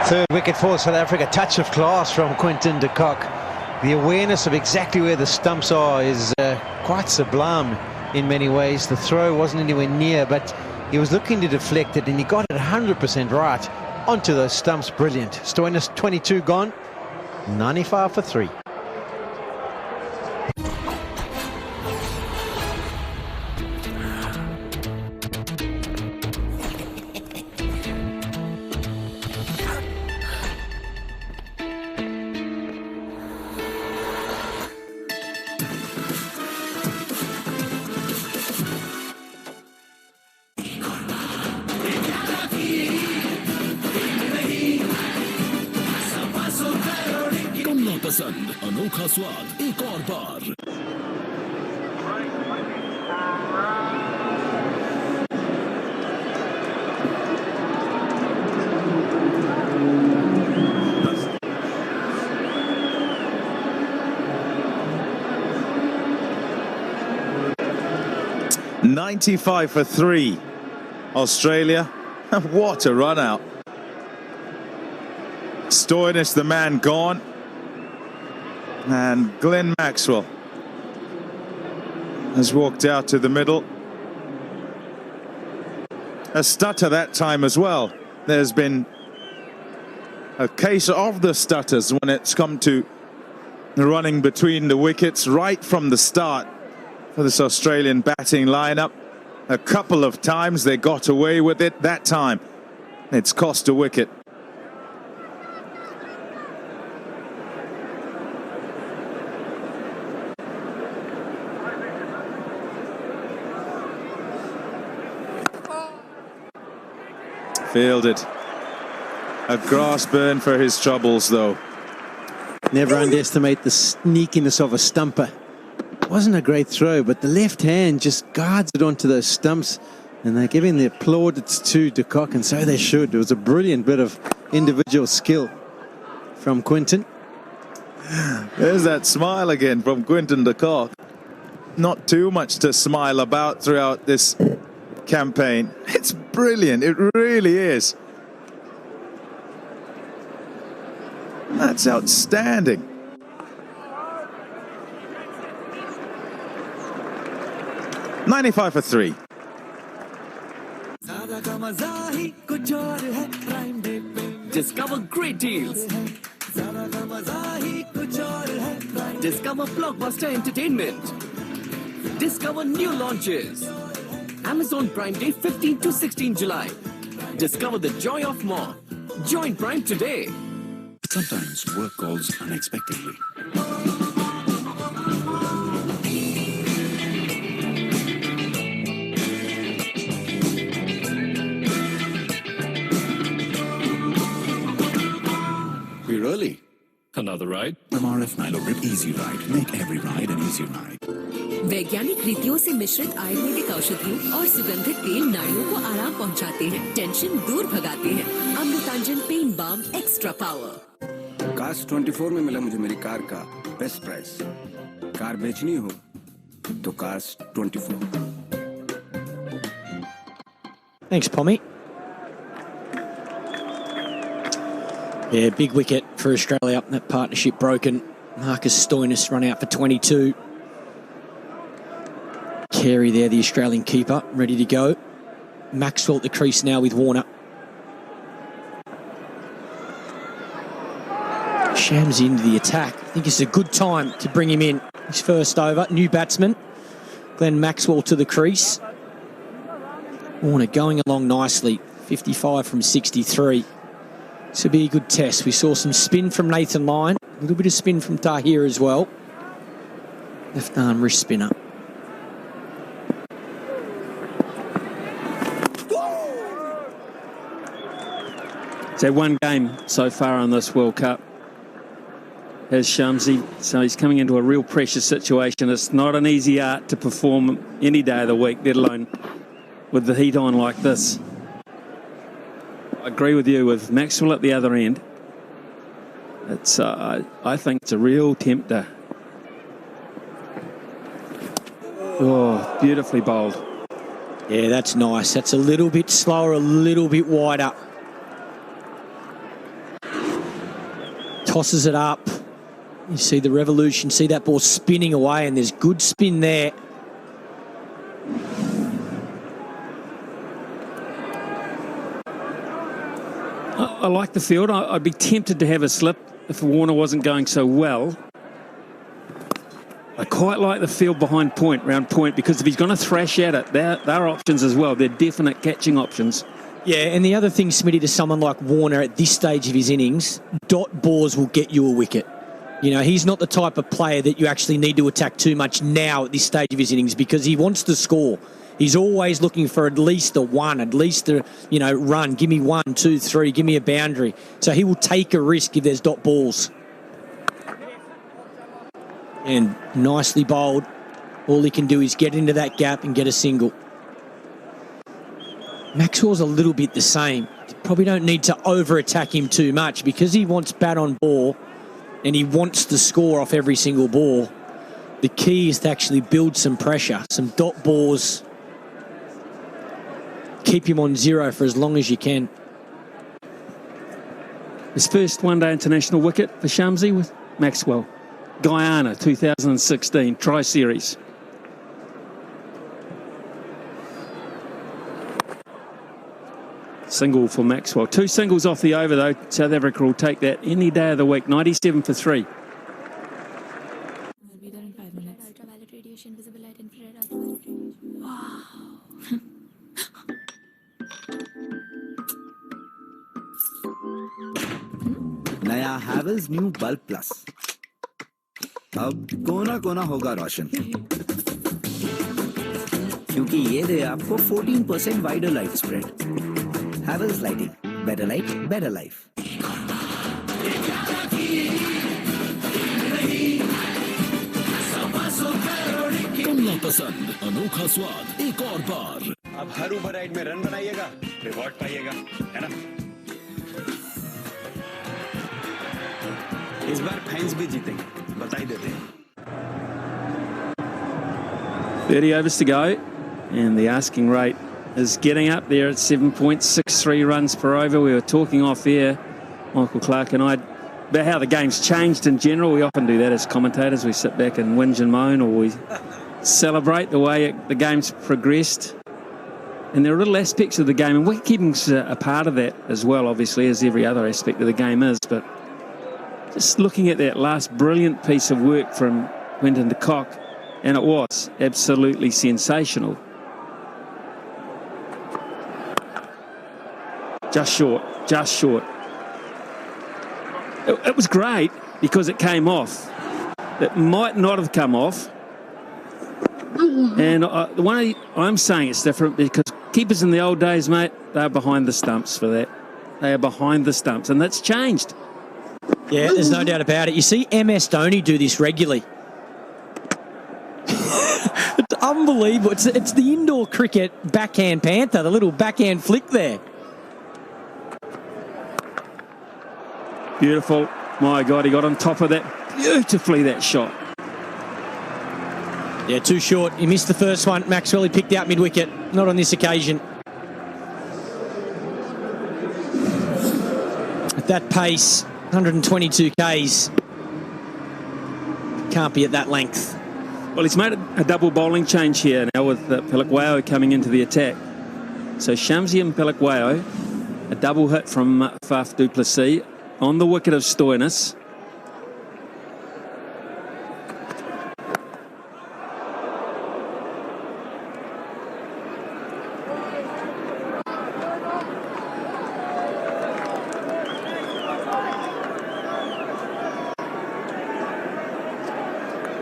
Third wicket for South Africa. Touch of class from Quinton de Kock. The awareness of exactly where the stumps are is quite sublime in many ways. The throw wasn't anywhere near, but he was looking to deflect it, and he got it 100% right onto those stumps. Brilliant. Stoinis 22 gone, 95 for 3. पसंद अनोखा स्वाद एक और बार। $95 for 3, Australia. What a run out. Stoinis, the man, gone. And Glenn Maxwell has walked out to the middle. A stutter that time as well. There's been a case of the stutters when it's come to running between the wickets right from the start for this Australian batting lineup. A couple of times they got away with it. That time it's cost a wicket. Fielded. A grass burn for his troubles, though. Never underestimate the sneakiness of a stumper. Wasn't a great throw, but the left hand just guards it onto those stumps, and they're giving the plaudits to de Kock, and so they should. It was a brilliant bit of individual skill from Quinton. There's that smile again from Quinton de Kock. Not too much to smile about throughout this campaign. It's brilliant, it really is. That's outstanding. $95 for 3. Discover great deals. Discover blockbuster entertainment. Discover new launches. Amazon Prime Day 15 to 16 July. Discover the joy of more. Join Prime today. Sometimes work calls unexpectedly. We're early. Another ride? MRF Milo Grip Easy Ride. Make every ride an easy ride. वैज्ञानिक रीतियों से मिश्रित आयुर्वेदिक औषधियों और सुगंधित तेल नाड़ियों को आराम पहुंचाते हैं, टेंशन दूर भगाते हैं। Amrutanjan pain balm extra power. काश 24 में मिला मुझे मेरी कार का बेस्ट प्राइस। कार बेचनी हो तो काश 24। Thanks, Pommy. Yeah, big wicket for Australia. That partnership broken. Marcus Stoinis run out for 22. Carey there, the Australian keeper, ready to go. Maxwell at the crease now with Warner. Shams into the attack. I think it's a good time to bring him in. His first over, new batsman. Glenn Maxwell to the crease. Warner going along nicely. 55 from 63. This will be a good test. We saw some spin from Nathan Lyon. A little bit of spin from Tahir as well. Left arm wrist spinner. So one game so far on this World Cup has Shamsi, so he's coming into a real pressure situation. It's not an easy art to perform any day of the week, let alone with the heat on like this. I agree with you with Maxwell at the other end. It's I think it's a real tempter. Oh, beautifully bowled. Yeah, that's nice. That's a little bit slower, a little bit wider. tosses it up. You see the revolution, see that ball spinning away, and there's good spin there. I like the field. I'd be tempted to have a slip if Warner wasn't going so well. I quite like the field behind point, round point, because if he's going to thrash at it, there are options as well. They're definite catching options. Yeah, and the other thing, Smitty, to someone like Warner at this stage of his innings, dot balls will get you a wicket. You know, he's not the type of player that you actually need to attack too much now at this stage of his innings because he wants to score. He's always looking for at least a one, at least a, run. Give me 1, 2, 3, give me a boundary. So he will take a risk if there's dot balls. And nicely bowled. All he can do is get into that gap and get a single. Maxwell's a little bit the same. You probably don't need to over-attack him too much because he wants bat on ball and he wants to score off every single ball. The key is to actually build some pressure, some dot balls. Keep him on 0 for as long as you can. His first one-day international wicket for Shamsi with Maxwell. Guyana, 2016, Tri-Series. Single for Maxwell. 2 singles off the over, though. South Africa will take that any day of the week. 97 for 3. Will be there in 5 minutes. Ultraviolet radiation, visible light, infrared, ultraviolet radiation. Wow. नया Havells new bulb plus अब कोना कोना होगा रोशन क्योंकि ये दे आपको 14% wider light spread Havells lighting better light better life Kamla Pasand अनोखा स्वाद एक और बार अब हर ओवर राइड में रन बनाइएगा रिवॉर्ड पाइएगा है ना इस बार फैंस भी जीतेंगे बता ही देते हैं 30 overs to go and the asking rate is getting up there at 7.63 runs per over. We were talking off air, Michael Clark and I, about how the game's changed in general. We often do that as commentators. We sit back and whinge and moan, or we celebrate the way the game's progressed. And there are little aspects of the game, and wicket-keeping's a part of that as well, obviously, as every other aspect of the game is. But just looking at that last brilliant piece of work from Quinton de Kock, and it was absolutely sensational. Just short, just short. It was great because it came off. It might not have come off. And the one I'm saying it's different because keepers in the old days, mate, they're behind the stumps for that. They are behind the stumps, and that's changed. Yeah, there's no doubt about it. You see MS Dhoni do this regularly. It's unbelievable. It's the indoor cricket backhand panther, the little backhand flick there. Beautiful. My God, he got on top of that beautifully, that shot. Yeah, too short. He missed the first one. Maxwell, he picked out mid-wicket. Not on this occasion. At that pace, 122 Ks. Can't be at that length. Well, he's made a double bowling change here now with Pelakwayo coming into the attack. So Shamsi and Pelakwayo, a double hit from Faf du Plessis on the wicket of Stoinis.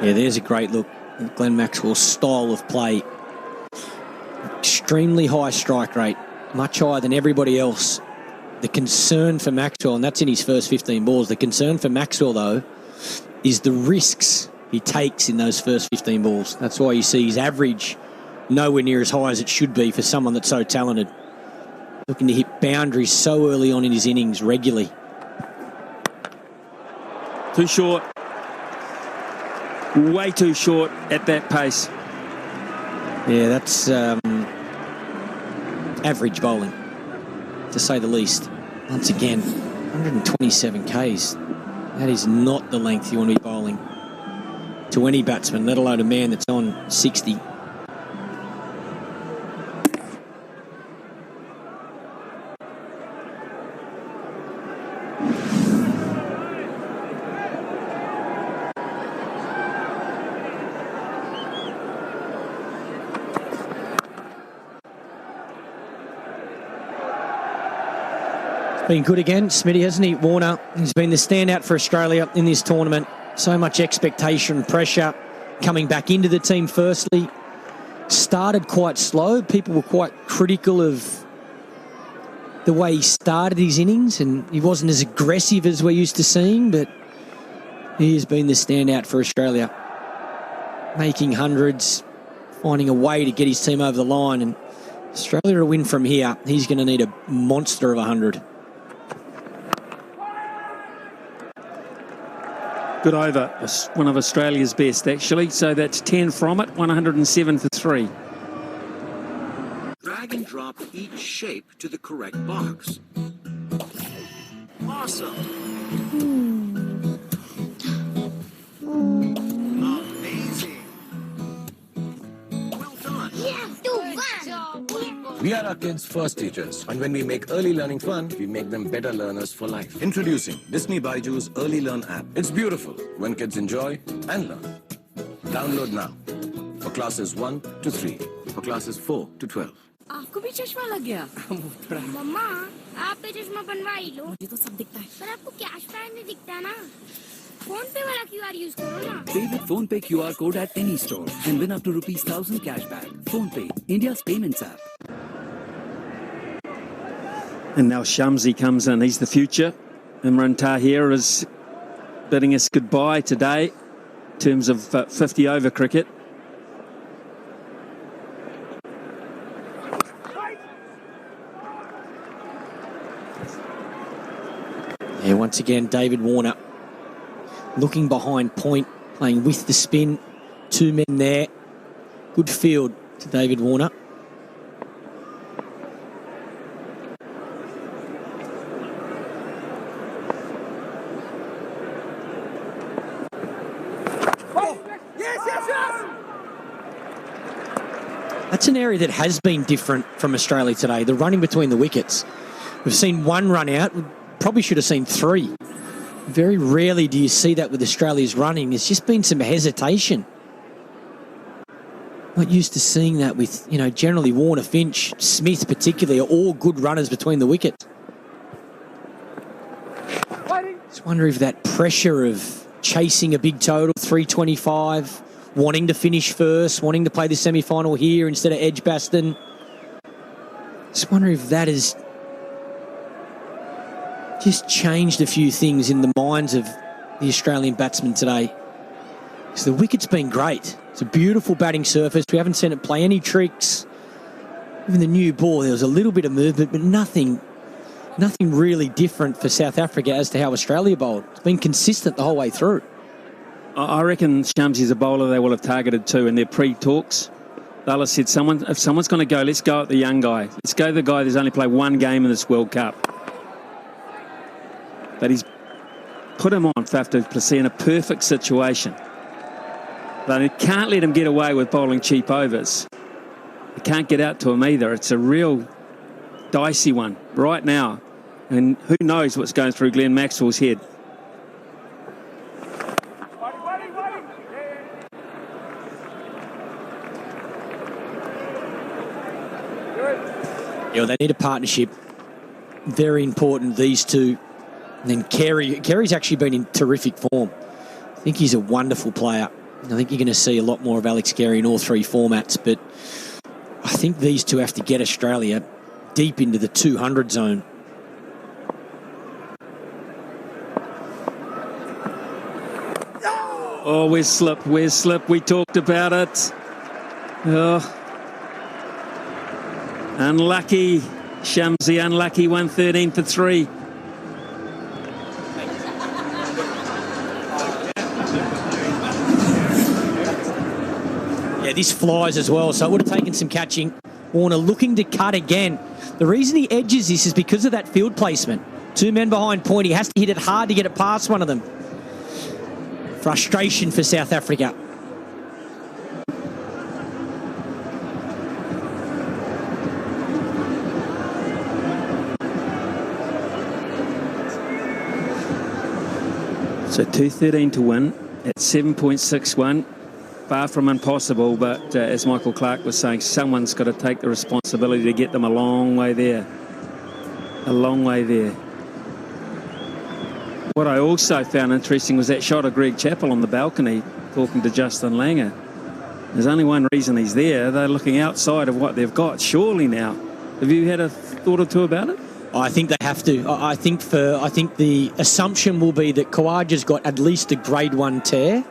Yeah, there's a great look at Glenn Maxwell's style of play. Extremely high strike rate, much higher than everybody else. The concern for Maxwell, and that's in his first 15 balls, the concern for Maxwell, though, is the risks he takes in those first 15 balls. That's why you see his average nowhere near as high as it should be for someone that's so talented. Looking to hit boundaries so early on in his innings regularly. Too short. Way too short at that pace. Yeah, that's average bowling, to say the least. Once again, 127 Ks. That is not the length you want to be bowling to any batsman, let alone a man that's on 60. Been good again, Smitty, hasn't he? Warner, he's been the standout for Australia in this tournament. So much expectation, pressure coming back into the team firstly. Started quite slow. People were quite critical of the way he started his innings, and he wasn't as aggressive as we're used to seeing, but he has been the standout for Australia. Making hundreds, finding a way to get his team over the line, and Australia to win from here, he's going to need a monster of 100. Good over, one of Australia's best actually. So that's 10 from it, 107 for 3. Drag and drop each shape to the correct box. Awesome. Amazing. Well done. We are our kids' first teachers, and when we make early learning fun, we make them better learners for life. Introducing Disney Baiju's Early Learn app. It's beautiful when kids enjoy and learn. Download now for classes 1 to 3, for classes 4 to 12. आपको भी चश्मा लग गया? मम्मा, आप पे चश्मा बनवा ही लो। मुझे तो सब दिखता है। पर आपको कैश बैक नहीं दिखता ना? फोन पे वाला QR यूज करो ना। Pay with PhonePe QR code at any store and win up to ₹1,000 cashback. PhonePe, India's payments app. And now Shamsi comes in. He's the future. Imran Tahir is bidding us goodbye today in terms of 50 over cricket. Yeah, once again, David Warner looking behind point, playing with the spin. 2 men there. Good field to David Warner. That's an area that has been different from Australia today, the running between the wickets. We've seen one run out, we probably should have seen 3. Very rarely do you see that with Australia's running. There's just been some hesitation. Not used to seeing that with, generally Warner, Finch, Smith particularly, are all good runners between the wickets. Just wonder if that pressure of chasing a big total, 325, wanting to finish first, wanting to play the semi-final here instead of Edgbaston. Just wonder if that has just changed a few things in the minds of the Australian batsmen today. So the wicket's been great. It's a beautiful batting surface. We haven't seen it play any tricks. Even the new ball, there was a little bit of movement, but nothing really different for South Africa as to how Australia bowled. It's been consistent the whole way through. I reckon Shamsi's a bowler they will have targeted too in their pre-talks. They'll have said, if someone's going to go, let's go at the young guy. Let's go the guy who's only played 1 game in this World Cup. But he's put him on, Faf du Plessis, in a perfect situation. But you can't let him get away with bowling cheap overs. You can't get out to him either. It's a real dicey one right now. And who knows what's going through Glenn Maxwell's head. Yeah, they need a partnership. Very important, these two. And then Kerry's actually been in terrific form. I think he's a wonderful player. I think you're going to see a lot more of Alex Carey in all 3 formats, but I think these two have to get Australia deep into the 200 zone. Oh, where's slip? We talked about it. Oh. Unlucky. Shamsi unlucky, 113 for 3. Yeah, this flies as well, so it would have taken some catching. Warner looking to cut again. The reason he edges this is because of that field placement. 2 men behind point. He has to hit it hard to get it past one of them. Frustration for South Africa. So 213 to win at 7.61. Far from impossible, but as Michael Clark was saying, someone's got to take the responsibility to get them a long way there. A long way there. What I also found interesting was that shot of Greg Chappell on the balcony talking to Justin Langer. There's only one reason he's there. They're looking outside of what they've got, surely now. Have you had a thought or two about it? I think they have to. I think the assumption will be that Khawaja's got at least a grade 1 tear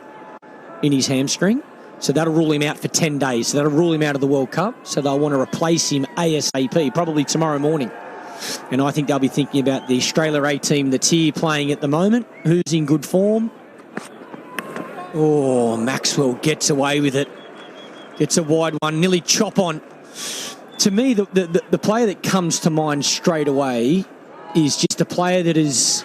in his hamstring. So that'll rule him out for 10 days. So that'll rule him out of the World Cup. So they'll want to replace him ASAP, probably tomorrow morning. And I think they'll be thinking about the Australia A team that's here playing at the moment. Who's in good form? Oh, Maxwell gets away with it. Gets a wide one, nearly chop on. To me, the player that comes to mind straight away is just a player that has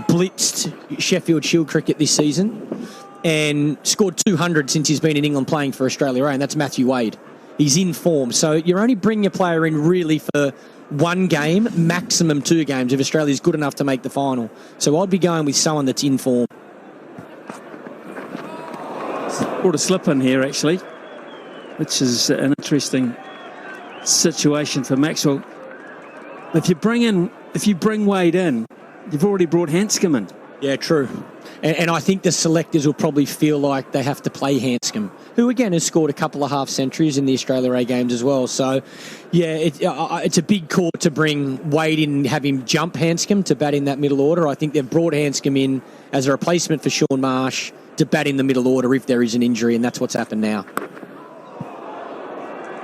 blitzed Sheffield Shield cricket this season and scored 200 since he's been in England playing for Australia A, and that's Matthew Wade. He's in form. So you're only bringing a player in really for one game, maximum 2 games, if Australia's good enough to make the final. So I'd be going with someone that's in form. Brought a slip in here, actually, which is an interesting situation for Maxwell. If you bring Wade in, you've already brought Hanscom in. Yeah, true. And I think the selectors will probably feel like they have to play Hanscom, who again has scored a couple of half centuries in the Australia A games as well. So, yeah, it's a big call to bring Wade in and have him jump Hanscom to bat in that middle order. I think they've brought Hanscom in as a replacement for Shaun Marsh to bat in the middle order if there is an injury, and that's what's happened now.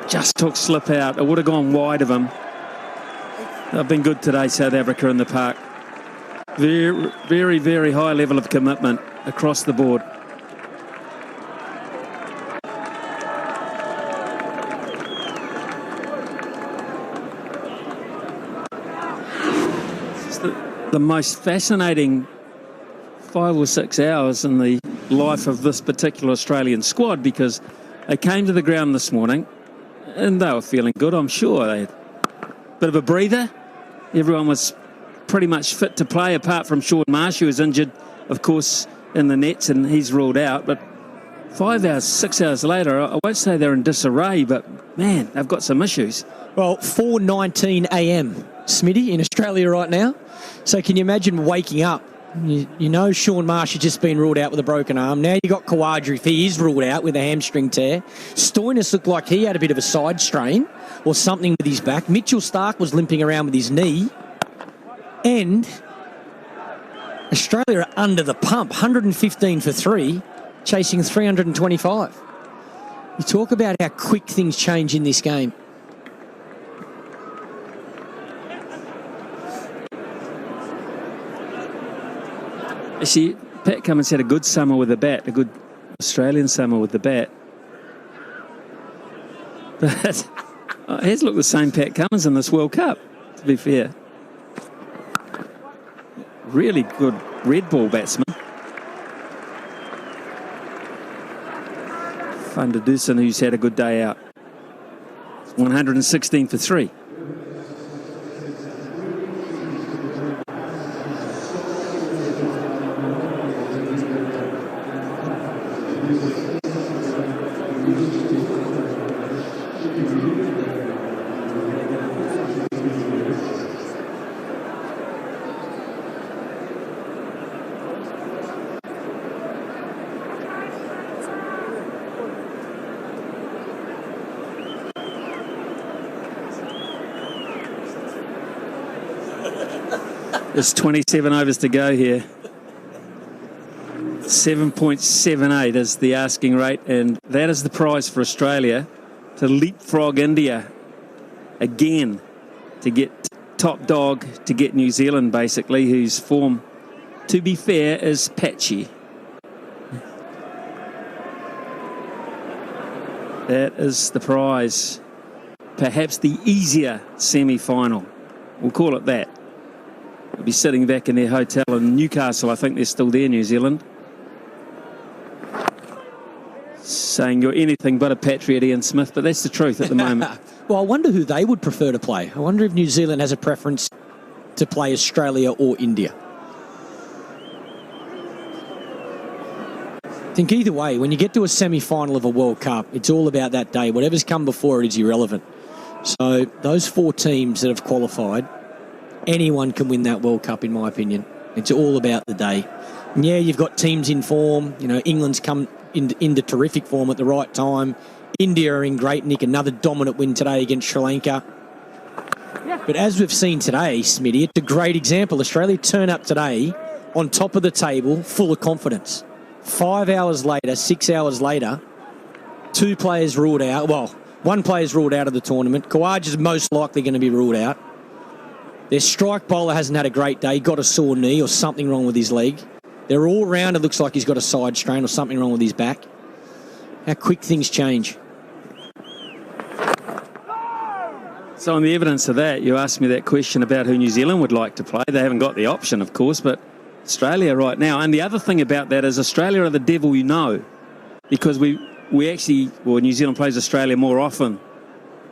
Just took slip out. It would have gone wide of him. They've been good today, South Africa in the park. Very, very, very high level of commitment across the board. It's the most fascinating 5 or 6 hours in the life of this particular Australian squad, because they came to the ground this morning and they were feeling good, I'm sure. They had a bit of a breather. Everyone was pretty much fit to play, apart from Shaun Marsh, who was injured, of course, in the nets, and he's ruled out. But 5 hours, 6 hours later, I won't say they're in disarray, but, man, they've got some issues. Well, 4:19 a.m., Smitty, in Australia right now. So can you imagine waking up? You know Shaun Marsh has just been ruled out with a broken arm. Now you got Khawaja, if he is ruled out with a hamstring tear. Stoinis looked like he had a bit of a side strain or something with his back. Mitchell Starc was limping around with his knee. And Australia are under the pump, 115 for 3, chasing 325. You talk about how quick things change in this game. See, Pat Cummins had a good summer with the bat, a good Australian summer with the bat. But it has looked the same Pat Cummins in this World Cup, to be fair. Really good red ball batsman. Van der Dussen, who's had a good day out. 116 for 3. There's 27 overs to go here. 7.78 is the asking rate, and that is the prize for Australia, to leapfrog India again, to get top dog, to get New Zealand, basically, whose form, to be fair, is patchy. That is the prize. Perhaps the easier semi-final. We'll call it that. They'll be sitting back in their hotel in Newcastle. I think they're still there, New Zealand. saying you're anything but a patriot, Ian Smith, but that's the truth at the moment. Well, I wonder who they would prefer to play. I wonder if New Zealand has a preference to play Australia or India. I think either way, when you get to a semi-final of a World Cup, it's all about that day. Whatever's come before it is irrelevant. So those 4 teams that have qualified, anyone can win that World Cup, in my opinion. It's all about the day. And yeah, you've got teams in form. You know, England's come into terrific form at the right time. India are in great nick. Another dominant win today against Sri Lanka. But as we've seen today, Smitty, it's a great example. Australia turn up today on top of the table, full of confidence. 5 hours later, 6 hours later, 2 players ruled out. Well, 1 player's ruled out of the tournament. Khawaja is most likely going to be ruled out. Their strike bowler hasn't had a great day, got a sore knee or something wrong with his leg. Their all-rounder looks like he's got a side strain or something wrong with his back. How quick things change. So on the evidence of that, you asked me that question about who New Zealand would like to play. They haven't got the option, of course, but Australia right now. And the other thing about that is Australia are the devil you know, because we actually, well, New Zealand plays Australia more often,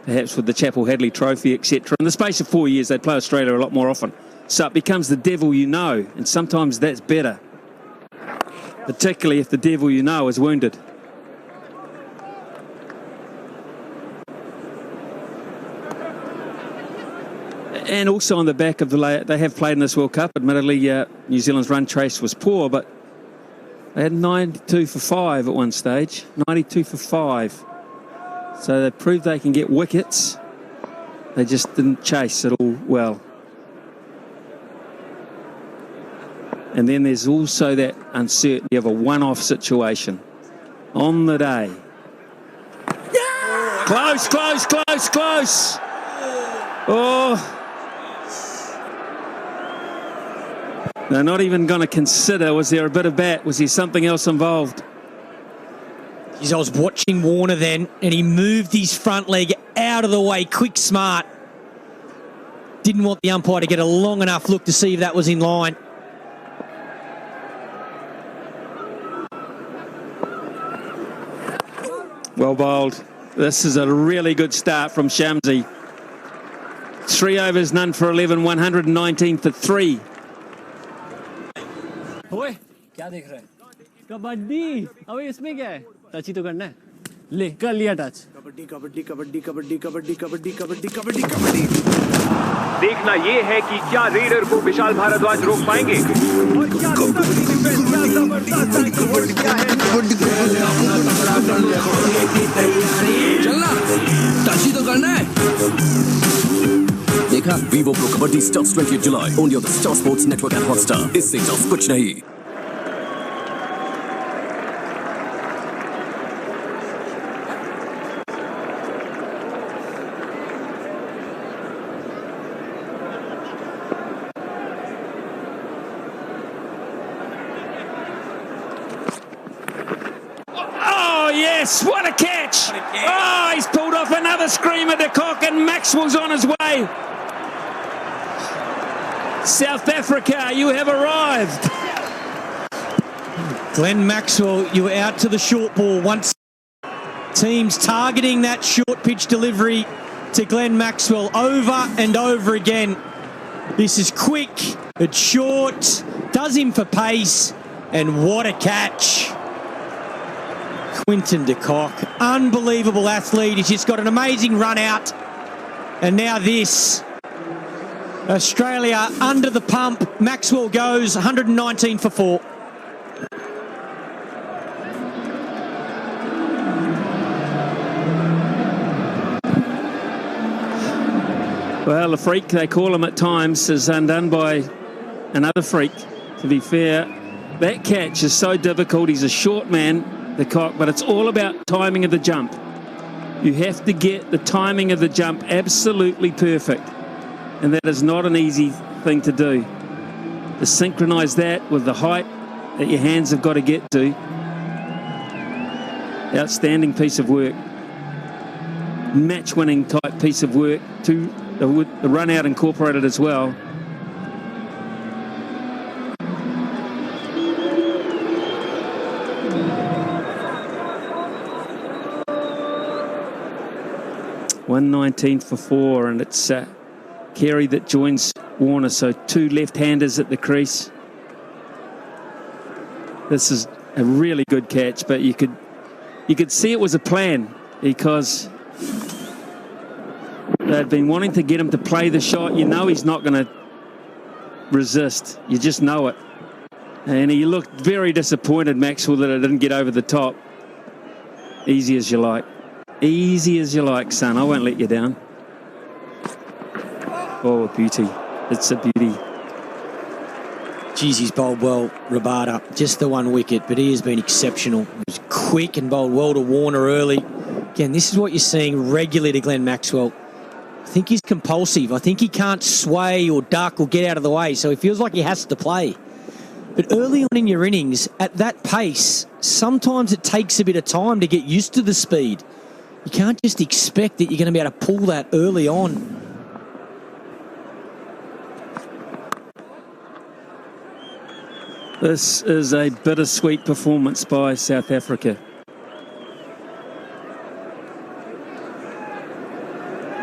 perhaps with the Chappell Hadley Trophy, etc. In the space of 4 years, they play Australia a lot more often. So it becomes the devil you know, and sometimes that's better, particularly if the devil you know is wounded. And also on the back of they have played in this World Cup. Admittedly, New Zealand's run chase was poor, but they had 92 for 5 at one stage. 92 for 5. So they proved they can get wickets. They just didn't chase at all well. And then there's also that uncertainty of a one-off situation on the day. Yeah! Close, close, close, close. Oh. They're not even going to consider, was there a bit of bat? Was there something else involved? I was watching Warner then, and he moved his front leg out of the way, quick, smart. Didn't want the umpire to get a long enough look to see if that was in line. Well bowled. This is a really good start from Shamsi. 3 overs, none for 11, 119 for 3. ओए क्या देख रहा है कबड्डी अबे इसमें क्या है touch ही तो करना है ले कर लिया टच कबड्डी कबड्डी कबड्डी कबड्डी कबड्डी कबड्डी कबड्डी कबड्डी कबड्डी देखना ये है कि क्या रेडर को विशाल भारद्वाज रोक पाएंगे और क्या चलना टच ही तो करना है देखा Vivo Pro Kabaddi starts 20th July only on the Star Sports Network and Hotstar. इससे टफ कुछ नहीं. Oh yes, what a catch! Oh, he's pulled off another screamer to Cock, and Maxwell's on his way. South Africa, you have arrived. Glenn Maxwell, you were out to the short ball once. Teams targeting that short pitch delivery to Glenn Maxwell over and over again. This is quick, it's short, does him for pace, and what a catch. Quinton de Kock, unbelievable athlete. He's just got an amazing run out. And now this. Australia under the pump. Maxwell goes 119 for 4. Well, a freak, they call him at times, is undone by another freak. To be fair, that catch is so difficult. He's a short man, the Cock, but it's all about timing of the jump. You have to get the timing of the jump absolutely perfect. And that is not an easy thing to do. To synchronise that with the height that your hands have got to get to. Outstanding piece of work. Match-winning type piece of work. The run out incorporated as well. 119 for 4, and it's Carey that joins Warner, so 2 left-handers at the crease. This is a really good catch, but you could see it was a plan, because they'd been wanting to get him to play the shot. You know he's not going to resist. You just know it. And he looked very disappointed, Maxwell, that it didn't get over the top. Easy as you like. Easy as you like, son. I won't let you down. Oh, a beauty. It's a beauty. Geez, he's bowled well, Rabada. Just the 1 wicket, but he has been exceptional. He was quick and bowled well to Warner early. Again, this is what you're seeing regularly to Glenn Maxwell. I think he's compulsive. I think he can't sway or duck or get out of the way, so he feels like he has to play. But early on in your innings, at that pace, sometimes it takes a bit of time to get used to the speed. You can't just expect that you're going to be able to pull that early on. This is a bittersweet performance by South Africa.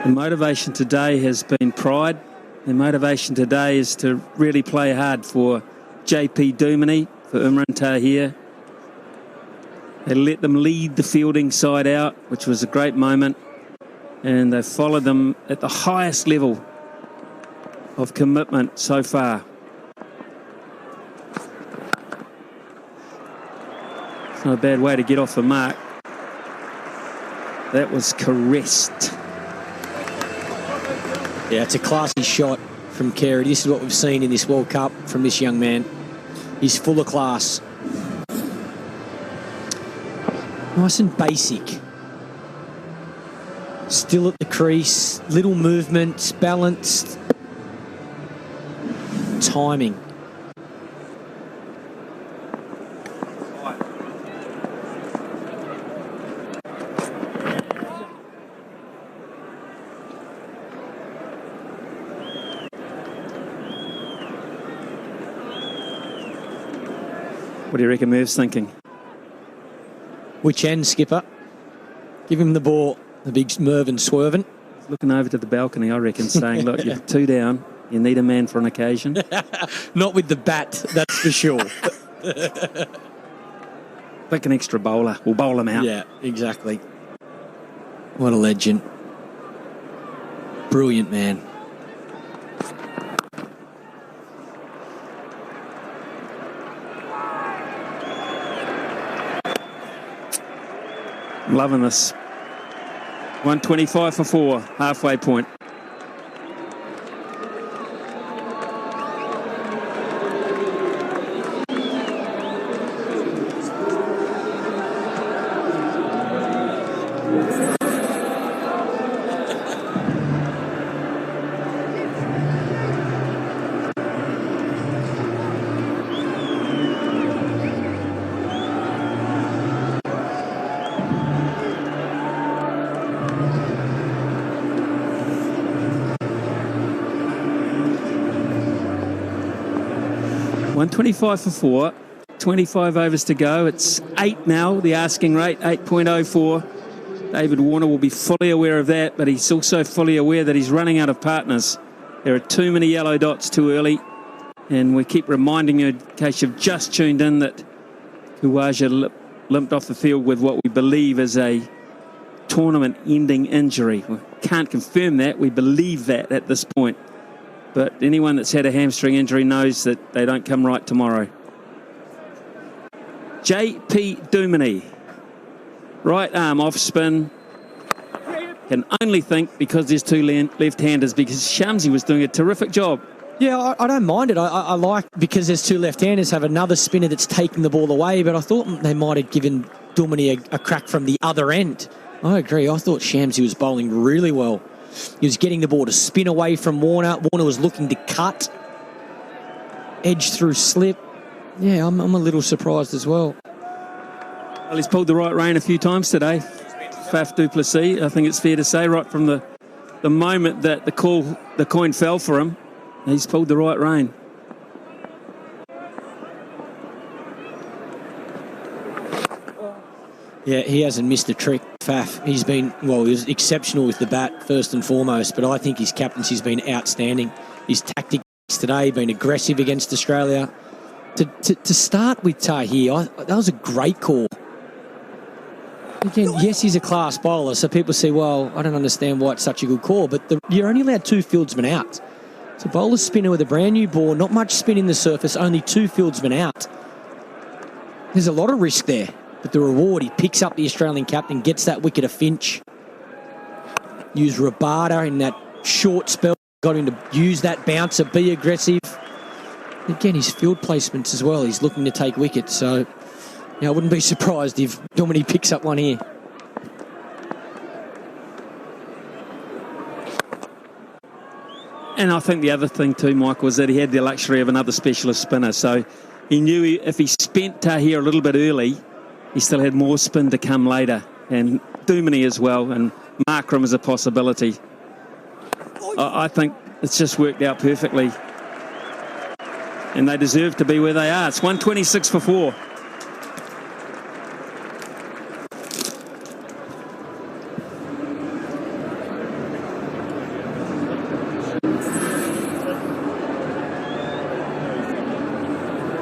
The motivation today has been pride. The motivation today is to really play hard for JP Duminy, for Imran Tahir. They let them lead the fielding side out, which was a great moment. And they followed them at the highest level of commitment so far. It's not a bad way to get off the mark. That was caressed. Yeah, it's a classy shot from Carey. This is what we've seen in this World Cup from this young man. He's full of class. Nice and basic. Still at the crease, little movement, balanced. Timing. What do you reckon Merv's thinking? Which end, Skipper? Give him the ball. The big Mervyn swerving. He's looking over to the balcony, I reckon, saying, look, you're 2 down. You need a man for an occasion. Not with the bat, that's for sure. Pick an extra bowler. We'll bowl him out. Yeah, exactly. What a legend. Brilliant man. I'm loving this. 125 for 4, halfway point. $125 for 4, 25 overs to go. It's 8 now, the asking rate, 8.04. David Warner will be fully aware of that, but he's also fully aware that he's running out of partners. There are too many yellow dots too early, and we keep reminding you, in case you've just tuned in, that Khawaja limped off the field with what we believe is a tournament-ending injury. We can't confirm that, we believe that at this point. But anyone that's had a hamstring injury knows that they don't come right tomorrow. JP Duminy. Right arm off spin. Can only think because there's 2 left-handers, because Shamsi was doing a terrific job. Yeah, I don't mind it. I like, because there's 2 left-handers, have another spinner that's taking the ball away, but I thought they might have given Duminy a crack from the other end. I agree. I thought Shamsi was bowling really well. He was getting the ball to spin away from Warner. Warner was looking to cut. Edge through slip. Yeah, I'm a little surprised as well. Well, he's pulled the right rein a few times today. Faf du Plessis, I think it's fair to say, right from the moment that the coin fell for him, he's pulled the right rein. Yeah, he hasn't missed a trick, Faf. He's been, well, he was exceptional with the bat, first and foremost, but I think his captaincy's been outstanding. His tactics today, been aggressive against Australia. To start with Tahir, that was a great call. Again, yes, he's a class bowler, so people say, well, I don't understand why it's such a good call, but you're only allowed 2 fieldsmen out. So bowler spinner with a brand new ball, not much spin in the surface, only 2 fieldsmen out. There's a lot of risk there, but the reward, he picks up the Australian captain, gets that wicket of Finch. Use Rabada in that short spell, got him to use that bouncer, be aggressive. Again, his field placements as well, he's looking to take wickets, so I wouldn't be surprised if Dominic picks up one here. And I think the other thing too, Mike, was that he had the luxury of another specialist spinner. So he knew if he spent Tahir a little bit early, he still had more spin to come later. And Dumini as well, and Markram is a possibility. I think it's just worked out perfectly. And they deserve to be where they are. It's 126 for 4.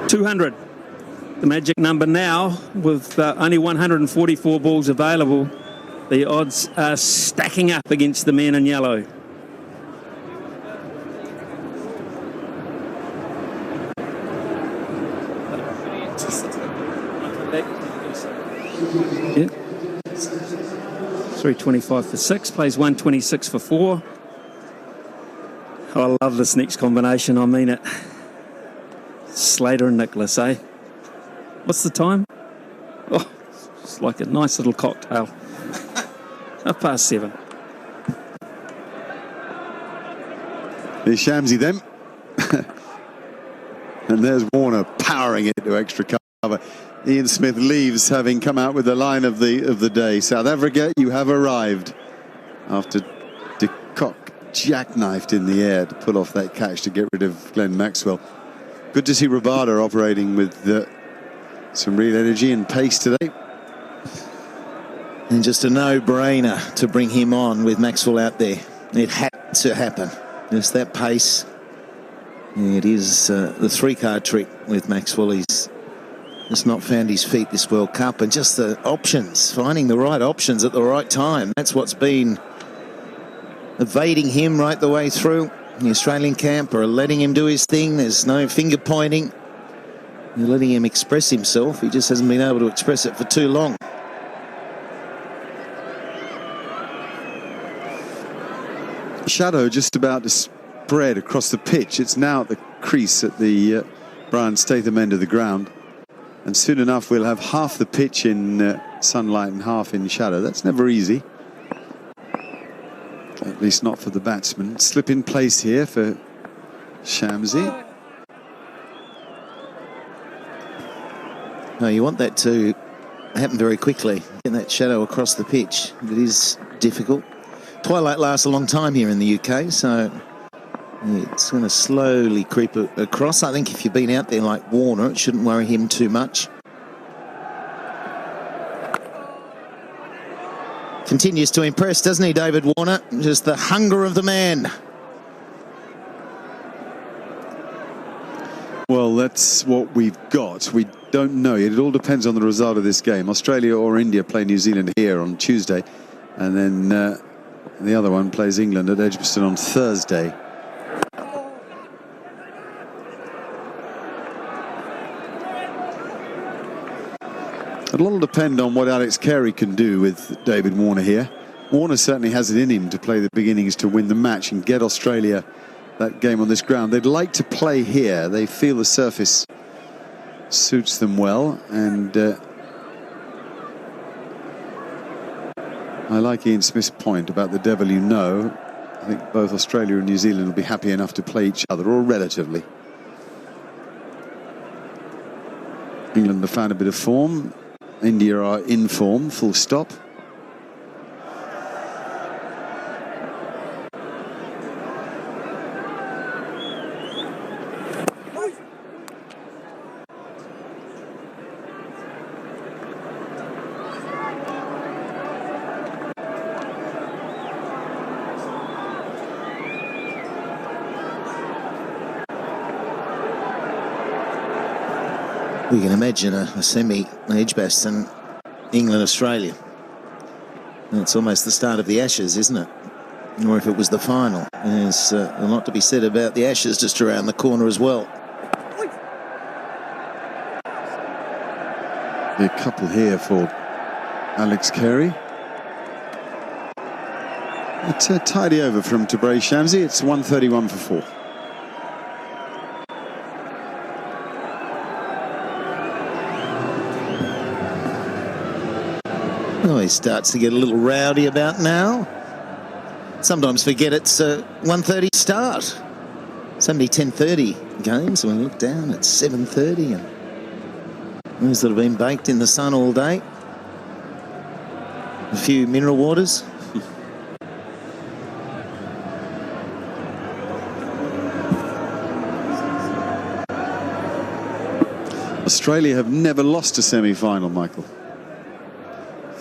$200, the magic number now, with only 144 balls available. The odds are stacking up against the man in yellow. Yeah. 325 for 6, plays 126 for 4. Oh, I love this next combination, I mean it. Slater and Nicholas, eh? What's the time? Oh, it's like a nice little cocktail. 7:30. There's Shamsi then. And there's Warner powering it to extra cover. Ian Smith leaves, having come out with the line of the day. South Africa, you have arrived. After de Kock jackknifed in the air to pull off that catch to get rid of Glenn Maxwell. Good to see Rabada operating with some real energy and pace today. And just a no-brainer to bring him on with Maxwell out there. It had to happen. Just that pace. It is the 3-card trick with Maxwell. He's just not found his feet this World Cup, and just the options, finding the right options at the right time. That's what's been evading him right the way through. The Australian camp are letting him do his thing. There's no finger pointing. They're letting him express himself. He just hasn't been able to express it for too long. Shadow just about to spread across the pitch. It's now at the crease at the Brian Statham end of the ground. And soon enough we'll have half the pitch in sunlight and half in shadow. That's never easy. At least not for the batsman. Slip in place here for Shamsi. No, you want that to happen very quickly. Get that shadow across the pitch. It is difficult. Twilight lasts a long time here in the UK, so it's going to slowly creep across. I think if you've been out there like Warner, it shouldn't worry him too much. Continues to impress, doesn't he, David Warner? Just the hunger of the man. Well, that's what we've got. We don't know yet. It all depends on the result of this game. Australia or India play New Zealand here on Tuesday, and then the other one plays England at Edgbaston on Thursday. It'll all depend on what Alex Carey can do with David Warner here. Warner certainly has it in him to play the big innings to win the match and get Australia that game on this ground. They'd like to play here. They feel the surface suits them well, and I like Ian Smith's point about the devil you know. I think both Australia and New Zealand will be happy enough to play each other, or relatively. England have found a bit of form. India are in form, full stop. We can imagine a semi-Edgbaston, England-Australia. It's almost the start of the Ashes, isn't it? Or if it was the final. There's a lot to be said about the Ashes just around the corner as well. A couple here for Alex Carey. It's a tidy over from Tabraiz Shamsi. It's 131 for 4. Oh, he starts to get a little rowdy about now. Sometimes forget it's a 1:30 start. It's only 10:30 games, so we look down at 7:30, and those that have been baked in the sun all day. A few mineral waters. Australia have never lost a semi-final, Michael.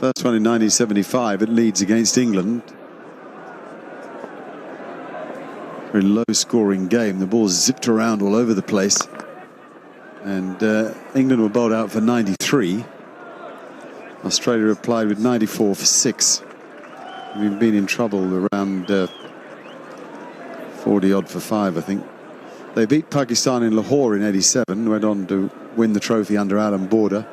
First one in 1975 at Leeds against England. Very low-scoring game. The ball zipped around all over the place. And England were bowled out for 93. Australia replied with 94 for 6. We've been in trouble around 40-odd for 5, I think. They beat Pakistan in Lahore in 87, went on to win the trophy under Alam Border.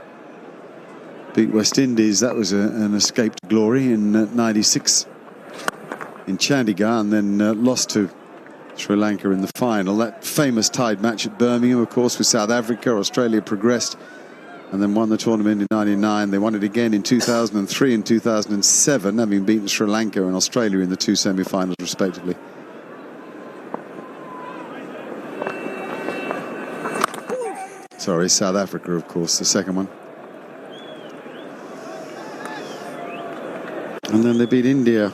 Beat West Indies, that was an escape to glory in 96 in Chandigarh, and then lost to Sri Lanka in the final. That famous tied match at Birmingham, of course, with South Africa. Australia progressed and then won the tournament in 99. They won it again in 2003 and 2007, having beaten Sri Lanka and Australia in the 2 semi-finals respectively. Sorry, South Africa, of course, the second one. And then they beat India.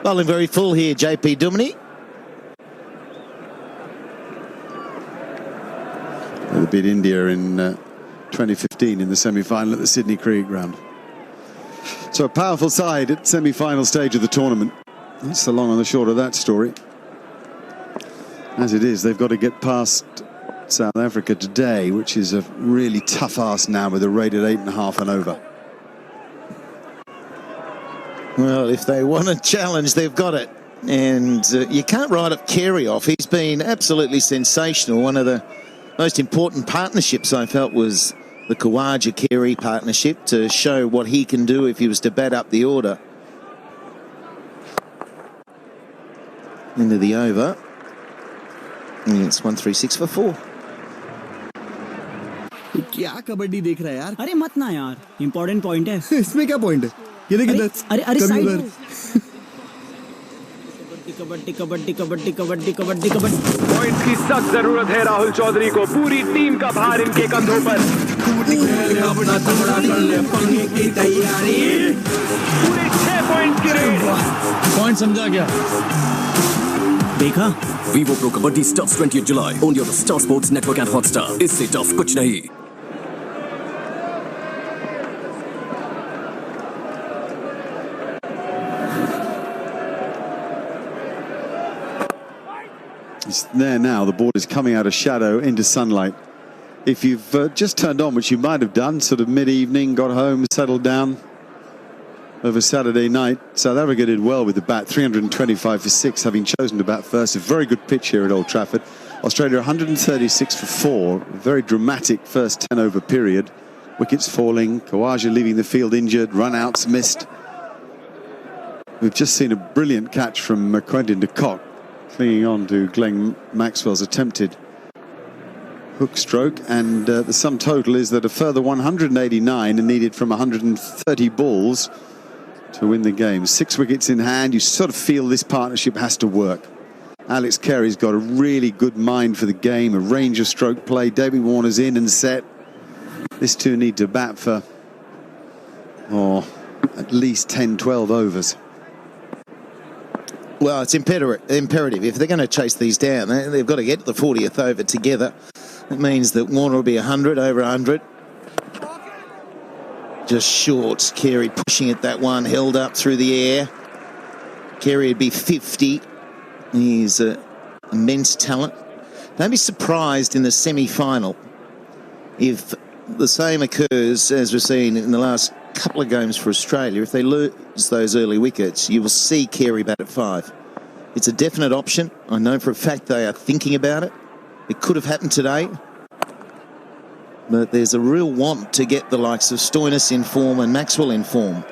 Bowling very full here, JP Duminy. They beat India in 2015 in the semi-final at the Sydney Cricket Ground. So a powerful side at semi-final stage of the tournament. That's the long and the short of that story. As it is, they've got to get past South Africa today, which is a really tough ask now with a rate at 8.5 and over. Well, if they want a challenge, they've got it. And you can't write up Carey off. He's been absolutely sensational. One of the most important partnerships I felt was the Khawaja-Carey partnership, to show what he can do if he was to bat up the order. Into the over. And it's 136 for 4. क्या कबड्डी देख रहा है यार? अरे मत ना यार, important point है। इसमें क्या पॉइंट है? ये देख इधर। अरे साइड में। कबड्डी कबड्डी कबड्डी कबड्डी कबड्डी कबड्डी। पॉइंट की सख्त जरूरत है राहुल चौधरी को, पूरी टीम का भार इनके कंधों पर। अपना थोड़ा कर ले पानी की तैयारी। पूरे 6 पॉइंट की रेड। पॉइंट समझा क्या? देखा? Vivo Pro Kabaddi starts 20th July. Only on the Star Sports Network and Hotstar. इससे टफ कुछ नहीं। It's there now. The ball is coming out of shadow into sunlight. If you've just turned on, which you might have done, sort of mid-evening, got home, settled down over Saturday night, South Africa did well with the bat, 325 for 6, having chosen to bat first. A very good pitch here at Old Trafford. Australia 136 for 4. A very dramatic first 10-over period. Wickets falling, Khawaja leaving the field injured, run-outs missed. We've just seen a brilliant catch from Quentin de Kock, clinging on to Glenn Maxwell's attempted hook stroke, and the sum total is that a further 189 are needed from 130 balls to win the game. 6 wickets in hand. You sort of feel this partnership has to work. Alex Carey's got a really good mind for the game, a range of stroke play. David Warner's in and set. These two need to bat for at least 10-12 overs. Well, it's imperative. If they're going to chase these down, they've got to get the 40th over together. It means that Warner will be 100, over 100. just short. Carey pushing it, that one held up through the air. Carey would be 50. He's an immense talent. Don't be surprised in the semi-final if the same occurs as we've seen in the last couple of games for Australia. If they lose those early wickets, you will see Carey bat at 5. It's a definite option. I know for a fact they are thinking about it. It could have happened today. But there's a real want to get the likes of Stoinis in form and Maxwell in form.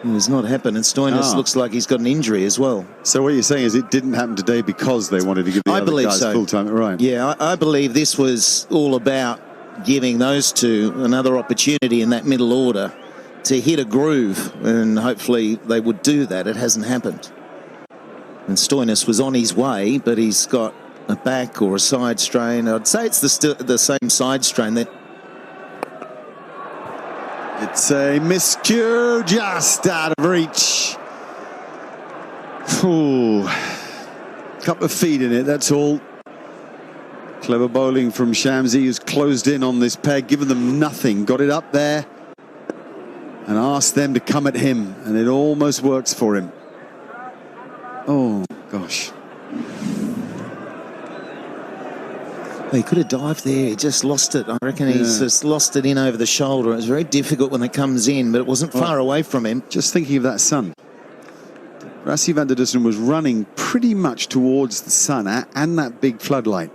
It has not happened, and Stoinis looks like he's got an injury as well. So what you're saying is it didn't happen today because they wanted to give the other guys full time, right? Yeah, I believe this was all about giving those two another opportunity in that middle order to hit a groove, and hopefully they would do that. It hasn't happened. And Stoinis was on his way, but he's got a back or a side strain. I'd say it's the same side strain. That it's a miscue just out of reach. Ooh, couple of feet in it, that's all. Clever bowling from Shamsi, who's closed in on this peg, given them nothing, got it up there and asked them to come at him, and it almost works for him. Oh gosh. He could have dived there. He just lost it. I reckon he's just lost it in over the shoulder. It was very difficult when it comes in, but it wasn't far away from him. Just thinking of that sun. Rassie van der Dussen was running pretty much towards the sun and that big floodlight.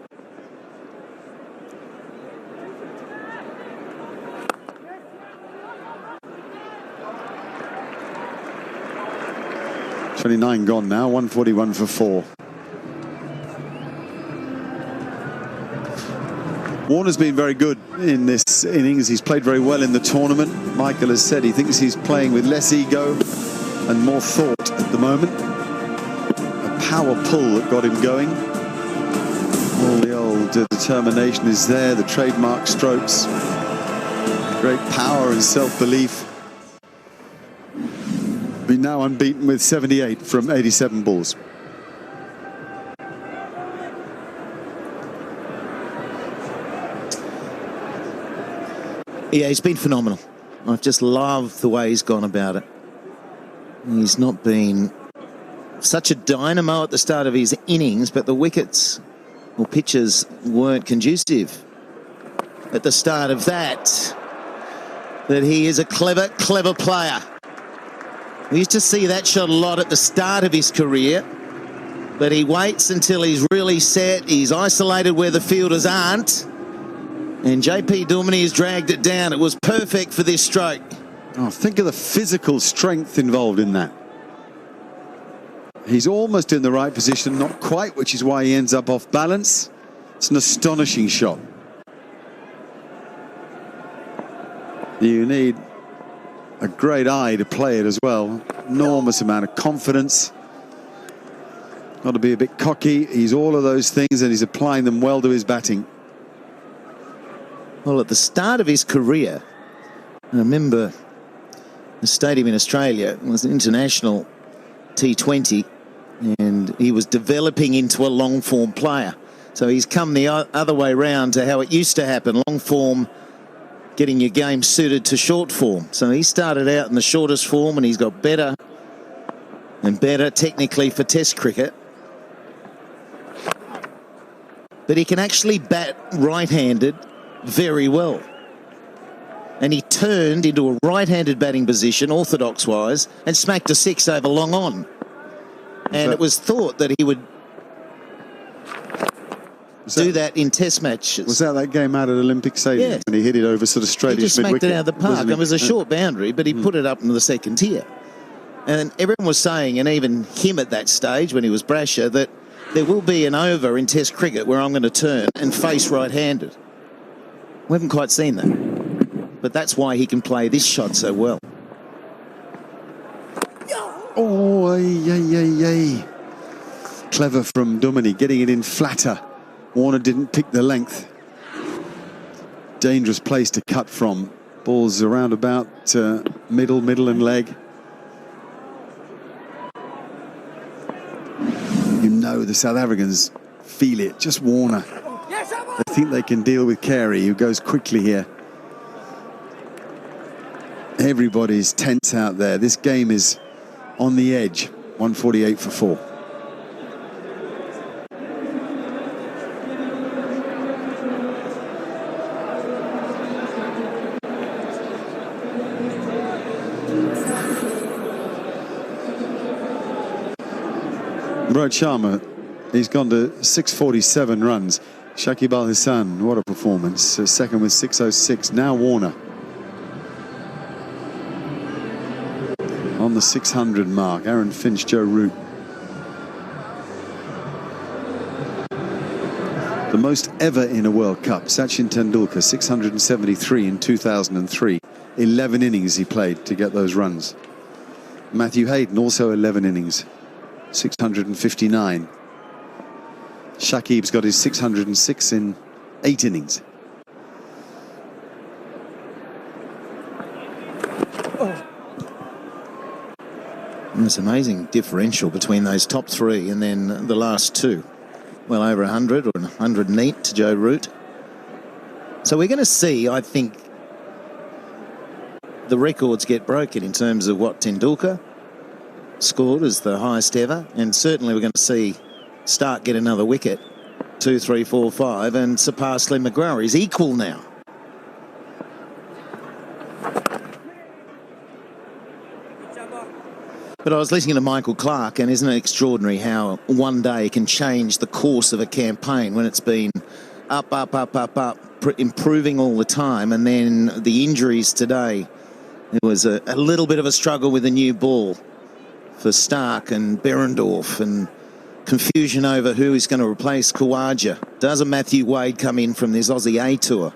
.29 gone now, 141 for 4. Warner's been very good in this innings. He's played very well in the tournament. Michael has said he thinks he's playing with less ego and more thought at the moment. A power pull that got him going. All the old determination is there, the trademark strokes. Great power and self-belief. Been now unbeaten with 78 from 87 balls. Yeah, he's been phenomenal. I've just loved the way he's gone about it. He's not been such a dynamo at the start of his innings, but the wickets or pitches weren't conducive at the start of that. But he is a clever, clever player. We used to see that shot a lot at the start of his career, but he waits until he's really set. He's isolated where the fielders aren't. And JP Duminy has dragged it down. It was perfect for this stroke. Oh, think of the physical strength involved in that. He's almost in the right position, not quite, which is why he ends up off balance. It's an astonishing shot. You need a great eye to play it as well. Enormous amount of confidence. Got to be a bit cocky. He's all of those things, and he's applying them well to his batting. Well, at the start of his career, I remember the stadium in Australia was an international T20, and he was developing into a long-form player. So he's come the other way round to how it used to happen, long form, getting your game suited to short form. So he started out in the shortest form, and he's got better and better technically for Test cricket. But he can actually bat right-handed very well. And he turned into a right-handed batting position, orthodox-wise, and smacked a 6 over long on. And it was thought that he would do that in Test matches. Was that game out at Olympic Stadium? Yes. When he hit it over sort of straight? He just smacked it out of the park. It was a short boundary, but he put it up into the second tier. And everyone was saying, and even him at that stage when he was brasher, that there will be an over in Test cricket where I'm going to turn and face right-handed. We haven't quite seen that. But that's why he can play this shot so well. Oh, yay. Clever from Duminy, getting it in flatter. Warner didn't pick the length. Dangerous place to cut from. Ball's around about middle and leg. You know the South Africans feel it. Just Warner. They think they can deal with Carey, who goes quickly here. Everybody's tense out there. This game is on the edge. 148 for 4. Rohit Sharma, he's gone to 647 runs. Shakib Al Hassan, what a performance. Second with 606. Now Warner on the 600 mark. Aaron Finch, Joe Root. The most ever in a World Cup. Sachin Tendulkar, 673 in 2003. 11 innings he played to get those runs. Matthew Hayden, also 11 innings. 659. Shakib's got his 606 in 8 innings. It's amazing differential between those top 3 and then the last 2. Well over 100 or 108 to Joe Root. So we're going to see, I think, the records get broken in terms of what Tendulkar scored as the highest ever, and certainly we're going to see Stark get another wicket, 2, 3, 4, 5, and surpass Lee McGrath. He's equal now. But I was listening to Michael Clark, and isn't it extraordinary how one day can change the course of a campaign when it's been up, improving all the time, and then the injuries today. There was a little bit of a struggle with the new ball for Stark and Berendorf, and confusion over who is going to replace Khawaja. Does a Matthew Wade come in from this Aussie A tour?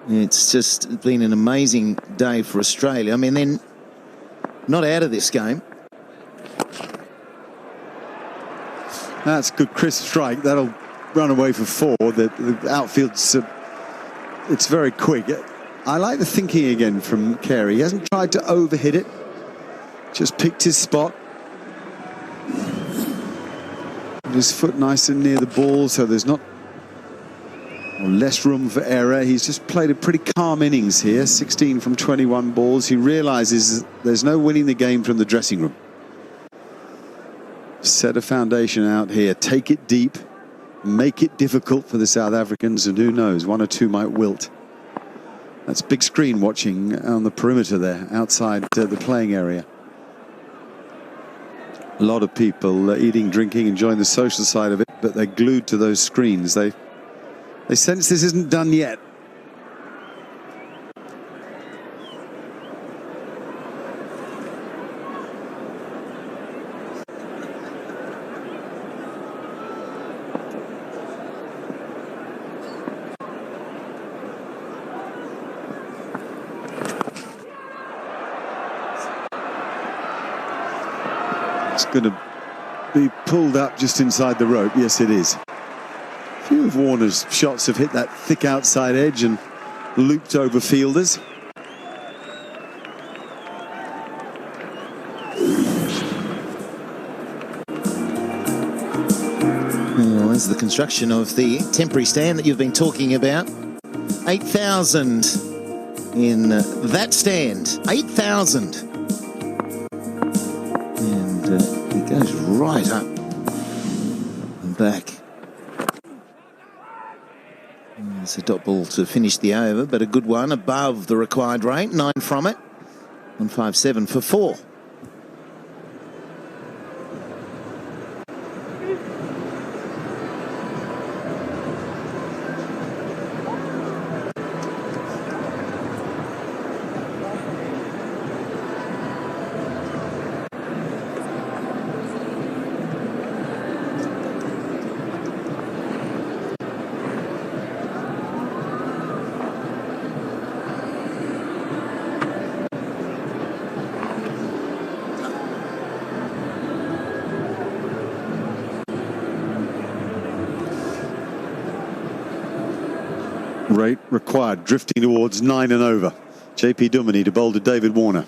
It's just been an amazing day for Australia. I mean, they're not out of this game. That's good crisp strike. That'll run away for 4. The outfield's it's very quick. I like the thinking again from Carey. He hasn't tried to overhit it. Just picked his spot. His foot nice and near the ball, so there's not less room for error. He's just played a pretty calm innings here. 16 from 21 balls. He realizes there's no winning the game from the dressing room. Set a foundation out here. Take it deep. Make it difficult for the South Africans, and who knows, 1 or 2 might wilt. That's big screen watching on the perimeter there, outside the playing area. A lot of people eating, drinking, enjoying the social side of it, but they're glued to those screens. They sense this isn't done yet. It's going to be pulled up just inside the rope. Yes, it is. A few of Warner's shots have hit that thick outside edge and looped over fielders. Well, there's the construction of the temporary stand that you've been talking about. 8,000 in that stand. 8,000. It goes right up and back. It's a dot ball to finish the over, but a good one above the required rate. 9 from it. 157 for 4. Rate required, drifting towards 9 and over. JP Duminy to bowl to David Warner.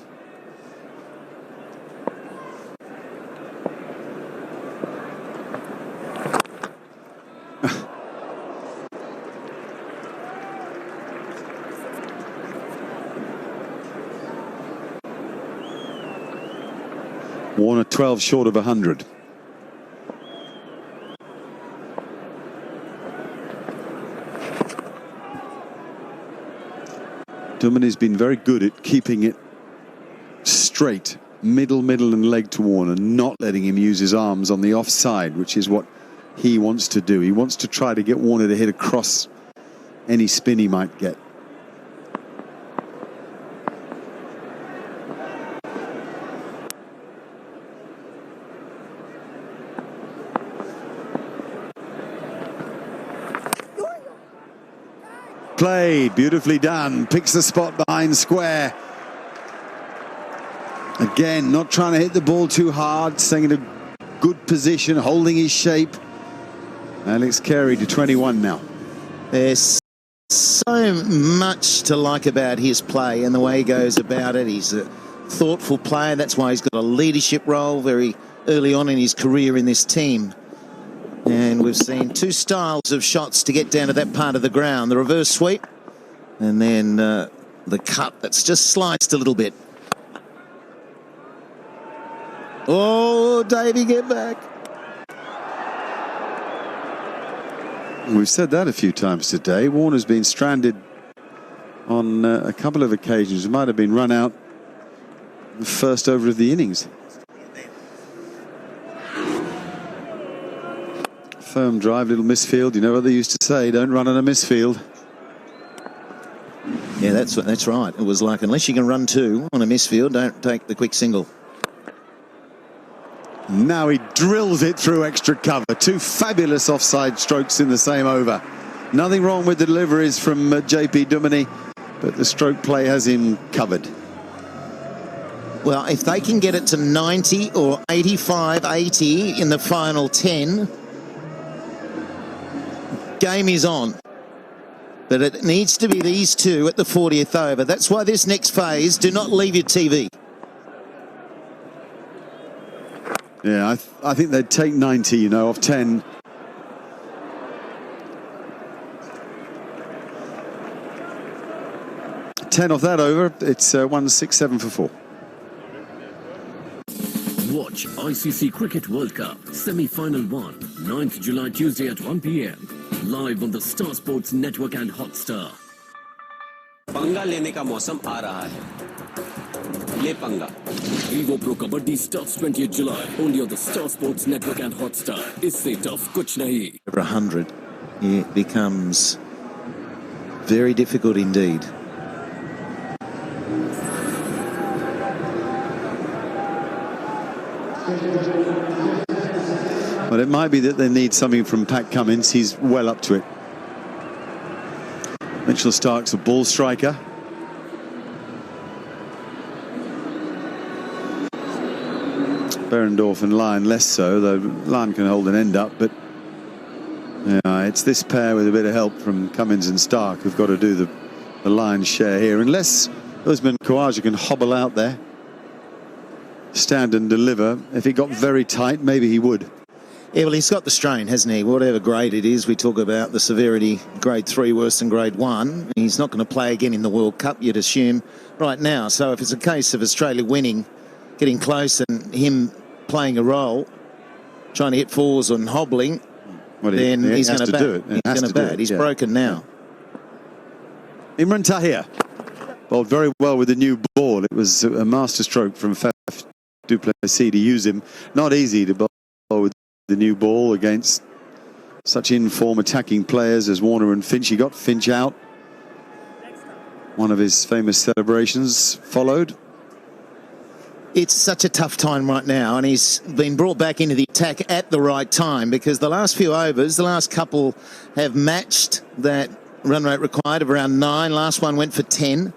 Warner 12 short of 100. Dumini's been very good at keeping it straight, middle and leg to Warner, not letting him use his arms on the offside, which is what he wants to do. He wants to try to get Warner to hit across any spin he might get. Played, beautifully done, picks the spot behind square. Again, not trying to hit the ball too hard, staying in a good position, holding his shape. Alex Carey to 21 now. There's so much to like about his play and the way he goes about it. He's a thoughtful player. That's why he's got a leadership role very early on in his career in this team. And we've seen two styles of shots to get down to that part of the ground. The reverse sweep and then the cut that's just sliced a little bit. Oh, Davey, get back. We've said that a few times today. Warner's been stranded on a couple of occasions. It might have been run out the first over of the innings. Firm drive, little misfield. You know what they used to say, don't run on a misfield. Yeah, that's right. It was like, unless you can run two on a misfield, don't take the quick single. Now he drills it through extra cover. Two fabulous offside strokes in the same over. Nothing wrong with the deliveries from JP Duminy, but the stroke play has him covered. Well, if they can get it to 90 or 85, 80 in the final 10, game is on. But it needs to be these two at the 40th over. That's why this next phase, do not leave your TV. Yeah, I think they'd take 90, you know, off 10. Off that over, it's 167 for 4. Watch ICC Cricket World Cup Semi-Final 1, 9th July Tuesday at 1 p.m. Live on the Star Sports Network and Hotstar. पंगा लेने का मौसम आ रहा है. ले पंगा. Vivo Pro Kabaddi starts 20th July only on the Star Sports Network and Hotstar. Isse tough kuch nahi. Over 100, it becomes very difficult indeed. Well, it might be that they need something from Pat Cummins. He's well up to it. Mitchell Stark's a ball striker. Behrendorff and Lyon less so, though Lyon can hold an end up, but yeah, it's this pair with a bit of help from Cummins and Stark who've got to do the lion's share here. Unless Usman Khawaja can hobble out there, stand and deliver. If it got very tight, maybe he would. Yeah, well, he's got the strain, hasn't he? Whatever grade it is, we talk about the severity, grade 3 worse than grade 1. He's not going to play again in the World Cup, you'd assume, right now. So if it's a case of Australia winning, getting close and him playing a role, trying to hit fours and hobbling, then he's going to bat. He's going to bat. He's broken now. Imran Tahir bowled very well with the new ball. It was a masterstroke from Faf du Plessis to use him. Not easy to bowl with the new ball against such in-form attacking players as Warner and Finch. He got Finch out. One of his famous celebrations followed. It's such a tough time right now, and he's been brought back into the attack at the right time, because the last few overs, the last couple have matched that run rate required of around 9. Last one went for 10.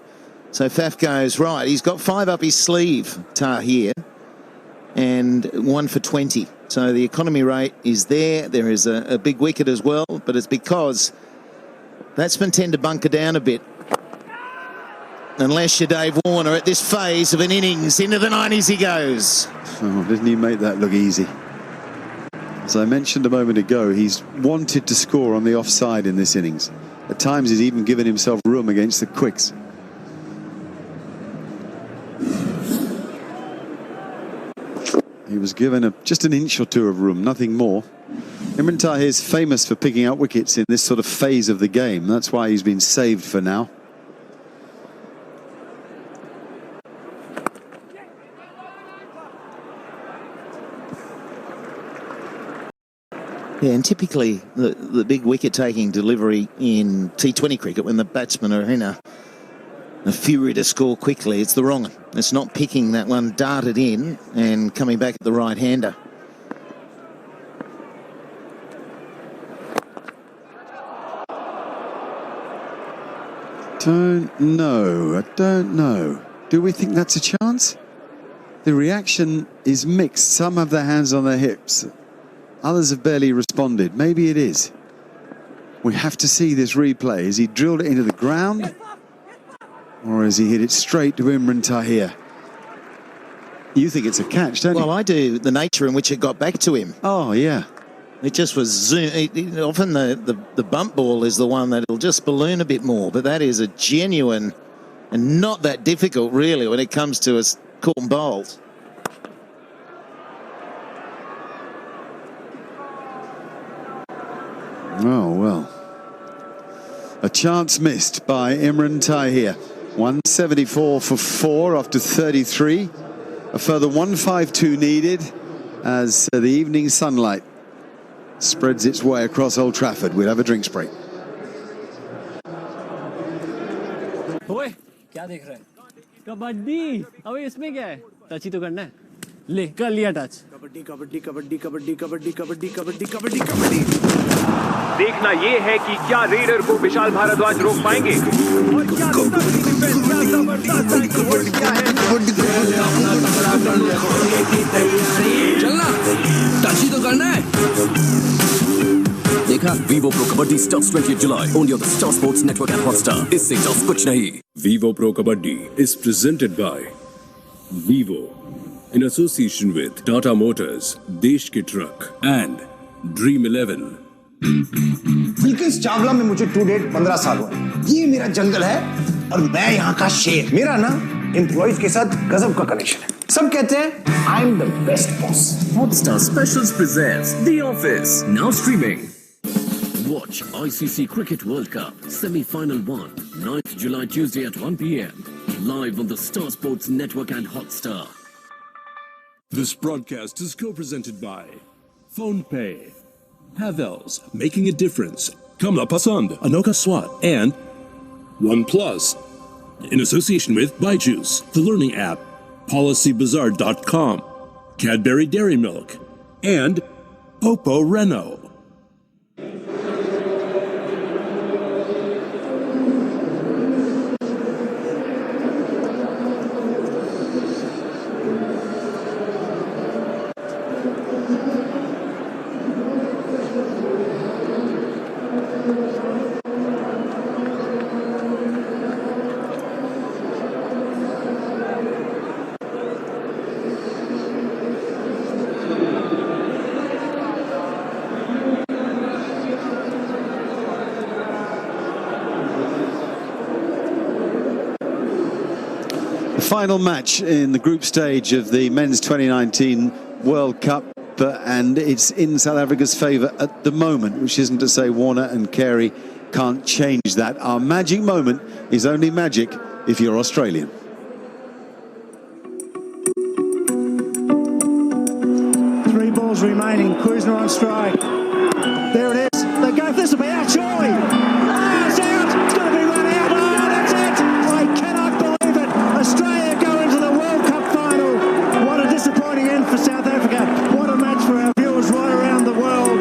So Faf goes, right, he's got 5 up his sleeve, Tahir, and 1 for 20. So the economy rate is there. There is a big wicket as well, but it's because batsmen tend to bunker down a bit. Unless you're Dave Warner at this phase of an innings, into the 90s he goes. Oh, didn't he make that look easy? As I mentioned a moment ago, he's wanted to score on the offside in this innings. At times he's even given himself room against the quicks. was given just an inch or two of room, nothing more. Imran Tahir is famous for picking up wickets in this sort of phase of the game. That's why he's been saved for now. Yeah, and typically the big wicket-taking delivery in T20 cricket, when the batsmen are in a fury to score quickly, it's the wrong one. It's not picking that one, darted in and coming back at the right-hander. Don't know. I don't know. Do we think that's a chance? The reaction is mixed. Some have their hands on their hips. Others have barely responded. Maybe it is. We have to see this replay. Has he drilled it into the ground? Or has he hit it straight to Imran Tahir? You think it's a catch, don't you? Well, I do. The nature in which it got back to him. Oh, yeah. It just was zoom. Often the bump ball is the one that'll just balloon a bit more, but that is a genuine and not that difficult, really, when it comes to us caught and bowled. Oh, well. A chance missed by Imran Tahir. 174 for 4 after 33. A further 152 needed as the evening sunlight spreads its way across Old Trafford. We'll have a drinks break. ओए क्या देख रहा है? कबड्डी। अबे इसमें क्या है? Touch ही तो करना है। ले कर लिया टच। कबड्डी कबड्डी कबड्डी कबड्डी कबड्डी कबड्डी कबड्डी कबड्डी कबड्डी। देखना ये है कि क्या रेडर को विशाल भारद्वाज रोक पाएंगे और क्या चलना टच ही तो करना है। देखा Vivo Pro Kabaddi starts 20th July only on the Star Sports Network and Hotstar. इससे टफ कुछ नहीं। Vivo Pro Kabaddi is presented by Vivo in association with Tata Motors, Desh Ki Truck and Dream 11. Bilkis Chawla में मुझे to date 15 साल हुए। ये मेरा जंगल है और मैं यहाँ का शेर। मेरा ना एम्प्लॉइज के साथ गजब का कनेक्शन है। सब कहते हैं I am the best boss. Hotstar Specials presents The Office, now streaming. Watch ICC Cricket World Cup Semi-Final 1, 9th July Tuesday at 1 p.m. Live on the Star Sports Network and Hotstar. This broadcast is co-presented by PhonePe, Havels, making a difference, Kamla Pasand, Anoka Swat, and OnePlus, in association with Byju's, the learning app, PolicyBazaar.com, Cadbury Dairy Milk, and Oppo Renault. Final match in the group stage of the Men's 2019 World Cup, and it's in South Africa's favour at the moment, which isn't to say Warner and Carey can't change that. Our magic moment is only magic if you're Australian. Three balls remaining, Krusner on strike. There it is, they go, this will be out surely. Ah, it's out, it's going to be run out, oh that's it, I cannot believe it. Australia go into the World Cup final. What a disappointing end for South Africa. What a match for our viewers right around the world.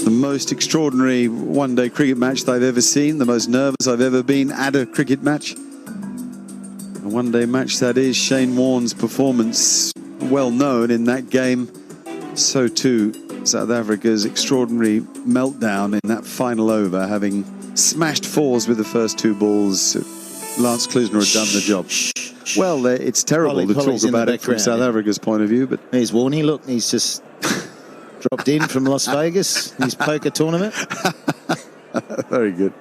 The most extraordinary one-day cricket match they've ever seen, the most nervous I've ever been at a cricket match. A one-day match that is. Shane Warne's performance well known in that game. So too South Africa's extraordinary meltdown in that final over, having smashed fours with the first two balls. Lance Krusner had done the job. Well, it's terrible to talk about it from South Africa's point of view, but here's Warney. Look, he's just dropped in from Las Vegas, his poker tournament. Very good.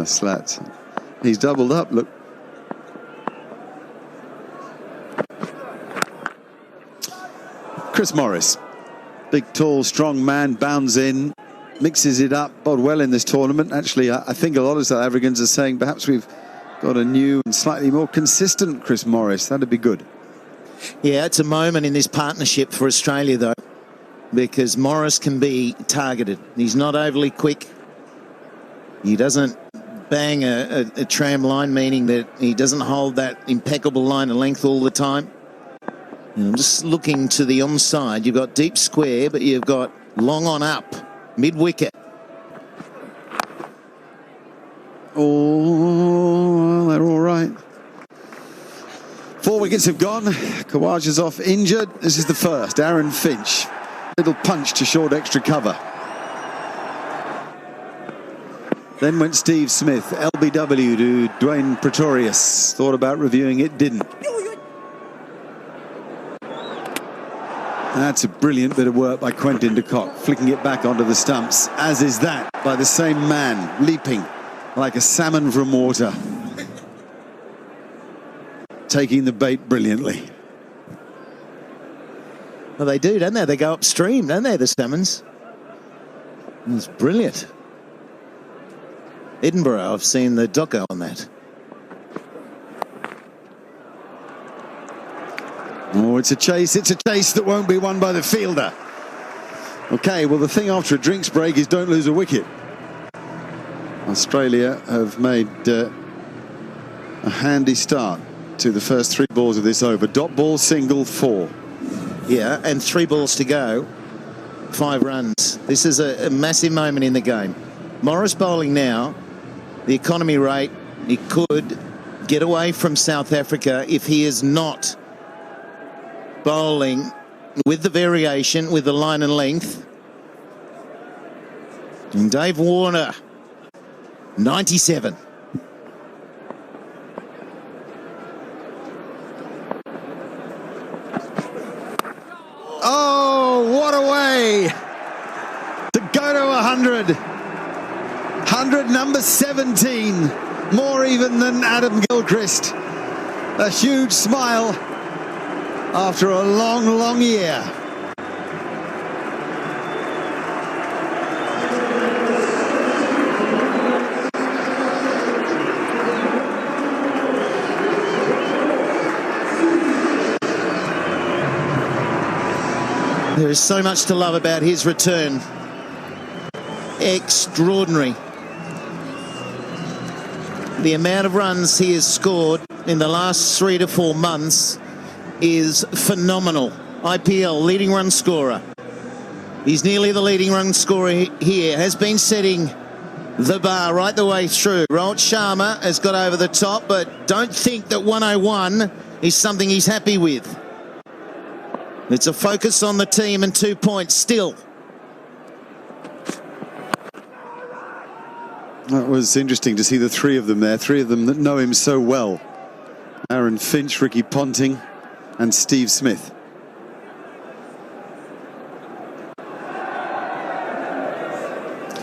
Slats. He's doubled up, look. Chris Morris. Big, tall, strong man, bounds in, mixes it up, bowled well in this tournament. Actually, I think a lot of South Africans are saying perhaps we've got a new and slightly more consistent Chris Morris. That'd be good. Yeah, it's a moment in this partnership for Australia, though, because Morris can be targeted. He's not overly quick. He doesn't bang a tram line, meaning that he doesn't hold that impeccable line of length all the time. And I'm just looking to the onside. You've got deep square, but you've got long on up, mid-wicket. Oh, they're all right. 4 wickets have gone. Kawaj is off injured. This is the first. Aaron Finch. Little punch to short extra cover. Then went Steve Smith. LBW to Dwayne Pretorius. Thought about reviewing it, didn't. That's a brilliant bit of work by Quentin de Kock, flicking it back onto the stumps, as is that by the same man, leaping like a salmon from water. Taking the bait brilliantly. Well, they do, don't they? They go upstream, don't they, the salmons? It's brilliant. Edinburgh, I've seen the doco on that. Oh, it's a chase that won't be won by the fielder. Okay, well, the thing after a drinks break is don't lose a wicket. Australia have made a handy start to the first 3 balls of this over. Dot ball, single, 4. Yeah, and 3 balls to go. 5 runs. This is a massive moment in the game. Morris bowling now. The economy rate, he could get away from South Africa if he is not bowling with the variation, with the line and length. And Dave Warner, 97. Oh, what a way to go to 100. 100, number 17. More even than Adam Gilchrist. A huge smile after a long, long year. There is so much to love about his return. Extraordinary. The amount of runs he has scored in the last 3 to 4 months is phenomenal. IPL leading run scorer. He's nearly the leading run scorer here. Has been setting the bar right the way through. Rohit Sharma has got over the top, but don't think that 101 is something he's happy with. It's a focus on the team and 2 points still. That was interesting to see the 3 of them there. 3 of them that know him so well. Aaron Finch, Ricky Ponting and Steve Smith.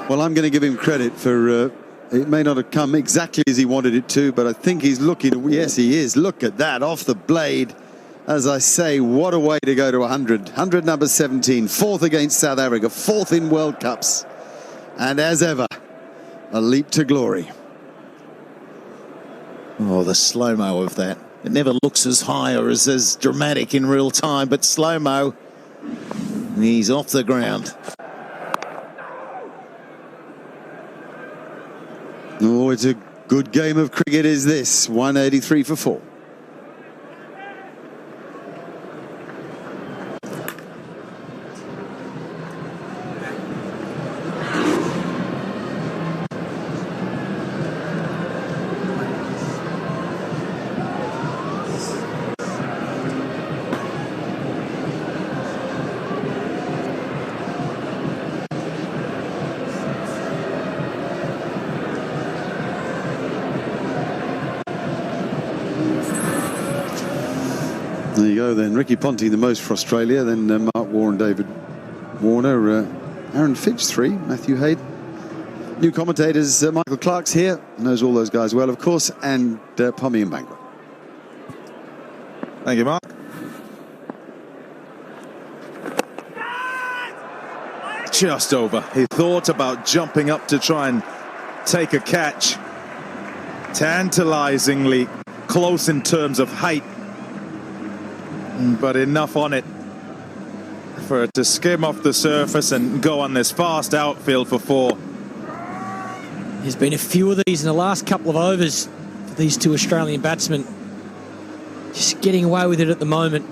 Well, I'm going to give him credit for it may not have come exactly as he wanted it to, but I think he's looking. Yes, he is. Look at that, off the blade. As I say, what a way to go to 100. 100, number 17, 4th against South Africa, 4th in World Cups. And as ever, a leap to glory. Oh, the slow-mo of that. It never looks as high or as dramatic in real time, but slow-mo, he's off the ground. Oh, it's a good game of cricket, is this? 183 for 4. There you go then. Ricky Ponting the most for Australia, then Mark Warren, David Warner, Aaron Finch 3, Matthew Hayden New commentators, Michael Clark's here, knows all those guys well, of course, and Pommy and Bangor. Thank you, Mark. Just over. He thought about jumping up to try and take a catch. Tantalizingly close in terms of height, but enough on it for it to skim off the surface and go on this fast outfield for 4. There's been a few of these in the last couple of overs for these two Australian batsmen. Just getting away with it at the moment.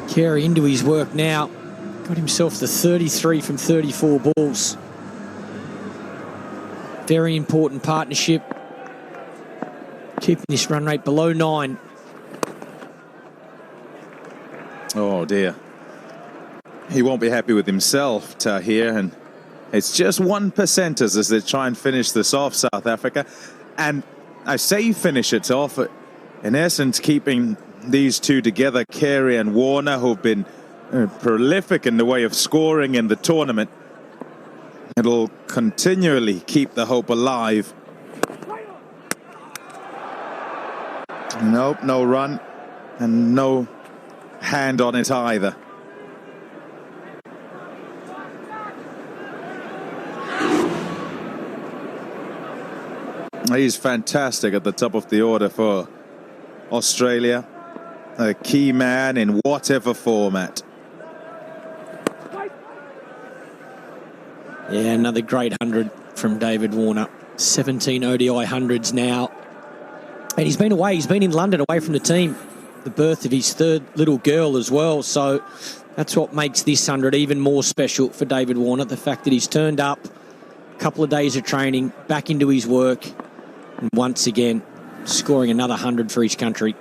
Carey into his work now. Got himself the 33 from 34 balls. Very important partnership. Keeping this run rate below 9. Oh dear. He won't be happy with himself, Tahir, and it's just 1%ers as they try and finish this off, South Africa. And I say finish it off, in essence keeping these two together, Carey and Warner, who've been prolific in the way of scoring in the tournament. It'll continually keep the hope alive. Nope, no run and no hand on it either. He's fantastic at the top of the order for Australia. A key man in whatever format. Yeah, another great 100 from David Warner. 17 ODI hundreds now. And he's been away. He's been in London away from the team. The birth of his 3rd little girl as well. So that's what makes this 100 even more special for David Warner. The fact that he's turned up, a couple of days of training, back into his work, and once again scoring another 100 for his country.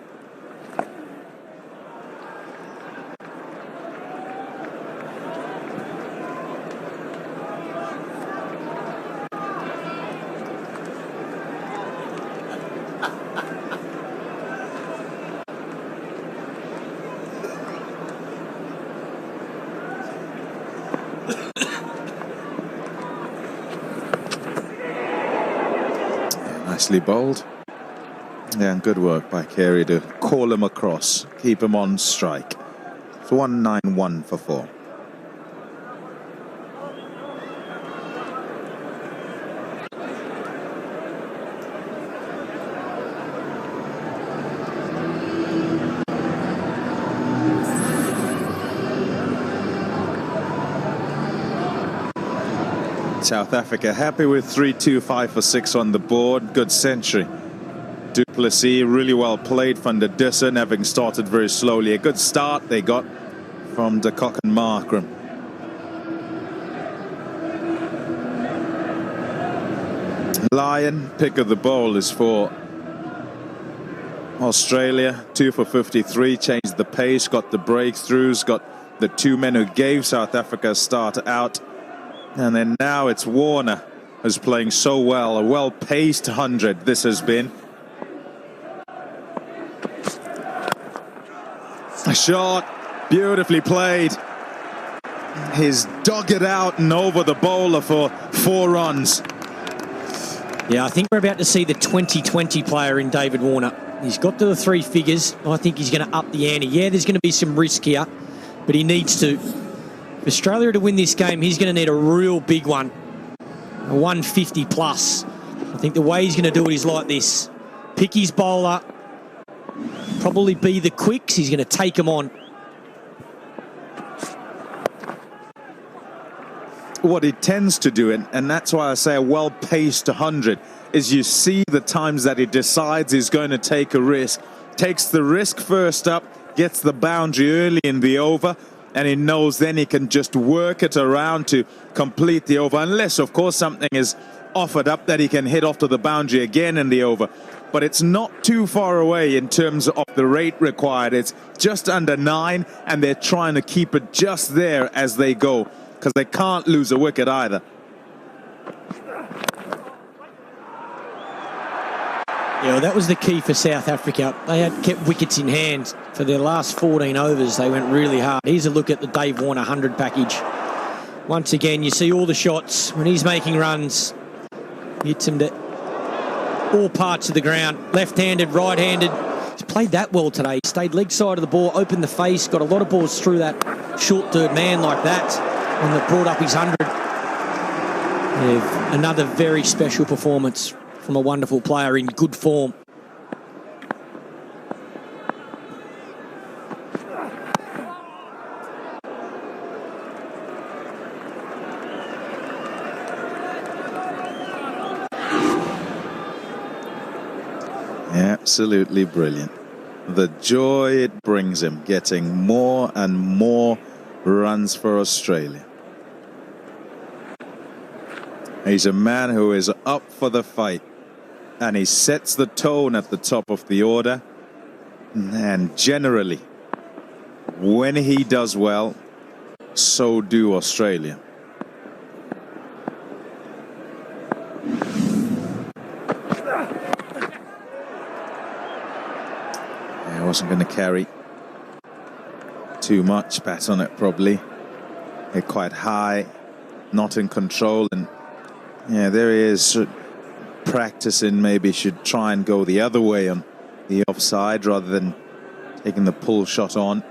Nicely bowled. Yeah, and good work by Carey to call him across, keep him on strike. It's 191 for 4. South Africa happy with 3-2-5 for 6 on the board. Good century. Du Plessis really well played. Van der Dussen having started very slowly. A good start they got from de Kock and Markram. Lyon, pick of the bowl is for Australia. 2 for 53, changed the pace, got the breakthroughs, got the 2 men who gave South Africa a start out. And then now it's Warner who's playing so well. A well-paced 100 this has been. A shot, beautifully played. He's dug it out and over the bowler for 4 runs. Yeah, I think we're about to see the 2020 player in David Warner. He's got to the 3 figures. I think he's going to up the ante. Yeah, there's going to be some risk here, but he needs to. For Australia to win this game, he's going to need a real big one. A 150 plus. I think the way he's going to do it is like this. Pick his bowler. Probably be the quicks. He's going to take them on. What he tends to do, and that's why I say a well-paced 100, is you see the times that he decides he's going to take a risk. Takes the risk first up, gets the boundary early in the over, and he knows then he can just work it around to complete the over, unless, of course, something is offered up that he can hit off to the boundary again in the over. But it's not too far away in terms of the rate required. It's just under 9, and they're trying to keep it just there as they go, because they can't lose a wicket either. Yeah, well, that was the key for South Africa. They had kept wickets in hand for their last 14 overs. They went really hard. Here's a look at the Dave Warner 100 package. Once again, you see all the shots when he's making runs. Hits him to all parts of the ground. Left-handed, right-handed. He's played that well today. He stayed leg side of the ball, opened the face, got a lot of balls through that short third man like that, and that brought up his 100. Yeah, another very special performance from a wonderful player in good form. Absolutely brilliant. The joy it brings him, getting more and more runs for Australia. He's a man who is up for the fight, and he sets the tone at the top of the order. And generally, when he does well, so do Australia. Wasn't going to carry too much, bat on it probably. They're quite high, not in control, and yeah, there he is practicing. Maybe should try and go the other way on the offside rather than taking the pull shot on.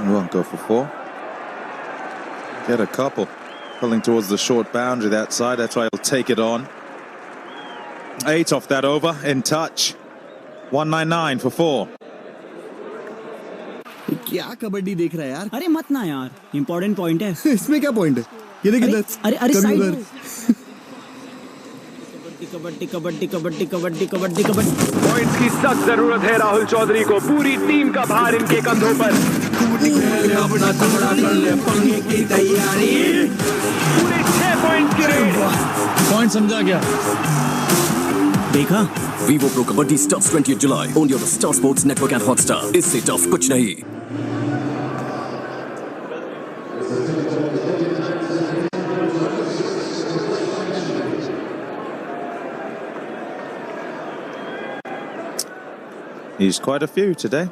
Won't go for 4. Get a couple. Pulling towards the short boundary that side. That's why he'll take it on. 8 off that over. In touch. 199 for 4. क्या कबड्डी देख रहा है यार? अरे मत ना यार, important point है। इसमें क्या पॉइंट है? ये देख इधर। अरे साइड में। कबड्डी कबड्डी कबड्डी कबड्डी कबड्डी कबड्डी पॉइंट्स की सख्त जरूरत है राहुल चौधरी को। पूरी टीम का भार इनके कंधों पर। पूरे 6 पॉइंट की रेड। पॉइंट समझा क्या? देखा? Vivo Pro Kabaddi starts 20th July. Only on the Star Sports Network and Hotstar. इससे टफ कुछ नहीं। He's quite a few today.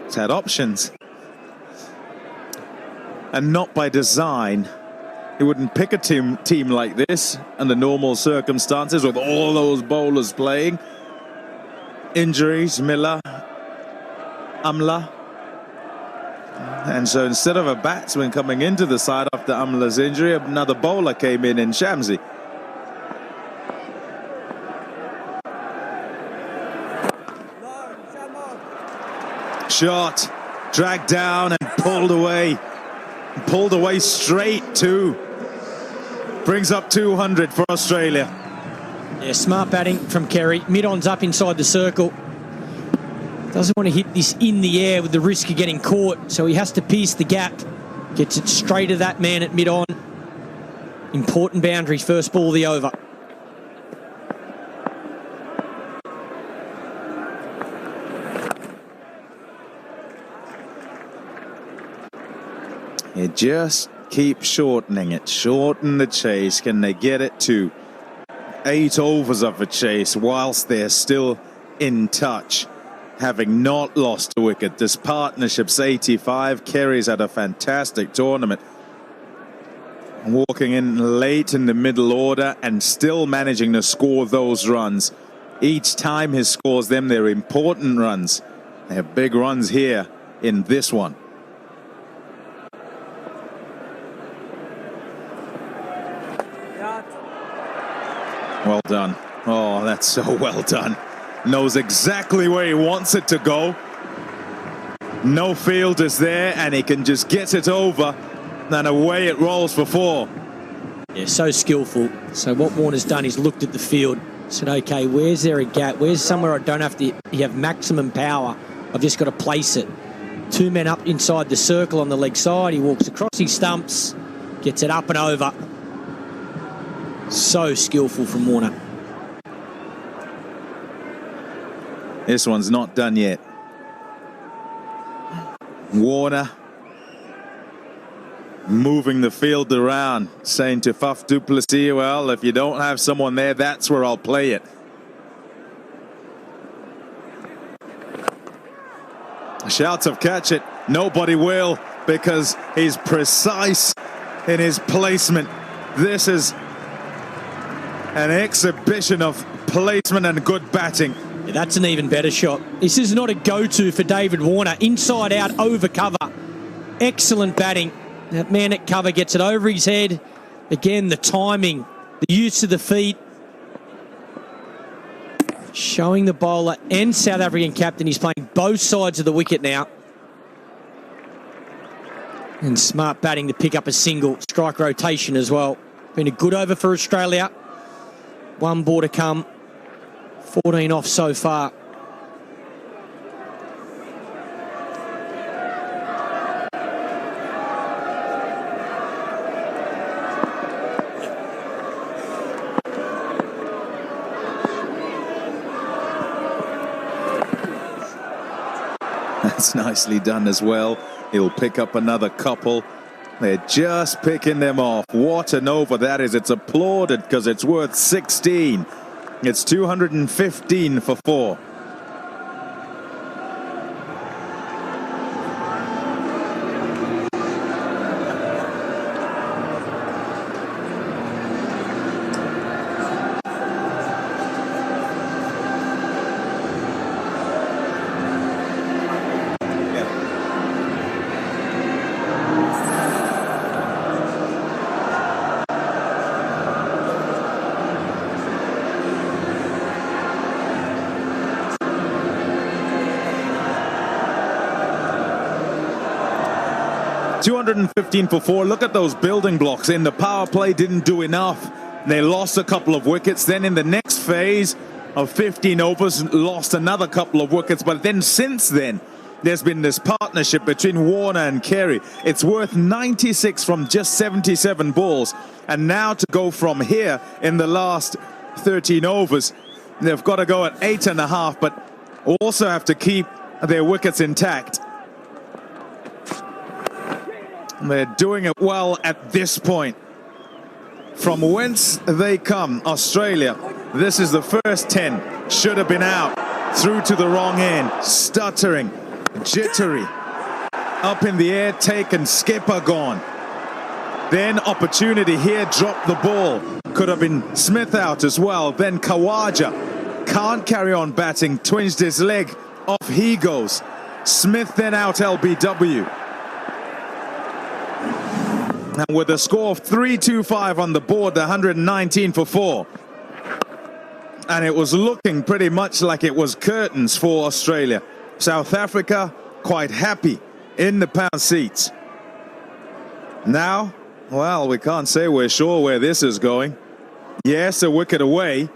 He's had options. And not by design. He wouldn't pick a team like this under normal circumstances with all those bowlers playing. Injuries, Miller, Amla. And so instead of a batsman coming into the side after Amla's injury, another bowler came in Shamsi. Shot, dragged down and pulled away. Pulled away straight too. Brings up 200 for Australia. Yeah, smart batting from Kerry. Mid-on's up inside the circle. Doesn't want to hit this in the air with the risk of getting caught, so he has to pierce the gap. Gets it straight to that man at mid-on. Important boundary, first ball of the over. You just keep shortening it. Shorten the chase. Can they get it to 8 overs of a chase whilst they're still in touch, having not lost a wicket? This partnership's 85. Kerry's had a fantastic tournament. Walking in late in the middle order and still managing to score those runs. Each time he scores them, they're important runs. They have big runs here in this one. Well done. Oh, that's so well done. Knows exactly where he wants it to go. No fielders there, and he can just get it over, and away it rolls for 4. Yeah, so skillful. So what Warner's done is looked at the field, said, okay, where's there a gap? Where's somewhere I don't have to have maximum power? I've just got to place it. 2 men up inside the circle on the leg side. He walks across his stumps, gets it up and over. So skillful from Warner. This one's not done yet. Warner moving the field around, saying to Faf du Plessis, well, if you don't have someone there, that's where I'll play it. Shouts of catch it. Nobody will, because he's precise in his placement. This is an exhibition of placement and good batting. Yeah, that's an even better shot. This is not a go-to for David Warner. Inside out, over cover. Excellent batting. That man at cover gets it over his head. Again, the timing, the use of the feet. Showing the bowler and South African captain he's playing both sides of the wicket now. And smart batting to pick up a single. Strike rotation as well. Been a good over for Australia. One ball to come. 14 off so far. That's nicely done as well. He'll pick up another couple. They're just picking them off. What an over that is. It's applauded because it's worth 16. It's 215 for 4. $215 for 4. Look at those building blocks. In the power play, didn't do enough. They lost a couple of wickets. Then in the next phase of 15 overs, lost another couple of wickets. But then since then, there's been this partnership between Warner and Carey. It's worth 96 from just 77 balls. And now to go from here in the last 13 overs, they've got to go at 8.5, but also have to keep their wickets intact. They're doing it well at this point. From whence they come, Australia. This is the first 10. Should have been out. Through to the wrong end. Stuttering. Jittery. Up in the air, taken. Skipper gone. Then opportunity here. Drop the ball. Could have been Smith out as well. Then Khawaja. Can't carry on batting. Twinged his leg. Off he goes. Smith then out LBW. And with a score of 3-2-5 on the board, 119 for 4. And it was looking pretty much like it was curtains for Australia. South Africa quite happy in the pound seats. Now, well, we can't say we're sure where this is going. Yes, a wicket away,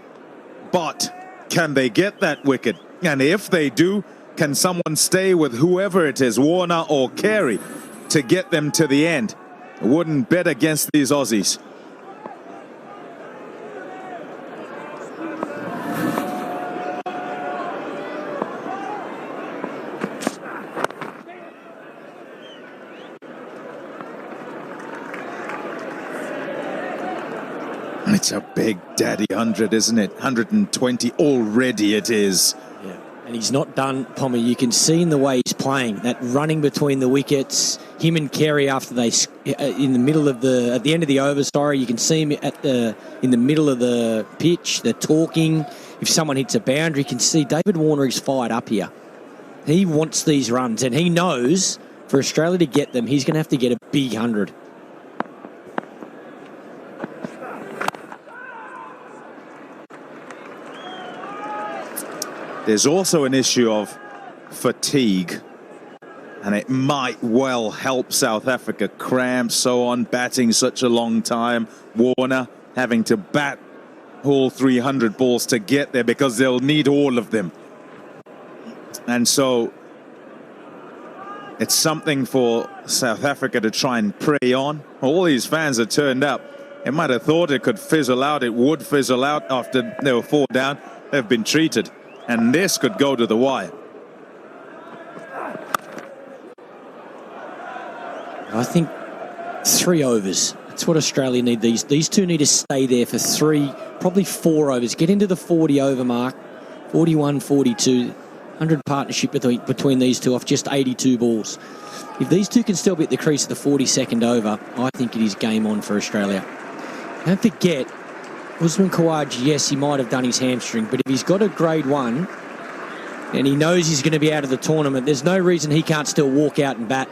but can they get that wicket? And if they do, can someone stay with whoever it is, Warner or Carey, to get them to the end? Wouldn't bet against these Aussies. It's a big daddy 100, isn't it? 120 already it is. Yeah, and he's not done, Pommy. You can see in the way he's playing, that running between the wickets. Him and Carey after they in the middle of the at the end of the over. Sorry, you can see him in the middle of the pitch. They're talking. If someone hits a boundary, you can see David Warner is fired up here. He wants these runs, and he knows for Australia to get them, he's going to have to get a big 100. There's also an issue of fatigue. And it might well help South Africa. Cramps, so on, batting such a long time. Warner having to bat all 300 balls to get there because they'll need all of them. And so it's something for South Africa to try and prey on. All these fans are turned up. It might have thought it could fizzle out. It would fizzle out after they were 4 down. They've been treated. And this could go to the wire. I think 3 overs. That's what Australia need. These two need to stay there for 3, probably 4 overs. Get into the 40 over mark. 41, 42. 100 partnership between these two off just 82 balls. If these two can still be at the crease of the 42nd over, I think it is game on for Australia. Don't forget, Usman Khawaja, yes, he might have done his hamstring, but if he's got a grade 1 and he knows he's going to be out of the tournament, there's no reason he can't still walk out and bat,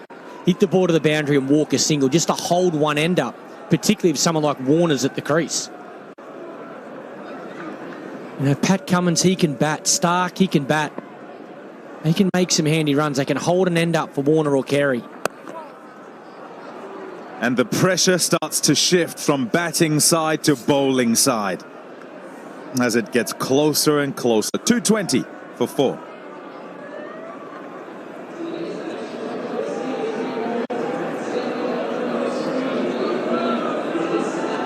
hit the ball to the boundary and walk a single, just to hold one end up, particularly if someone like Warner's at the crease. You know, Pat Cummins, he can bat. Stark, he can bat. They can make some handy runs. They can hold an end up for Warner or Carey. And the pressure starts to shift from batting side to bowling side as it gets closer and closer. 220 for 4.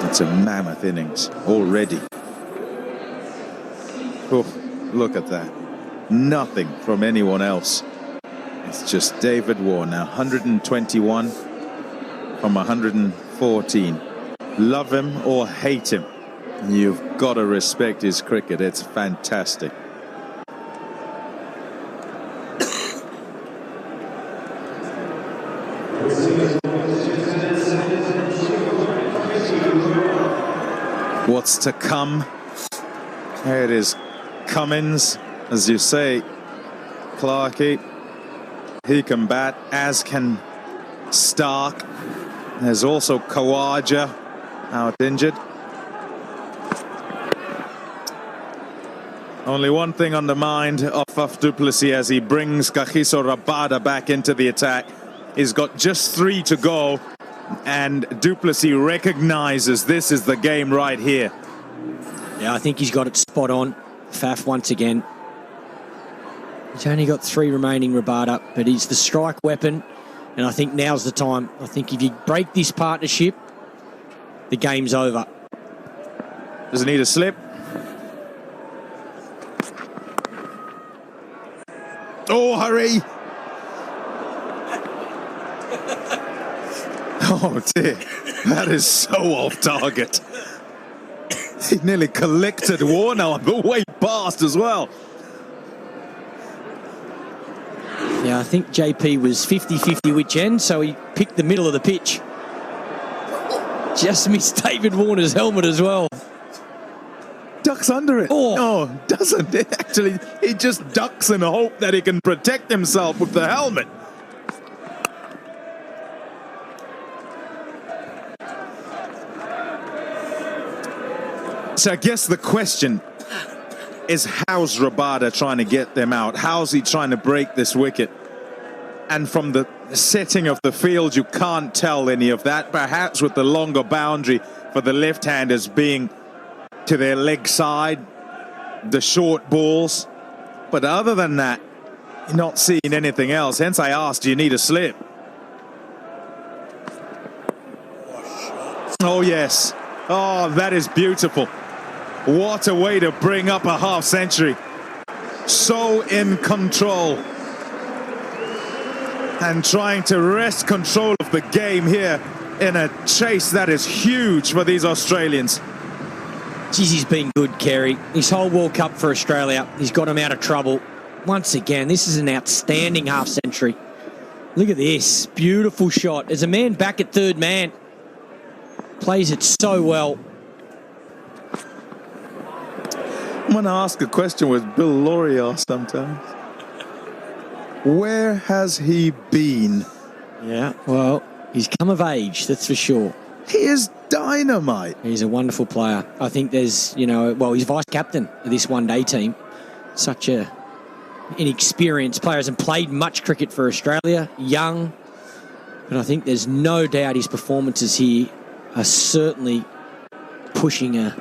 It's a mammoth innings already. Oh, look at that. Nothing from anyone else. It's just David Warner, 121 from 114. Love him or hate him, you've got to respect his cricket. It's fantastic. What's to come? Here it is. Cummins, as you say, Clarkey, he can bat, as can Stark. There's also Khawaja out injured. Only one thing on the mind of Faf du Plessis as he brings Kagiso Rabada back into the attack. He's got just 3 to go, and du Plessis recognizes this is the game right here. Yeah, I think he's got it spot on. Faf once again. He's only got 3 remaining, Rabada, but he's the strike weapon, and I think now's the time. I think if you break this partnership, the game's over. Does it need a slip? Oh, hurry! Oh dear, that is so off target. He nearly collected Warner on the way past as well. Yeah, I think JP was 50-50 which end, so he picked the middle of the pitch. Just missed David Warner's helmet as well. Ducks under it. Oh, no, doesn't it? Actually, he just ducks in the hope that he can protect himself with the helmet. So I guess the question is, how's Rabada trying to get them out? How's he trying to break this wicket? And from the setting of the field, you can't tell any of that. Perhaps with the longer boundary for the left-handers being to their leg side, the short balls. But other than that, you're not seeing anything else. Hence I asked, do you need a slip? Oh, yes. Oh, that is beautiful. What a way to bring up a half century. So in control. And trying to wrest control of the game here in a chase that is huge for these Australians. Geez, he's been good, Kerry. This whole World Cup for Australia, he's got him out of trouble. Once again, this is an outstanding half century. Look at this. Beautiful shot. There's a man back at third man. Plays it so well. I'm going to ask a question with Bill Laurie asked sometimes. Where has he been? Yeah, well, he's come of age, that's for sure. He is dynamite. He's a wonderful player. I think there's, you know, well, he's vice captain of this one-day team. Such a inexperienced player, hasn't played much cricket for Australia, young. But I think there's no doubt his performances here are certainly pushing a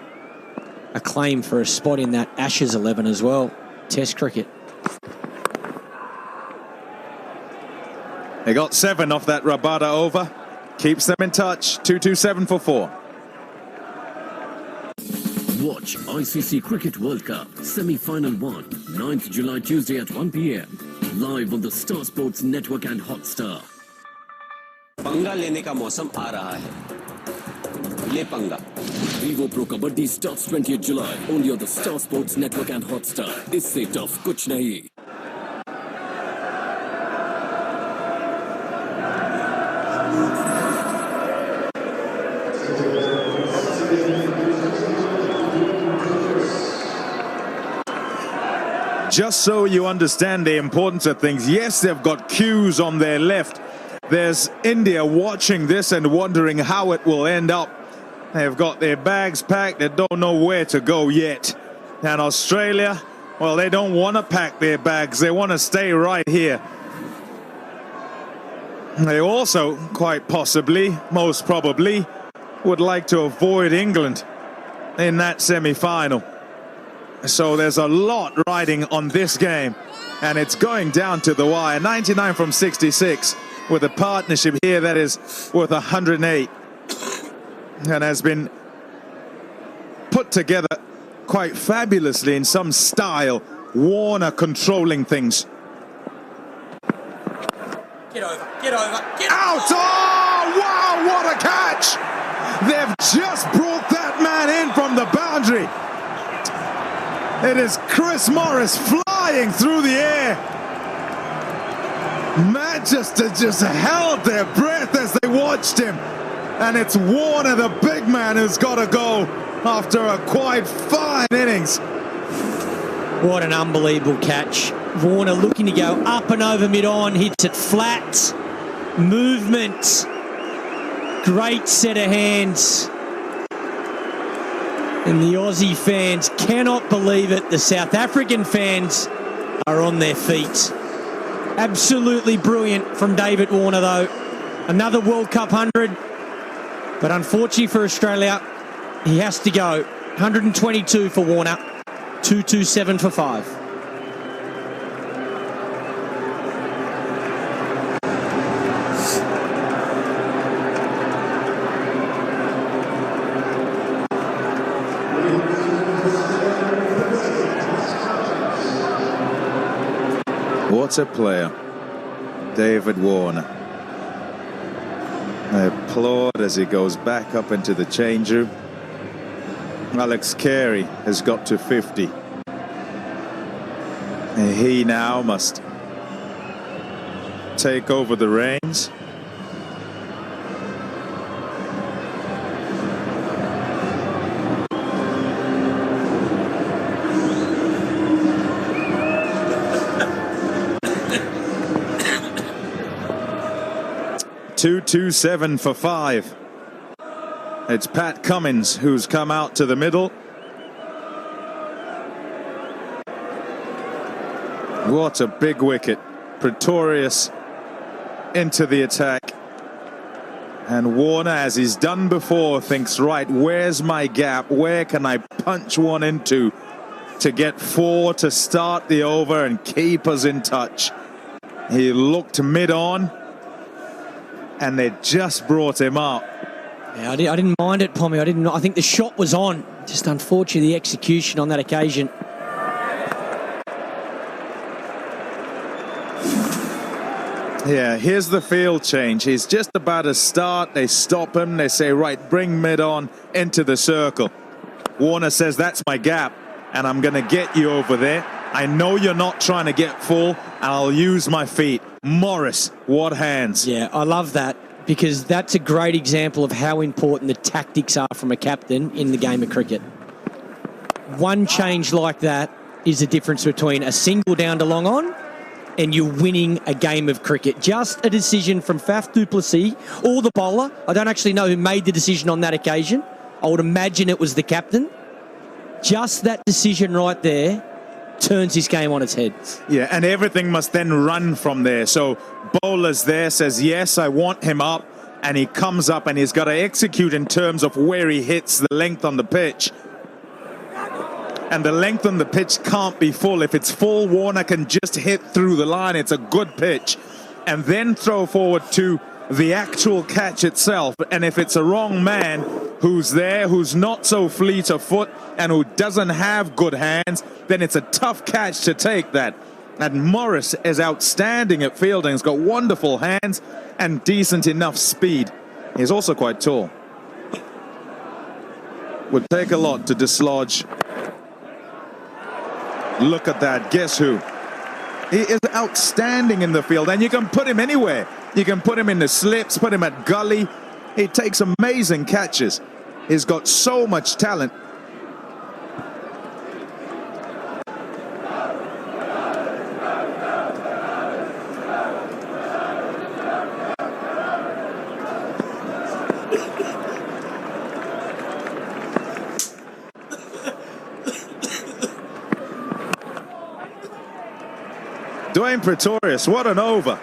claim for a spot in that Ashes 11 as well. Test cricket. They got 7 off that Rabada over. Keeps them in touch. 227 for 4. Watch ICC Cricket World Cup Semi-Final 1, 9th July Tuesday at 1 p.m. Live on the Star Sports Network and Hotstar. पंगा लेने का मौसम आ रहा है. ले पंगा. Vivo Pro Kabaddi starts 20th July only on the Star Sports Network and Hotstar. इससे tough कुछ नहीं. Just so you understand the importance of things, yes, they've got cues on their left. There's India watching this and wondering how it will end up. They've got their bags packed, they don't know where to go yet. And Australia, well, they don't want to pack their bags, they want to stay right here. They also, quite possibly, most probably, would like to avoid England in that semi-final. So there's a lot riding on this game, and it's going down to the wire. 99 from 66 with a partnership here that is worth 108 and has been put together quite fabulously in some style. Warner controlling things. Get over, get over, get out! Oh, wow, what a catch! They've just brought that man in from the boundary. It is Chris Morris flying through the air. Manchester just held their breath as they watched him. And it's Warner, the big man, who's got to go after a quite fine innings. What an unbelievable catch. Warner looking to go up and over mid-on, hits it flat. Movement. Great set of hands. And the Aussie fans cannot believe it. The South African fans are on their feet. Absolutely brilliant from David Warner, though. Another World Cup 100. But unfortunately for Australia, he has to go. 122 for Warner. 227 for 5. What a player, David Warner. I applaud as he goes back up into the change room. Alex Carey has got to 50. And he now must take over the reins. .227 for 5. It's Pat Cummins who's come out to the middle. What a big wicket. Pretorius into the attack. And Warner, as he's done before, thinks, right, where's my gap? Where can I punch one into to get 4 to start the over and keep us in touch? He looked mid-on, and they just brought him up. Yeah, I didn't mind it, Pommy. I think the shot was on. Just unfortunately the execution on that occasion. Yeah, here's the field change. He's just about to start. They stop him. They say, right, bring mid on into the circle. Warner says, that's my gap, and I'm going to get you over there. I know you're not trying to get full, and I'll use my feet. Morris, what hands. Yeah, I love that, because that's a great example of how important the tactics are from a captain in the game of cricket. One change like that is the difference between a single down to long on and you're winning a game of cricket. Just a decision from Faf du Plessis or the bowler. I don't actually know who made the decision on that occasion. I would imagine it was the captain. Just that decision right there turns this game on its head. Yeah, and everything must then run from there. So bowler's there, says, yes, I want him up. And he comes up and he's got to execute in terms of where he hits the length on the pitch. And the length on the pitch can't be full. If it's full, Warner can just hit through the line. It's a good pitch. And then throw forward to the actual catch itself. And if it's a wrong man who's there, who's not so fleet of foot and who doesn't have good hands, then it's a tough catch to take that. And Morris is outstanding at fielding. He's got wonderful hands and decent enough speed. He's also quite tall. Would take a lot to dislodge. Look at that. Guess who? He is outstanding in the field, and you can put him anywhere. You can put him in the slips, put him at gully. He takes amazing catches. He's got so much talent. Dwayne Pretorius, what an over.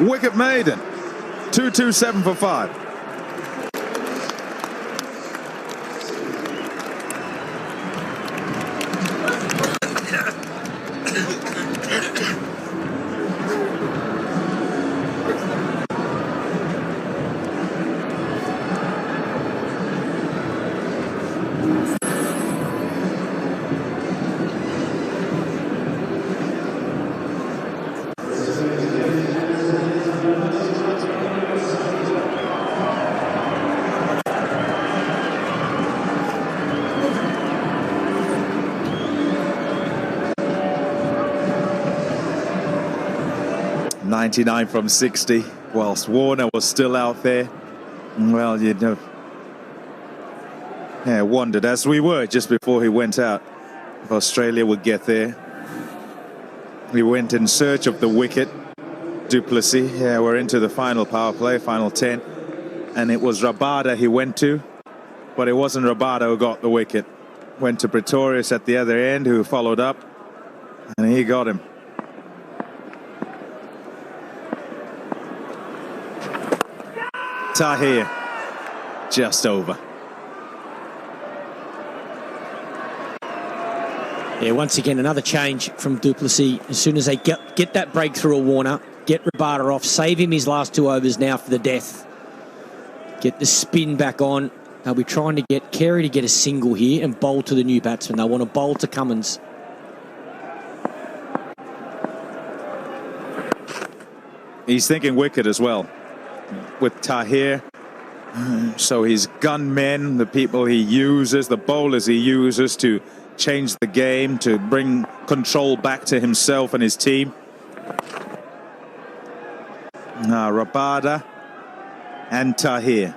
Wicket maiden. 227 for 5. .99 from 60, whilst Warner was still out there. Well, you know, yeah, wondered, as we were just before he went out, if Australia would get there. He went in search of the wicket. Du Plessis, yeah, we're into the final power play, final 10, and it was Rabada he went to, but it wasn't Rabada who got the wicket. Went to Pretorius at the other end, who followed up, and he got him. Tahir, just over. Yeah, once again, another change from Du Plessis. As soon as they get that breakthrough of Warner, get Rabada off, save him his last 2 overs now for the death. Get the spin back on. They'll be trying to get Carey to get a single here and bowl to the new batsman. They want to bowl to Cummins. He's thinking wicket as well. With Tahir, so his gunmen, the people he uses, the bowlers he uses to change the game, to bring control back to himself and his team. Rabada and Tahir.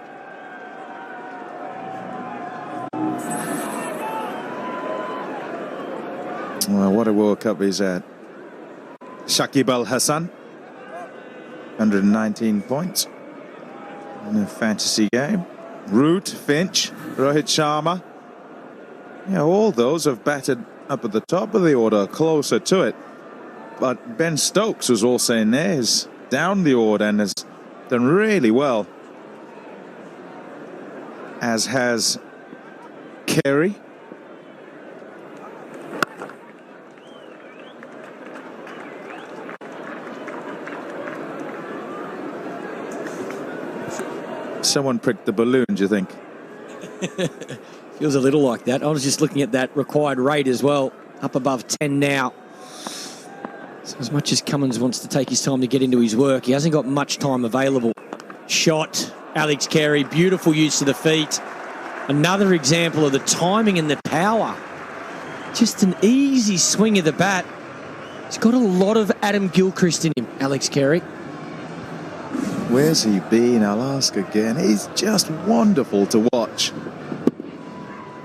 Well, what a World Cup he's at. Shakib Al Hassan, 119 points in a fantasy game. Root, Finch, Rohit Sharma. Yeah, all those have batted up at the top of the order, closer to it. But Ben Stokes, who's also in there, is down the order and has done really well. As has Carey. Someone pricked the balloon, do you think? Feels a little like that. I was just looking at that required rate as well. Up above 10 now. So as much as Cummins wants to take his time to get into his work, he hasn't got much time available. Shot, Alex Carey, beautiful use of the feet. Another example of the timing and the power. Just an easy swing of the bat. He's got a lot of Adam Gilchrist in him, Alex Carey. Where's he been? I'll ask again. He's just wonderful to watch.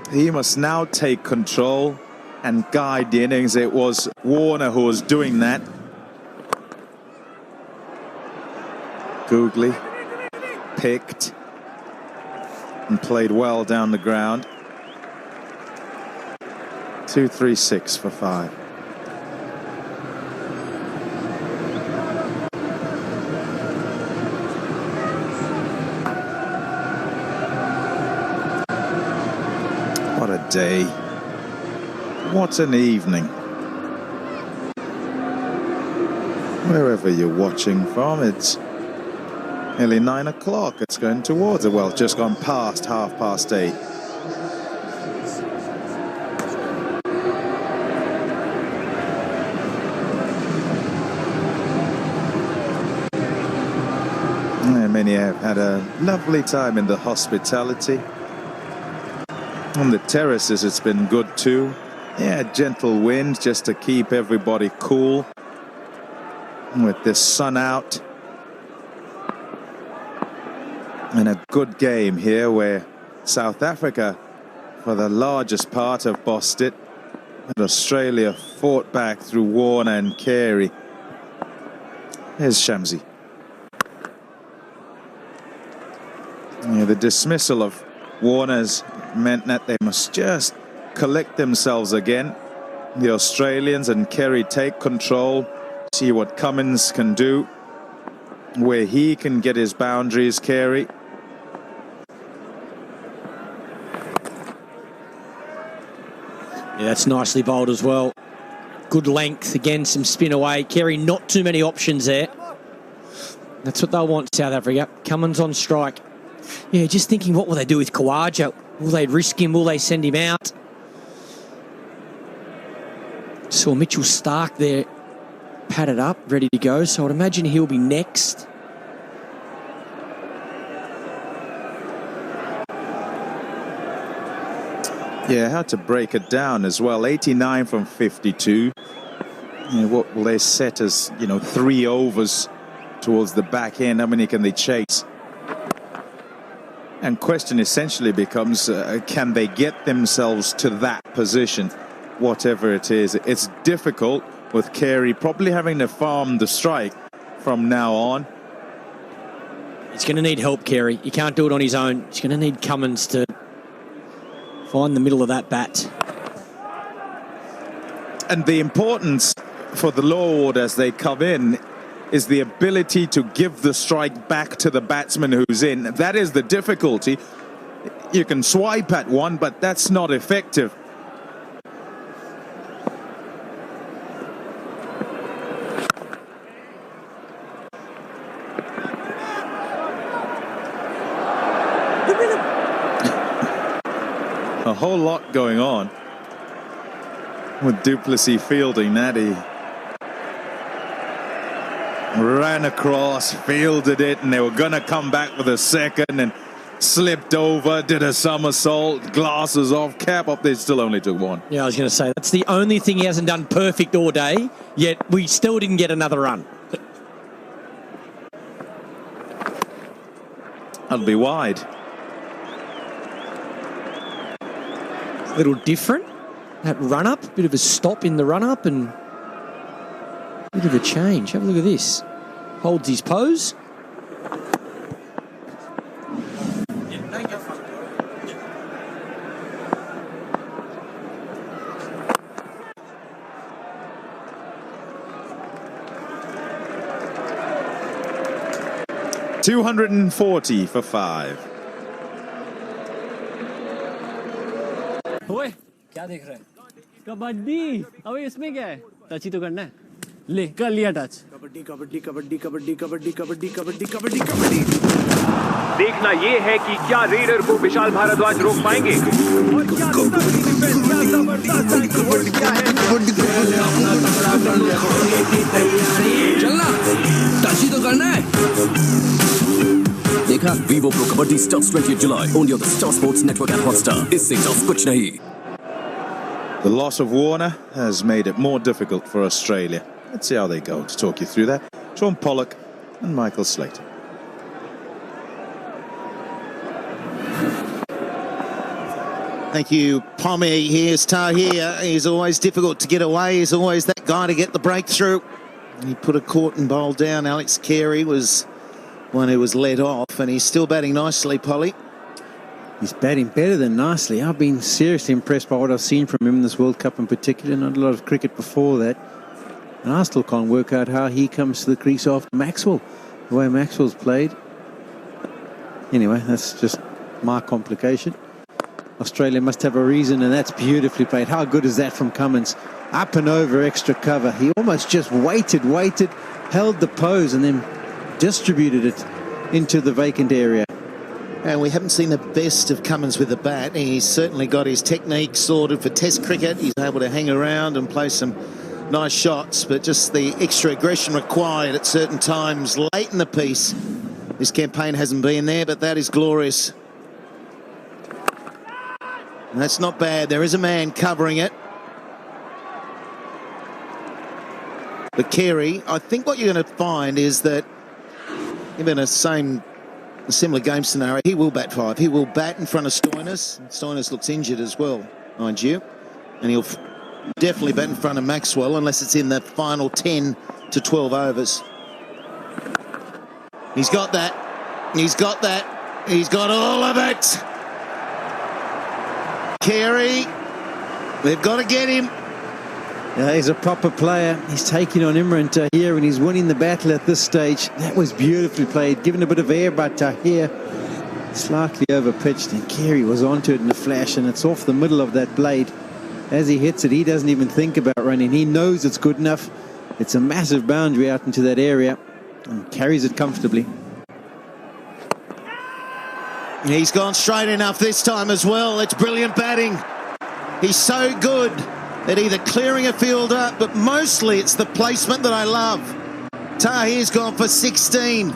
He must now take control and guide the innings. It was Warner who was doing that. Googly picked and played well down the ground. 236 for 5. What a day. What an evening. Wherever you're watching from, it's Nearly 9 o'clock. It's going towards it. Well, just gone past 8:30. Many have had a lovely time in the hospitality. On the terraces, it's been good too. Yeah, gentle wind just to keep everybody cool. With the sun out. And a good game here where South Africa, for the largest part, have bossed it. And Australia fought back through Warner and Carey. Here's Shamsi. Yeah, the dismissal of Warner's meant that they must just collect themselves again. The Australians and Carey take control, see what Cummins can do, where he can get his boundaries, Carey. Yeah, that's nicely bowled as well. Good length, again, some spin away. Carey, not too many options there. That's what they'll want, South Africa. Cummins on strike. Yeah, just thinking, what will they do with Khawaja? Will they risk him? Will they send him out? Saw Mitchell Stark there, padded up, ready to go. So I'd imagine he'll be next. Yeah, how to break it down as well. 89 from 52. Yeah, what will they set as, 3 overs towards the back end? How many can they chase? And question essentially becomes, can they get themselves to that position, whatever it is? It's difficult with Carey probably having to farm the strike from now on. He's going to need help, Carey. He can't do it on his own. He's going to need Cummins to find the middle of that bat. And the importance for the lower order as they come in is the ability to give the strike back to the batsman who's in. That is the difficulty. You can swipe at one, but that's not effective. A whole lot going on with du Plessis fielding that. He ran across, fielded it, and they were going to come back with a second and slipped over, did a somersault, glasses off, cap up. They still only took one. Yeah, I was going to say, that's the only thing he hasn't done perfect all day, yet we still didn't get another run. That'll be wide. A little different. That run-up, bit of a stop in the run-up and a bit of a change. Have a look at this. Holds his pose. $240 for 5. ओए क्या देख रहा है कबड्डी अबे इसमें क्या है touch ही तो करना है ले कर लिया टच कबड्डी कबड्डी कबड्डी कबड्डी कबड्डी कबड्डी कबड्डी कबड्डी कबड्डी देखना ये है कि क्या रेडर को विशाल भारद्वाज रोक पाएंगे और क्या चलना टच ही तो करना है देखा Vivo Pro Kabaddi starts 20th July only on the Star Sports Network at Hotstar. इससे टफ कुछ नहीं. The loss of Warner has made it more difficult for Australia. Let's see how they go. To talk you through that, Sean Pollock and Michael Slater. Thank you, Pommy. Here's Tahir. He's always difficult to get away. He's always that guy to get the breakthrough. He put a Corton bowl down. Alex Carey was one who was led off, and he's still batting nicely, Polly. He's batting better than nicely. I've been seriously impressed by what I've seen from him in this World Cup in particular. Not a lot of cricket before that. And I still can't work out how he comes to the crease after Maxwell, the way Maxwell's played. Anyway, that's just my complication. Australia must have a reason, and that's beautifully played. How good is that from Cummins? Up and over, extra cover. He almost just waited, held the pose, and then distributed it into the vacant area. And we haven't seen the best of Cummins with the bat. He's certainly got his technique sorted for Test cricket. He's able to hang around and play some nice shots, but just the extra aggression required at certain times late in the piece. This campaign hasn't been there, but that is glorious. And that's not bad. There is a man covering it. But Carey, I think what you're going to find is that given a similar game scenario, he will bat 5. He will bat in front of Stoinis. Stoinis looks injured as well, mind you. And he'll definitely bat in front of Maxwell unless it's in the final 10 to 12 overs. He's got that. He's got that. He's got all of it. Carey, they've got to get him. Yeah, he's a proper player. He's taking on Imran Tahir and he's winning the battle at this stage. That was beautifully played, given a bit of air by Tahir. Slightly over-pitched and Carey was onto it in a flash, and it's off the middle of that blade. As he hits it, he doesn't even think about running. He knows it's good enough. It's a massive boundary out into that area and carries it comfortably. He's gone straight enough this time as well. It's brilliant batting. He's so good at either clearing a fielder, but mostly it's the placement that I love. Tahir's gone for 16.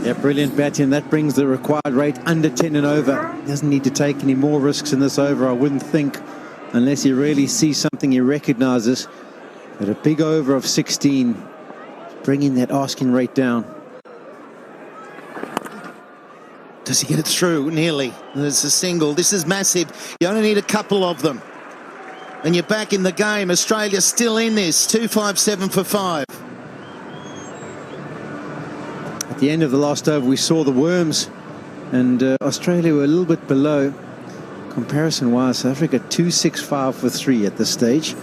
Yeah, brilliant batting. That brings the required rate under 10 and over. He doesn't need to take any more risks in this over, I wouldn't think, unless he really sees something he recognises. But a big over of 16, bringing that asking rate down. Does he get it through? Nearly. There's a single. This is massive. You only need a couple of them. And you're back in the game. Australia's still in this. 257 for 5. At the end of the last over, we saw the Worms, and Australia were a little bit below. Comparison-wise, South Africa 265 for 3 at this stage.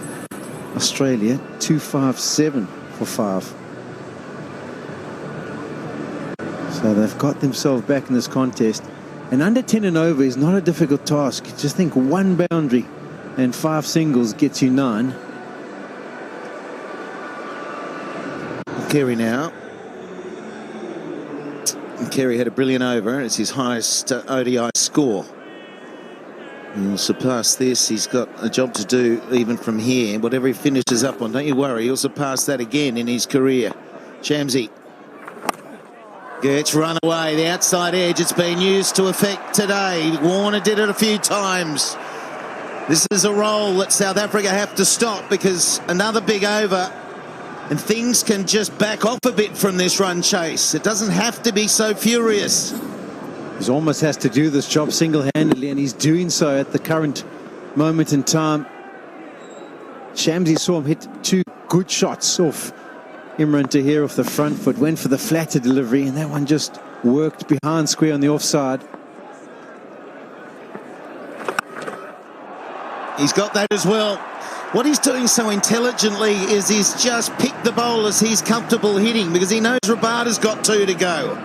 Australia 257 for 5. So they've got themselves back in this contest. And under 10 and over is not a difficult task. Just think one boundary and 5 singles gets you 9. Carey now. And Carey had a brilliant over. It's his highest ODI score. He'll surpass this. He's got a job to do even from here. Whatever he finishes up on, don't you worry. He'll surpass that again in his career. Shamsi gets run away. The outside edge, it's been used to effect today. Warner did it a few times. This is a role that South Africa have to stop, because another big over and things can just back off a bit from this run chase. It doesn't have to be so furious. He almost has to do this job single-handedly, and he's doing so at the current moment in time. Shamsi saw him hit 2 good shots off Imran Tahir off the front foot, went for the flatter delivery, and that one just worked behind square on the offside. He's got that as well. What he's doing so intelligently is he's just picked the bowlers he's comfortable hitting, because he knows Rabada's got 2 to go.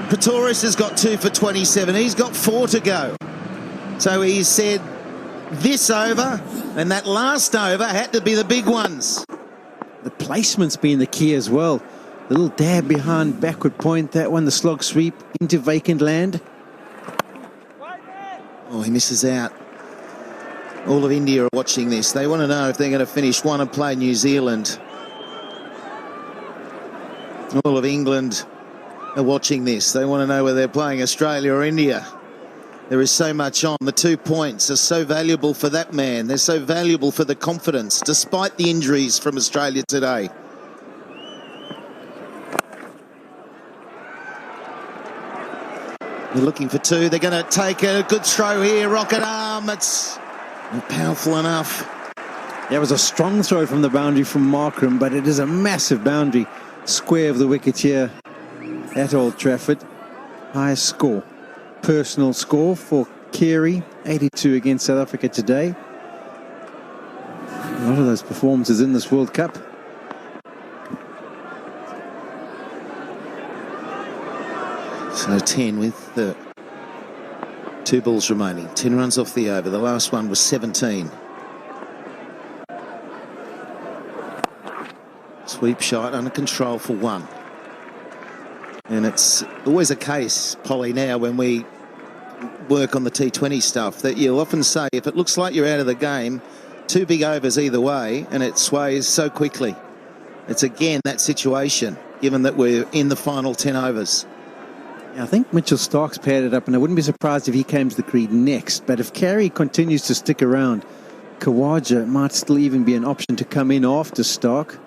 Pretorius has got 2 for 27. He's got 4 to go. So he said this over and that last over had to be the big ones. The placement's been the key as well. The little dab behind backward point, that one, the slog sweep into vacant land. Oh, he misses out. All of India are watching this. They want to know if they're going to finish 1 and play New Zealand. All of England are watching this. They want to know whether they're playing Australia or India. There is so much on. The 2 points are so valuable for that man. They're so valuable for the confidence, despite the injuries from Australia today. They're looking for 2. They're going to take a good throw here. Rocket arm. It's not powerful enough. That was a strong throw from the boundary from Markram, but it is a massive boundary. Square of the wicket here at Old Trafford. Highest score. Personal score for Carey, 82 against South Africa today. A lot of those performances in this World Cup. So 10 with 2 balls remaining. 10 runs off the over. The last one was 17. Sweep shot under control for 1. And it's always a case, Polly, now when we work on the T20 stuff, that you'll often say if it looks like you're out of the game, 2 big overs either way, and it sways so quickly. It's again that situation, given that we're in the final 10 overs. I think Mitchell Stark's paired it up, and I wouldn't be surprised if he came to the creed next. But if Carey continues to stick around, Khawaja might still even be an option to come in after Stark.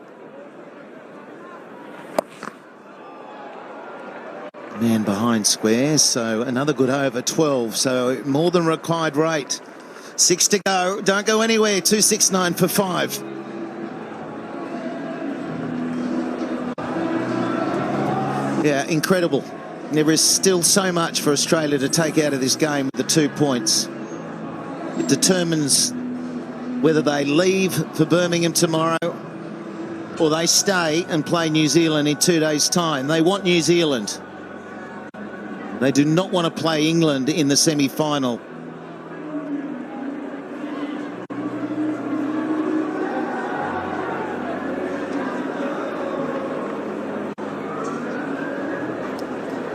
Man behind square, so another good over, 12, so more than required rate. 6 to go, don't go anywhere, 269 for 5. Yeah, incredible. There is still so much for Australia to take out of this game with the 2 points. It determines whether they leave for Birmingham tomorrow or they stay and play New Zealand in 2 days' time. They want New Zealand. They do not want to play England in the semi-final.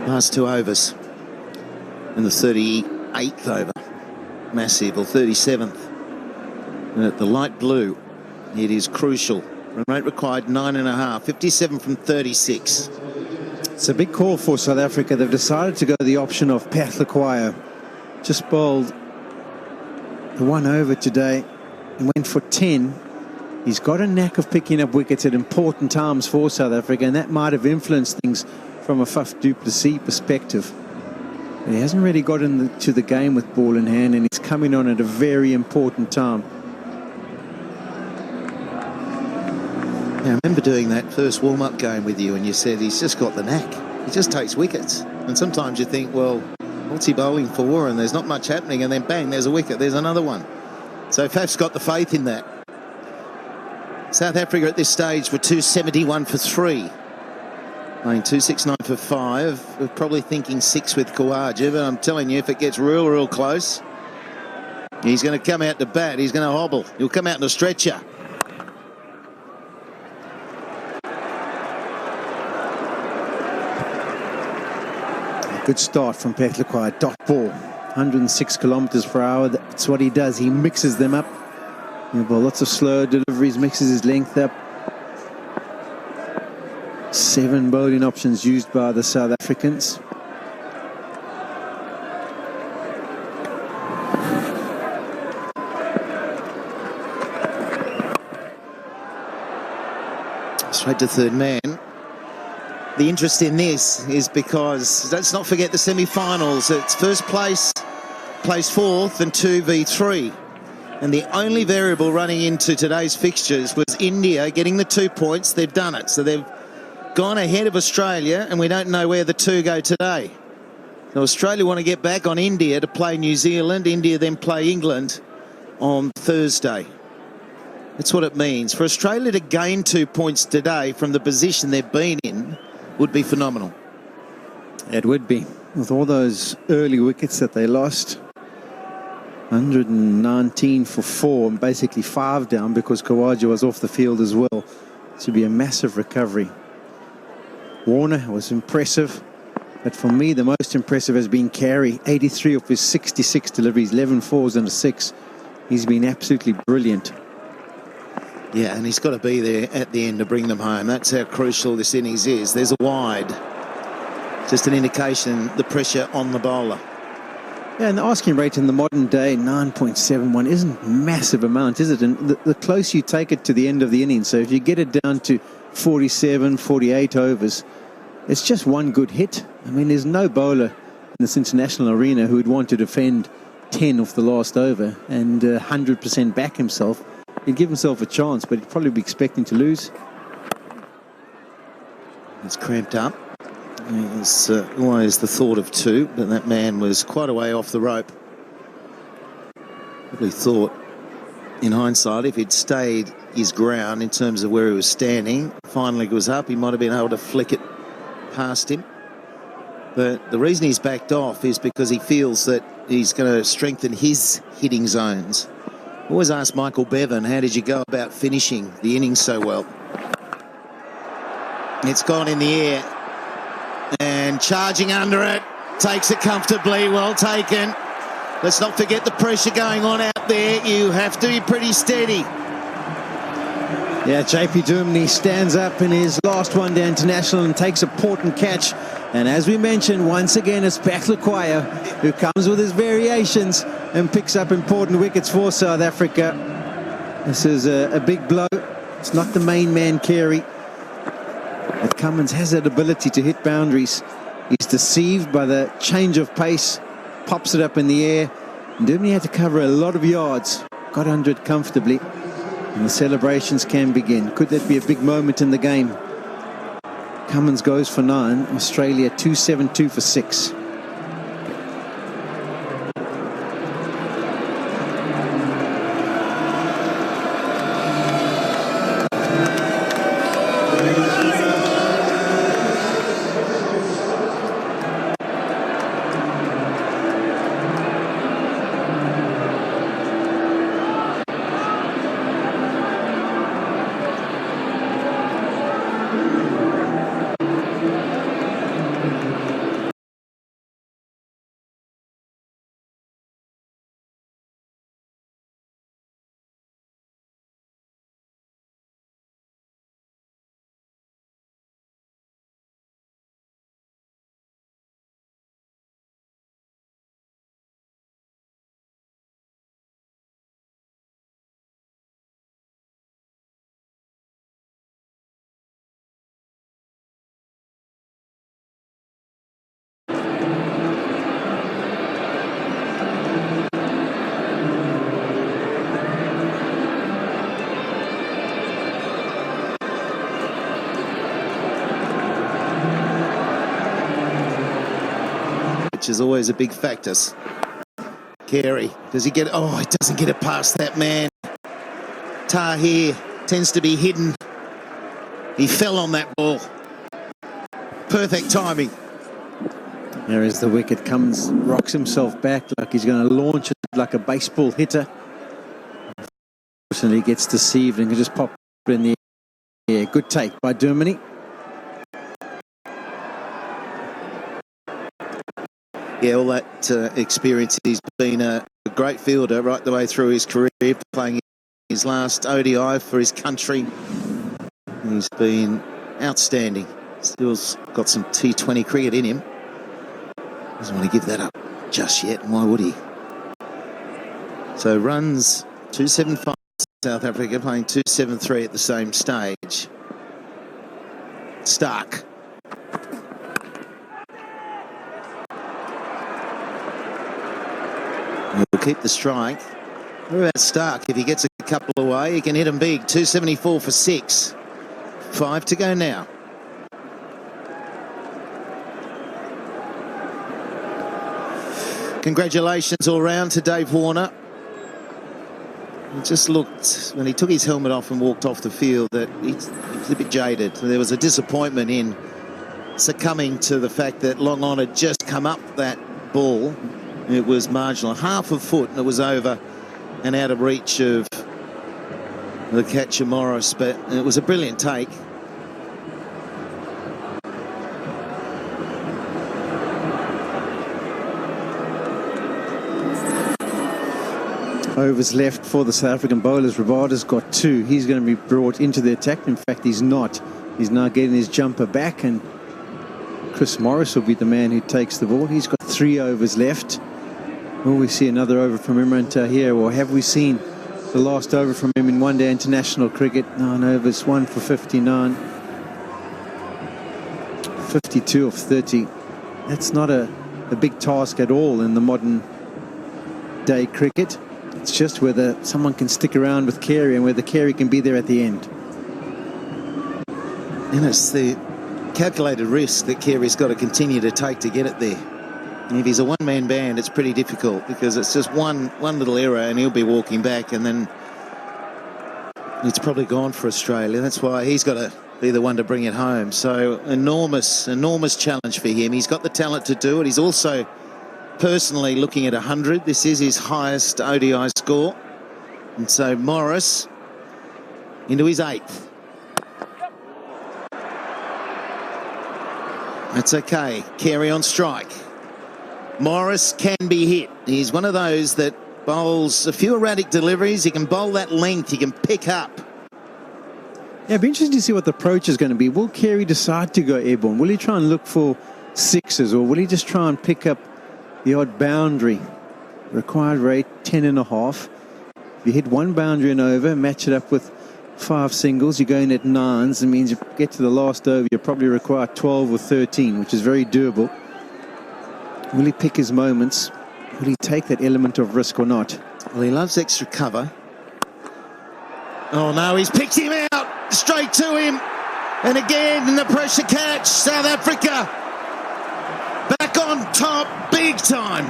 Last 2 overs. And the 38th over. Massive, or 37th. And at the light blue, it is crucial. Run rate required 9.5. 57 from 36. It's a big call for South Africa. They've decided to go the option of Pakistani. Just bowled the 1 over today and went for 10. He's got a knack of picking up wickets at important times for South Africa, and that might have influenced things from a Faf du Plessis perspective. But he hasn't really got into the game with ball in hand, and he's coming on at a very important time. I remember doing that first warm-up game with you, and you said he's just got the knack. He just takes wickets. And sometimes you think, well, what's he bowling for? And there's not much happening, and then bang, there's a wicket, there's another one. So Faf's got the faith in that. South Africa at this stage were 271 for 3. Playing 269 for 5. We're probably thinking 6 with Khawaja, but I'm telling you, if it gets real close, he's going to come out to bat. He's going to hobble. He'll come out in a stretcher. Good start from Pakistani. Dot ball, 106 kilometers per hour. That's what he does. He mixes them up. Lots of slow deliveries, mixes his length up. 7 bowling options used by the South Africans. Straight to third man. The interest in this is because, let's not forget the semi-finals. It's first place, place 4th, and 2v3. And the only variable running into today's fixtures was India getting the 2 points. They've done it. So they've gone ahead of Australia, and we don't know where the 2 go today. So Australia want to get back on India to play New Zealand. India then play England on Thursday. That's what it means. For Australia to gain 2 points today from the position they've been in would be phenomenal. It would be. With all those early wickets that they lost. 119 for 4, and basically 5 down because Khawaja was off the field as well. This would be a massive recovery. Warner was impressive, but for me the most impressive has been Carey. 83 of his 66 deliveries, 11 fours and a 6. He's been absolutely brilliant. Yeah, and he's got to be there at the end to bring them home. That's how crucial this innings is. There's a wide. Just an indication the pressure on the bowler. Yeah, and the asking rate in the modern day, 9.71, isn't a massive amount, is it? And the closer you take it to the end of the innings, so if you get it down to 47, 48 overs, it's just one good hit. I mean, there's no bowler in this international arena who would want to defend 10 off the last over and 100% back himself. He'd give himself a chance, but he'd probably be expecting to lose. It's cramped up. It's always the thought of 2, but that man was quite a way off the rope. Probably thought, in hindsight, if he'd stayed his ground in terms of where he was standing, finally was up, he might have been able to flick it past him. But the reason he's backed off is because he feels that he's going to strengthen his hitting zones. I always ask Michael Bevan, how did you go about finishing the innings so well? It's gone in the air. And charging under it, takes it comfortably, well taken. Let's not forget the pressure going on out there. You have to be pretty steady. Yeah, JP Duminy stands up in his last one-day international and takes a important catch. And as we mentioned, once again, it's Pakistani who comes with his variations and picks up important wickets for South Africa. This is a big blow. It's not the main man, Carey. But Cummins has that ability to hit boundaries. He's deceived by the change of pace, pops it up in the air. And Duminy had to cover a lot of yards, got under it comfortably. And the celebrations can begin. Could that be a big moment in the game? Cummins goes for 9. Australia 272 for 6. Which is always a big factor. Carey, does he get... Oh, he doesn't get it past that man. Tahir tends to be hidden. He fell on that ball. Perfect timing. There is the wicket. Cummins rocks himself back like he's going to launch it like a baseball hitter. Unfortunately, he gets deceived and can just pop it in the air. Good take by Duminy. Yeah, all that experience. He's been a great fielder right the way through his career, playing his last ODI for his country. He's been outstanding. Still's got some T20 cricket in him. Doesn't want to give that up just yet. Why would he? So runs 275 South Africa, playing 273 at the same stage. Stark. He'll keep the strike. What about Stark? If he gets a couple away, he can hit them big. 274 for 6. 5 to go now. Congratulations all round to Dave Warner. He just looked, when he took his helmet off and walked off the field, that he was a bit jaded. There was a disappointment in succumbing to the fact that Long On had just come up that ball. It was marginal, half a foot, and it was over and out of reach of the catcher Morris, but it was a brilliant take. Overs left for the South African bowlers. Rabada's got 2. He's going to be brought into the attack. In fact, he's not. He's now getting his jumper back, and Chris Morris will be the man who takes the ball. He's got 3 overs left. Will we see another over from Imran Tahir, or have we seen the last over from him in one-day international cricket? 9 overs, 1 for 59. 52 of 30. That's not a big task at all in the modern day cricket. It's just whether someone can stick around with Carey and whether Carey can be there at the end. And it's the calculated risk that Carey's got to continue to take to get it there. And if he's a one-man band, it's pretty difficult because it's just one little error and he'll be walking back, and then it's probably gone for Australia. That's why he's got to be the one to bring it home. So enormous challenge for him. He's got the talent to do it. He's also personally looking at 100. This is his highest ODI score. And so Morris into his 8th. That's okay. Carey on strike. Morris can be hit. He's one of those that bowls a few erratic deliveries. He can bowl that length. He can pick up. Yeah, it'd be interesting to see what the approach is going to be. Will Carey decide to go airborne? Will he try and look for sixes, or will he just try and pick up the odd boundary? Required rate 10.5. If you hit one boundary and over, match it up with 5 singles, you go in at 9s. It means you get to the last over, you probably require 12 or 13, which is very doable. Will he pick his moments? Will he take that element of risk or not? Well, he loves extra cover. Oh no, he's picked him out straight to him. And again in the pressure catch, South Africa back on top big time.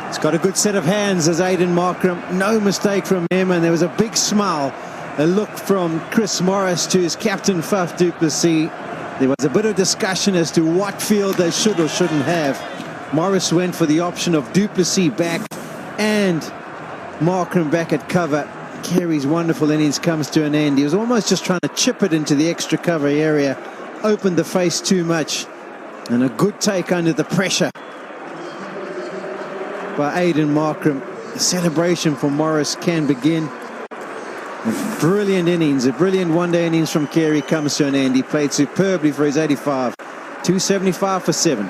He's got a good set of hands as Aiden Markram. No mistake from him, and there was a big smile. A look from Chris Morris to his captain Faf du Plessis. There was a bit of discussion as to what field they should or shouldn't have. Morris went for the option of du Plessis back and Markram back at cover. Carey's wonderful innings comes to an end. He was almost just trying to chip it into the extra cover area. Opened the face too much. And a good take under the pressure by Aiden Markram. The celebration for Morris can begin. A brilliant innings, a brilliant one-day innings from Carey comes to an end. He played superbly for his 85. 275 for 7.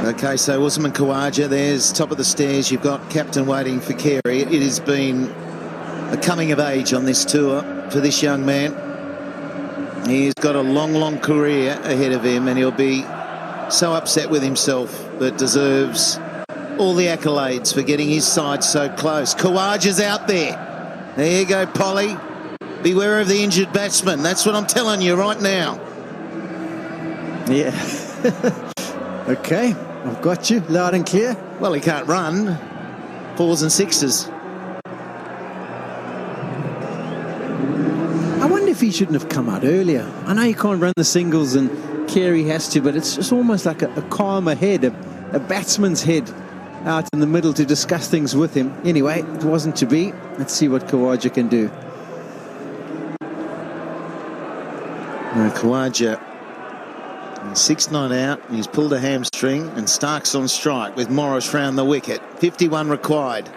Okay, so Usman Khawaja, there's top of the stairs. You've got captain waiting for Carey. It has been a coming of age on this tour for this young man. He's got a long, long career ahead of him, and he'll be so upset with himself, but deserves all the accolades for getting his side so close. Khawaja's out there. There you go, Polly. Beware of the injured batsman. That's what I'm telling you right now. Yeah. Okay, I've got you loud and clear. Well, he can't run. 4s and 6s. I wonder if he shouldn't have come out earlier. I know you can't run the singles and Carey has to, but it's just almost like a calmer head, a batsman's head out in the middle to discuss things with him. Anyway, it wasn't to be. Let's see what Khawaja can do. Khawaja, 6 not out, and he's pulled a hamstring, and Stark's on strike with Morris round the wicket. 51 required.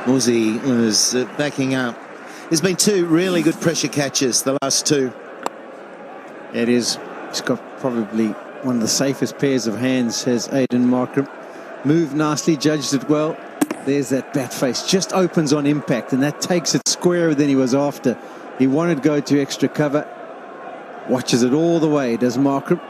Aussie was backing up. There's been 2 really good pressure catches, the last 2. It is. He's got probably one of the safest pairs of hands, has Aiden Markram. Moved nicely, judged it well. There's that bat face. Just opens on impact, and that takes it squarer than he was after. He wanted to go to extra cover. Watches it all the way, does Markram.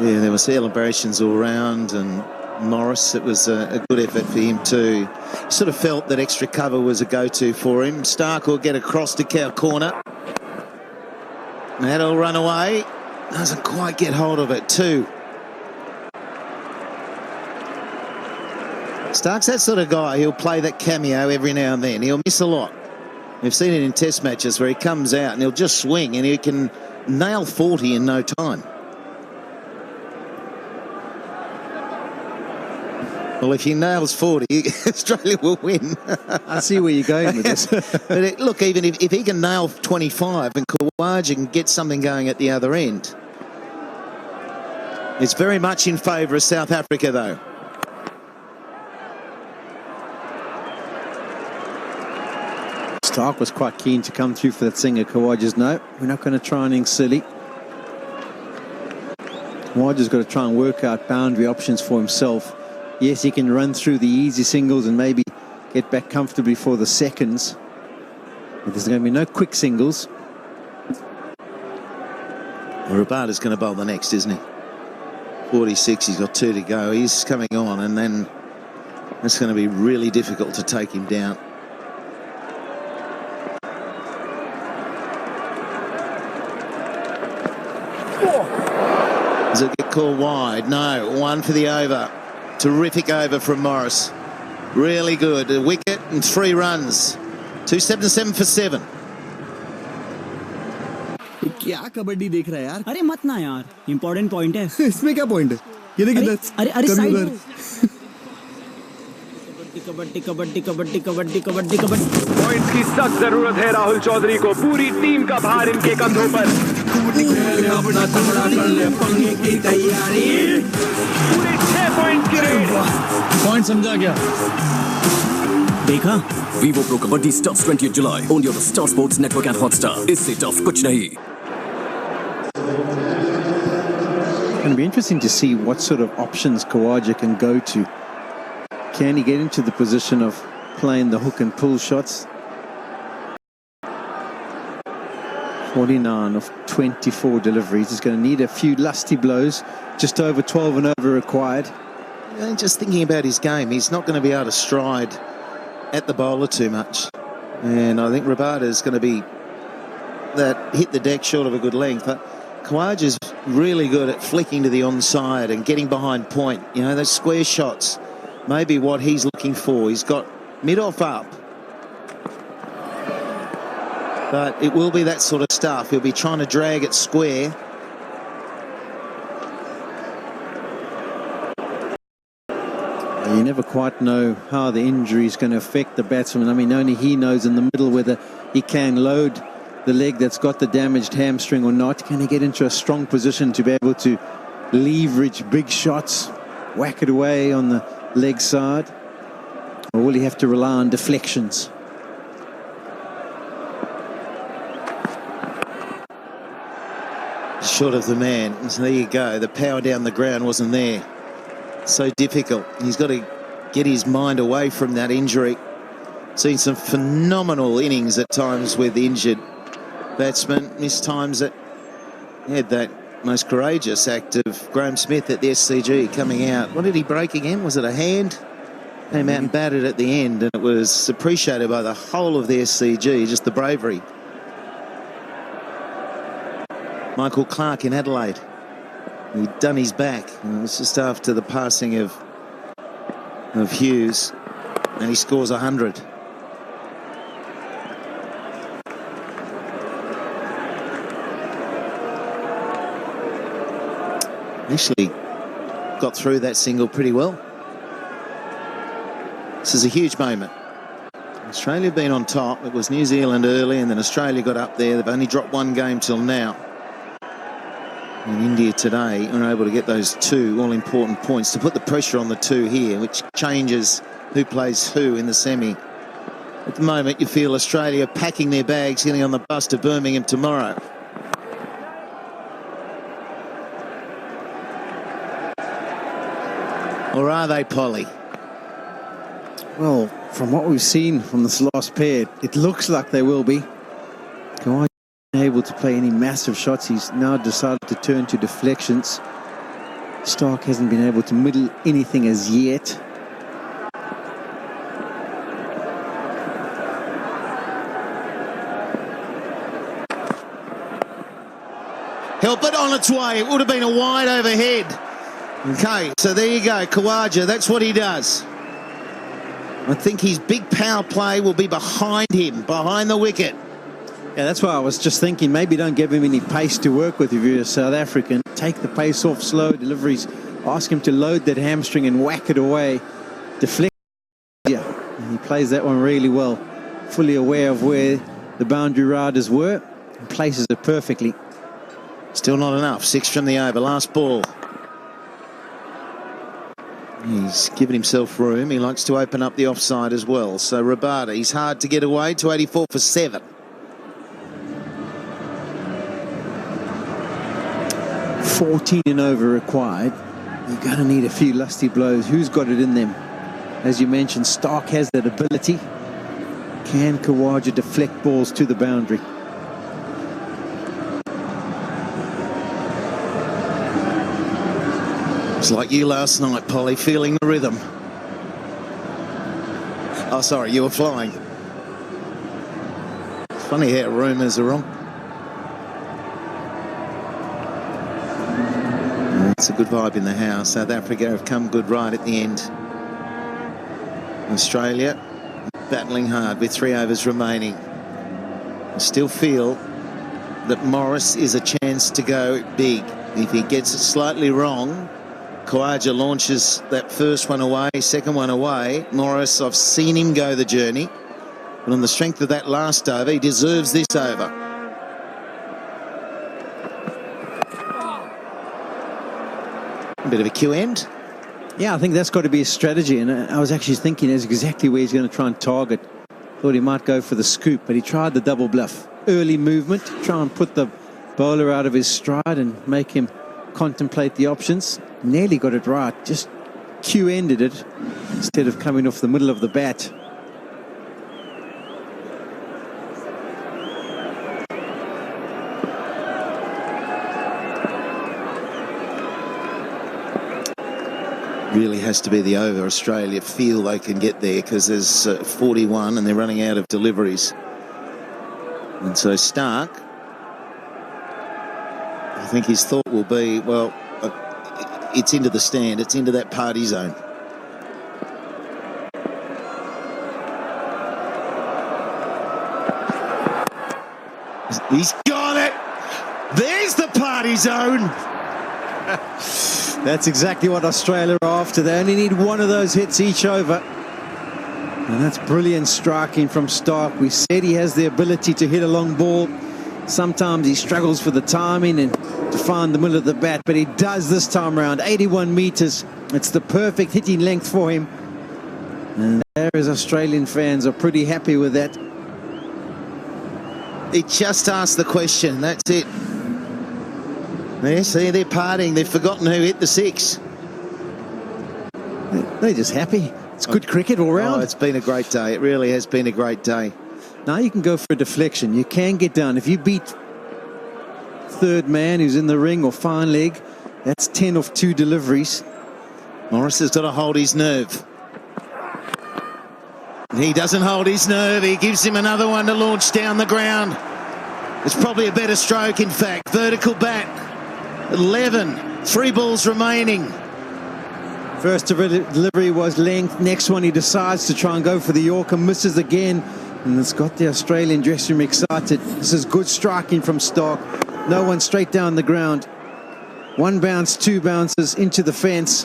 Yeah, there were celebrations all round, and Morris, it was a good effort for him too. He sort of felt that extra cover was a go-to for him. Stark will get across to Cow corner. That'll run away. Doesn't quite get hold of it. 2. Stark's that sort of guy. He'll play that cameo every now and then. He'll miss a lot. We've seen it in test matches where he comes out and he'll just swing and he can nail 40 in no time. Well, if he nails 40, Australia will win. I see where you're going with this. But look, even if he can nail 25 and Khawaja can get something going at the other end, it's very much in favour of South Africa, though. Stark was quite keen to come through for that singer. Khawaja's no, we're not going to try anything silly. Khawaja's got to try and work out boundary options for himself. Yes, he can run through the easy singles and maybe get back comfortably for the seconds. But there's going to be no quick singles. Well, Rabada's going to bowl the next, isn't he? 46, he's got 2 to go. He's coming on, and then it's going to be really difficult to take him down. Does it get called wide? No. 1 for the over. Terrific over from Morris. Really good. A wicket and 3 runs. 277 for 7. क्या कबड्डी देख रहा है यार? अरे मत ना यार, important point है। इसमें क्या पॉइंट है? ये देख इधर। अरे कभी साइड उधर। कबड्डी कबड्डी कबड्डी कबड्डी कबड्डी कबड्डी। पॉइंट्स की सख्त जरूरत है राहुल चौधरी को, पूरी टीम का भार इनके कंधों पर। पूरे 6 पॉइंट की रेड। पॉइंट समझा क्या? देखा? Vivo Pro Kabaddi starts 20th July. Only on the Star Sports Network and Hotstar. इससे टफ कुछ नहीं. It's going to be interesting to see what sort of options Khawaja can go to. Can he get into the position of playing the hook and pull shots? 49 of 24 deliveries. He's going to need a few lusty blows. Just over 12 and over required. Just thinking about his game, he's not going to be able to stride at the bowler too much. And I think Rabada is going to be that hit the deck short of a good length. But Khawaja is really good at flicking to the onside and getting behind point. You know, those square shots may be what he's looking for. He's got mid-off up. But it will be that sort of stuff. He'll be trying to drag it square. You never quite know how the injury is going to affect the batsman. I mean, only he knows in the middle whether he can load the leg that's got the damaged hamstring or not. Can he get into a strong position to be able to leverage big shots, whack it away on the leg side? Or will he have to rely on deflections? Short of the man. So there you go. The power down the ground wasn't there. So difficult. He's got to get his mind away from that injury. Seen some phenomenal innings at times with injured batsmen. Missed times that had that most courageous act of Graham Smith at the SCG coming out. What did he break again? Was it a hand? Came out and batted at the end, and it was appreciated by the whole of the SCG, just the bravery. Michael Clark in Adelaide. He'd done his back. It was just after the passing of Hughes, and he scores 100. Actually got through that single pretty well. This is a huge moment. Australia been on top. It was New Zealand early, and then Australia got up there. They've only dropped one game till now. And India today are able to get those two all-important points to put the pressure on the two here, which changes who plays who in the semi. At the moment, you feel Australia packing their bags, getting on the bus to Birmingham tomorrow. Or are they, Polly? Well, from what we've seen from this last pair, it looks like they will be. Khawaja able to play any massive shots. He's now decided to turn to deflections. Stark hasn't been able to middle anything as yet. Help it on its way. It would have been a wide overhead. Okay, so there you go. Khawaja, that's what he does. I think his big power play will be behind him, behind the wicket. Yeah, that's why I was just thinking maybe don't give him any pace to work with if you're a South African. Take the pace off, slow deliveries. Ask him to load that hamstring and whack it away. Deflect. Yeah, and he plays that one really well. Fully aware of where the boundary riders were and places it perfectly. Still not enough. 6 from the over. Last ball. He's given himself room. He likes to open up the offside as well. So Rabada, he's hard to get away. 284 for 7. 14 and over required. You're going to need a few lusty blows. Who's got it in them? As you mentioned, Stark has that ability. Can Khawaja deflect balls to the boundary? It's like you last night, Polly, feeling the rhythm. Oh, sorry, you were flying. It's funny how rumours are wrong. It's a good vibe in the house. South Africa have come good right at the end. Australia battling hard with 3 overs remaining. I still feel that Morris is a chance to go big. If he gets it slightly wrong, Khawaja launches that first one away, second one away. Morris, I've seen him go the journey, but on the strength of that last over, he deserves this over. A bit of a Q end. Yeah, I think that's got to be a strategy, and I was actually thinking that's exactly where he's going to try and target. Thought he might go for the scoop, but he tried the double bluff. Early movement, try and put the bowler out of his stride and make him contemplate the options. Nearly got it right, just Q-ended it instead of coming off the middle of the bat. Really has to be the over. Australia feel they can get there because there's 41 and they're running out of deliveries. And so Stark, I think his thought will be, well, it's into the stand, it's into that party zone. He's got it! There's the party zone! That's exactly what Australia are after. They only need one of those hits each over. And that's brilliant striking from Stark. We said he has the ability to hit a long ball. Sometimes he struggles for the timing and to find the middle of the bat, but he does this time around. 81 metres. It's the perfect hitting length for him. And there is Australian fans are pretty happy with that. He just asked the question. That's it. There, see, they're partying. They've forgotten who hit the six. They're just happy. It's good cricket all round. Oh, it's been a great day. It really has been a great day. Now you can go for a deflection. You can get down. If you beat third man who's in the ring or fine leg, that's 10 of 2 deliveries. Morris has got to hold his nerve. He doesn't hold his nerve. He gives him another one to launch down the ground. It's probably a better stroke, in fact. Vertical bat. 11. 3 balls remaining. First delivery was length. Next one he decides to try and go for the Yorker. Misses again. And it's got the Australian dressing room excited. This is good striking from Stark. No one straight down the ground. 1 bounce, 2 bounces into the fence.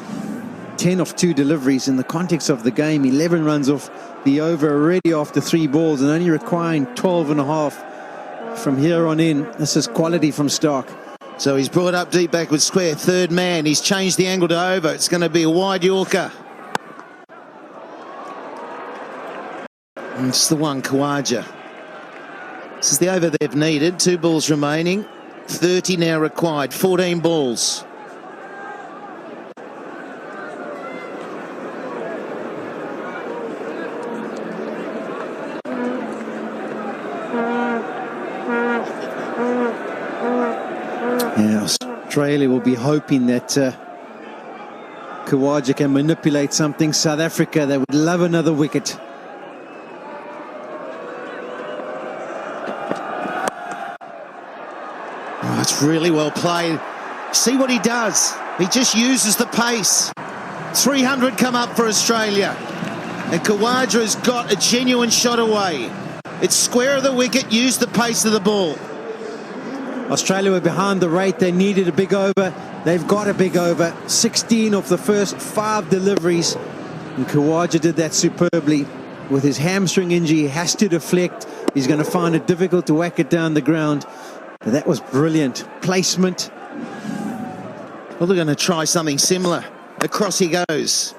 10 of 2 deliveries in the context of the game. 11 runs off the over already after 3 balls and only requiring 12 and a half from here on in. This is quality from Stark. So he's brought up deep backward square, third man. He's changed the angle to over. It's going to be a wide Yorker. And it's the one, Khawaja. This is the over they've needed. 2 balls remaining. 30 now required. 14 balls. Yeah, Australia will be hoping that Khawaja can manipulate something. South Africa, they would love another wicket. Oh, it's really well played. See what he does. He just uses the pace. 300 come up for Australia. And Khawaja has got a genuine shot away. It's square of the wicket, use the pace of the ball. Australia were behind the rate. They needed a big over. They've got a big over. 16 of the first 5 deliveries. And Khawaja did that superbly. With his hamstring injury, he has to deflect. He's going to find it difficult to whack it down the ground. But that was brilliant. Placement. Well, they're going to try something similar. Across he goes.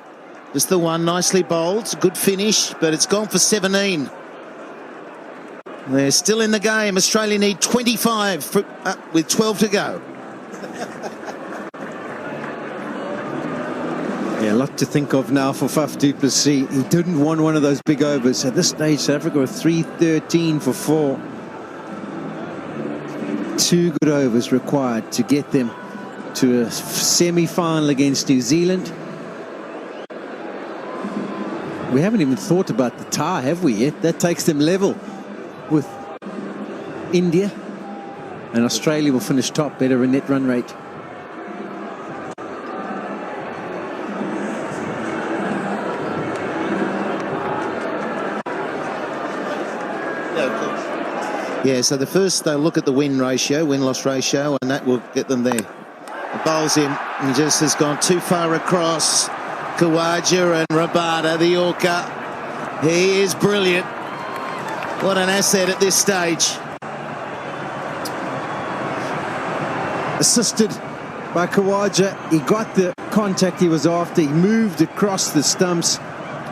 Just the one, nicely bowled. Good finish, but it's gone for 17. They're still in the game. Australia need 25 with 12 to go. Yeah, a lot to think of now for Faf du Plessis. He didn't want one of those big overs. At this stage, South Africa were 313 for 4. 2 good overs required to get them to a semi-final against New Zealand. We haven't even thought about the tie, have we yet? That takes them level with India, and Australia will finish top, better in net run rate. Yeah, so the first they'll look at the win-loss ratio, and that will get them there. The bowls him, and he just has gone too far across. Khawaja and Rabada, the Yorker. He is brilliant. What an asset at this stage. Assisted by Khawaja. He got the contact he was after. He moved across the stumps,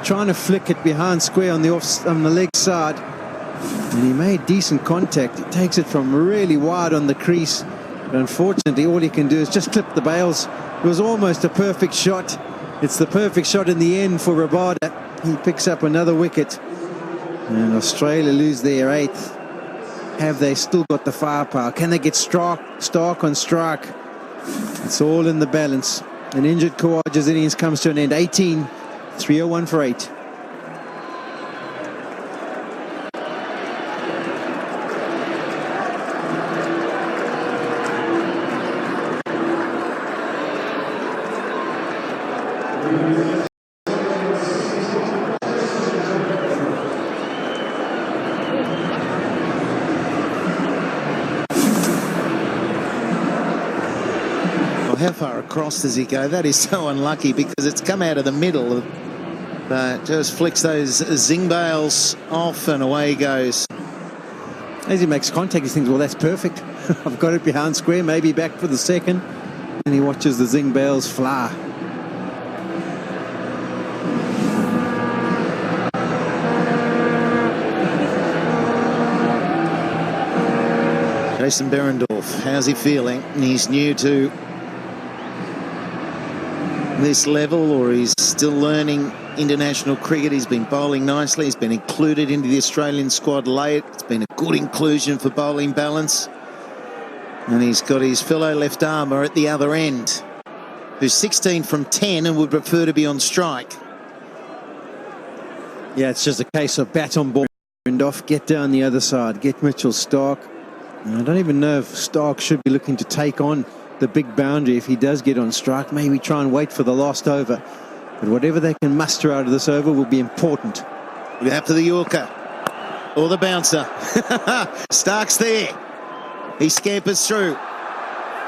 trying to flick it behind square on the leg side. And he made decent contact. He takes it from really wide on the crease. But unfortunately, all he can do is just clip the bails. It was almost a perfect shot. It's the perfect shot in the end for Rabada. He picks up another wicket. And Australia lose their 8th. Have they still got the firepower? Can they get Stark on strike? It's all in the balance. An injured Khawaja's innings comes to an end. 18, 301 for 8. How far across does he go? That is so unlucky because it's come out of the middle, but just flicks those zing bails off and away he goes. As he makes contact, he thinks, well, that's perfect. I've got it behind square, maybe back for the second. And he watches the zing bails fly. Jason Berendorf, how's he feeling? He's new to this level, or he's still learning international cricket. He's been bowling nicely. He's been included into the Australian squad late. It's been a good inclusion for bowling balance. And he's got his fellow left armour at the other end, who's 16 from 10 and would prefer to be on strike. Yeah, it's just a case of bat on ball and off, get down the other side, get Mitchell Stark. And I don't even know if Stark should be looking to take on the big boundary if he does get on strike. Maybe try and wait for the last over. But whatever they can muster out of this over will be important. Look after the Yorker or the bouncer. Stark's there. He scampers through.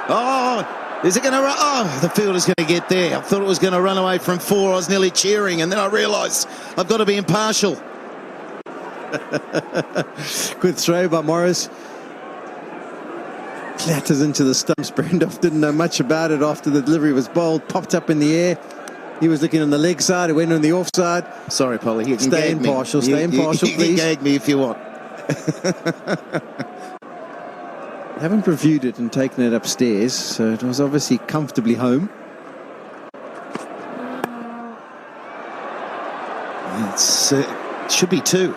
Oh, is it going to run? Oh, the fielder's going to get there. I thought it was going to run away from 4. I was nearly cheering, and then I realised I've got to be impartial. Good throw by Morris. Clatters into the stumps. Berendorf didn't know much about it after the delivery was bowled. Popped up in the air. He was looking on the leg side. It went on the offside. Sorry, Polly. You can stay impartial. Stay impartial, please. You can gag me if you want. Haven't reviewed it and taken it upstairs, so it was obviously comfortably home. It should be 2.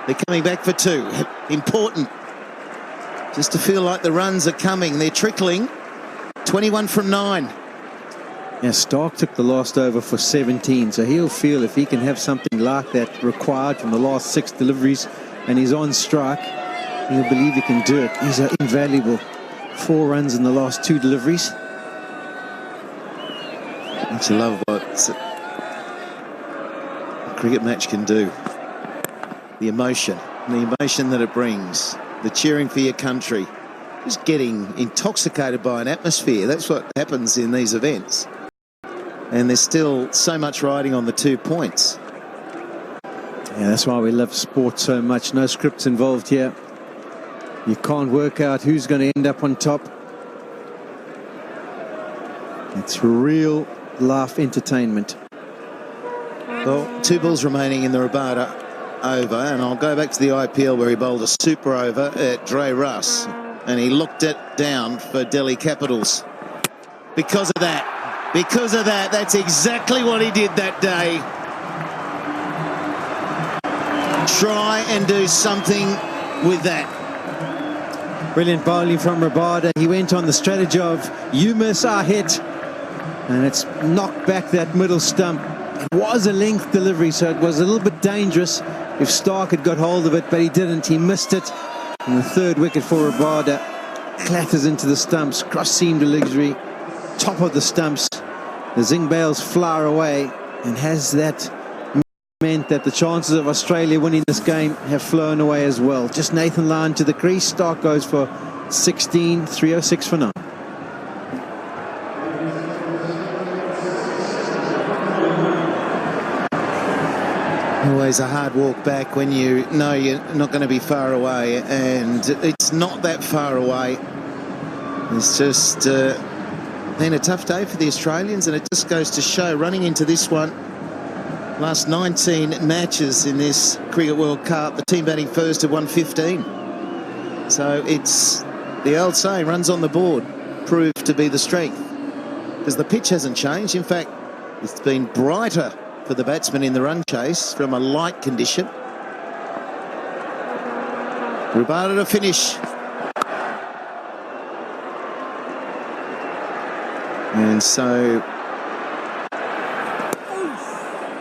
They're coming back for 2. Important. Just to feel like the runs are coming. They're trickling. 21 from 9. Yeah, Stark took the last over for 17, so he'll feel if he can have something like that required from the last 6 deliveries and he's on strike, he'll believe he can do it. He's invaluable. 4 runs in the last 2 deliveries. Don't you love what a cricket match can do? The emotion that it brings. The cheering for your country. Just getting intoxicated by an atmosphere. That's what happens in these events. And there's still so much riding on the 2 points. Yeah, that's why we love sport so much. No scripts involved here. You can't work out who's going to end up on top. It's real life entertainment. Well, 2 balls remaining in the Rabada over, and I'll go back to the IPL where he bowled a super over at Dre Russ, and he looked it down for Delhi Capitals. Because of that, that's exactly what he did that day. Try and do something with that. Brilliant bowling from Rabada. He went on the strategy of you miss, I hit, and it's knocked back that middle stump. It was a length delivery, so it was a little bit dangerous if Stark had got hold of it, but he didn't. He missed it. And the 3rd wicket for Rabada clatters into the stumps, cross-seam delivery, top of the stumps. The zing bails fly away and has that meant that the chances of Australia winning this game have flown away as well. Just Nathan Lyon to the crease. Stark goes for 16, 306 for now. Always a hard walk back when you know you're not going to be far away, and it's not that far away. It's just been a tough day for the Australians, and it just goes to show, running into this one, last 19 matches in this Cricket World Cup, the team batting first have won 15. So it's the old saying, runs on the board, proved to be the strength, because the pitch hasn't changed. In fact, it's been brighter for the batsmen in the run chase from a light condition. Rabada to finish. And so,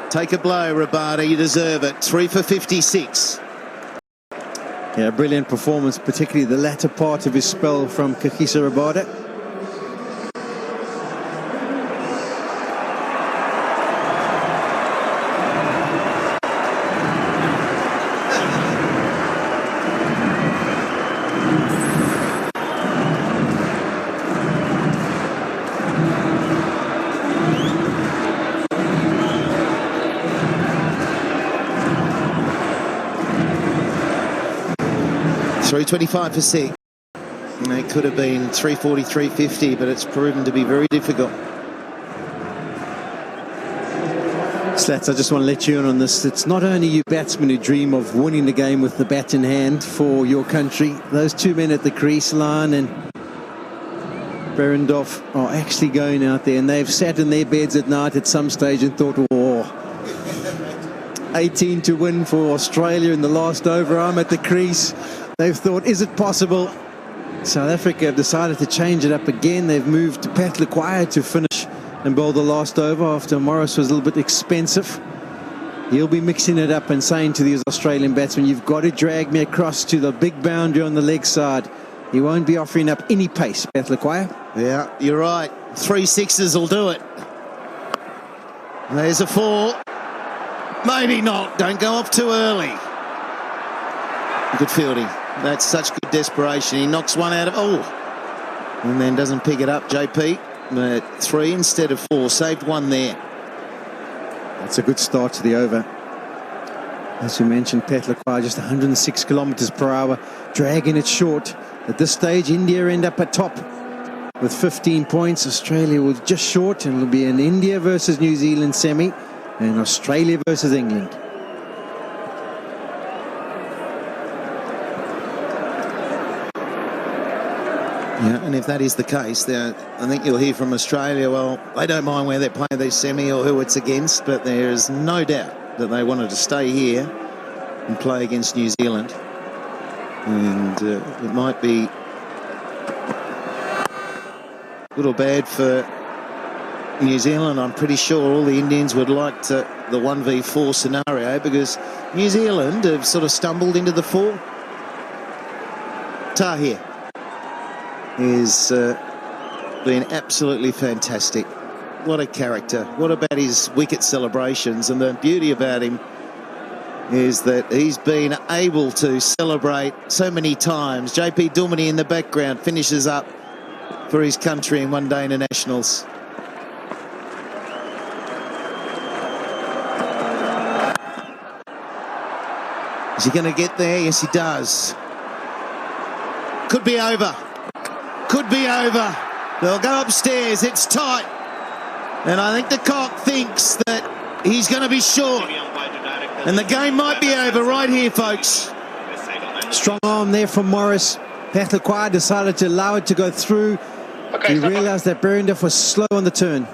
take a blow, Rabada, you deserve it. 3 for 56. Yeah, brilliant performance, particularly the latter part of his spell from Kagiso Rabada. .325 for 6. And it could have been 340, 350, but it's proven to be very difficult. Slats, I just want to let you in on this. It's not only you batsmen who dream of winning the game with the bat in hand for your country. Those two men at the crease, Lyon and Behrendorff, are actually going out there, and they've sat in their beds at night at some stage and thought, oh, 18 to win for Australia in the last over. I'm at the crease. They've thought, is it possible? South Africa have decided to change it up again. They've moved to Pat Lequire to finish and bowl the last over after Morris was a little bit expensive. He'll be mixing it up and saying to these Australian batsmen, you've got to drag me across to the big boundary on the leg side. He won't be offering up any pace, Pat Lequire. Yeah, you're right. 3 sixes will do it. There's a 4. Maybe not. Don't go off too early. Good fielding. That's such good desperation. He knocks one out of... Oh! And then doesn't pick it up, JP. 3 instead of 4. Saved 1 there. That's a good start to the over. As you mentioned, Pat Lequire just 106 kilometres per hour, dragging it short. At this stage, India end up at top with 15 points. Australia was just short, and it'll be an India versus New Zealand semi and Australia versus England. Yeah, and if that is the case, I think you'll hear from Australia, well, they don't mind where they're playing these semi or who it's against, but there is no doubt that they wanted to stay here and play against New Zealand. And it might be good or bad for New Zealand. I'm pretty sure all the Indians would like the 1v4 scenario, because New Zealand have sort of stumbled into the 4. Tahir has been absolutely fantastic. What a character. What about his wicket celebrations? And the beauty about him is that he's been able to celebrate so many times. JP Duminy in the background finishes up for his country in one-day internationals. Is he going to get there? Yes, he does. Could be over. Could be over. They'll go upstairs. It's tight. And I think the cock thinks that he's going to be short. And the game might be over right here, folks. Strong arm there from Morris. Pat Lequire decided to allow it to go through. Okay, he realised that Behrendorff was slow on the turn.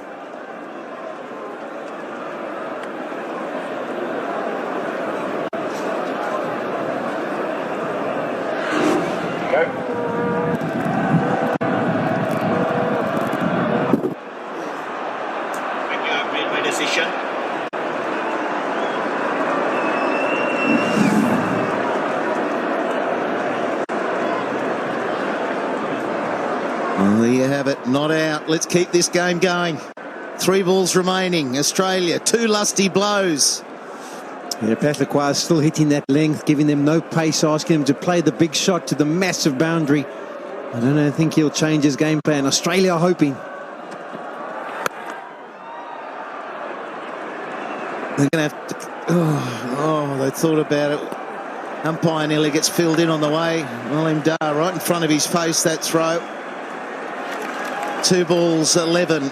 There you have it, not out. Let's keep this game going. 3 balls remaining. Australia, 2 lusty blows. Yeah, Pathlequire is still hitting that length, giving them no pace, asking them to play the big shot to the massive boundary. I don't think he'll change his game plan. Australia are hoping. They're going to have to... Oh, they thought about it. Umpire nearly gets filled in on the way. William Dar right in front of his face, that throw. 2 balls, 11.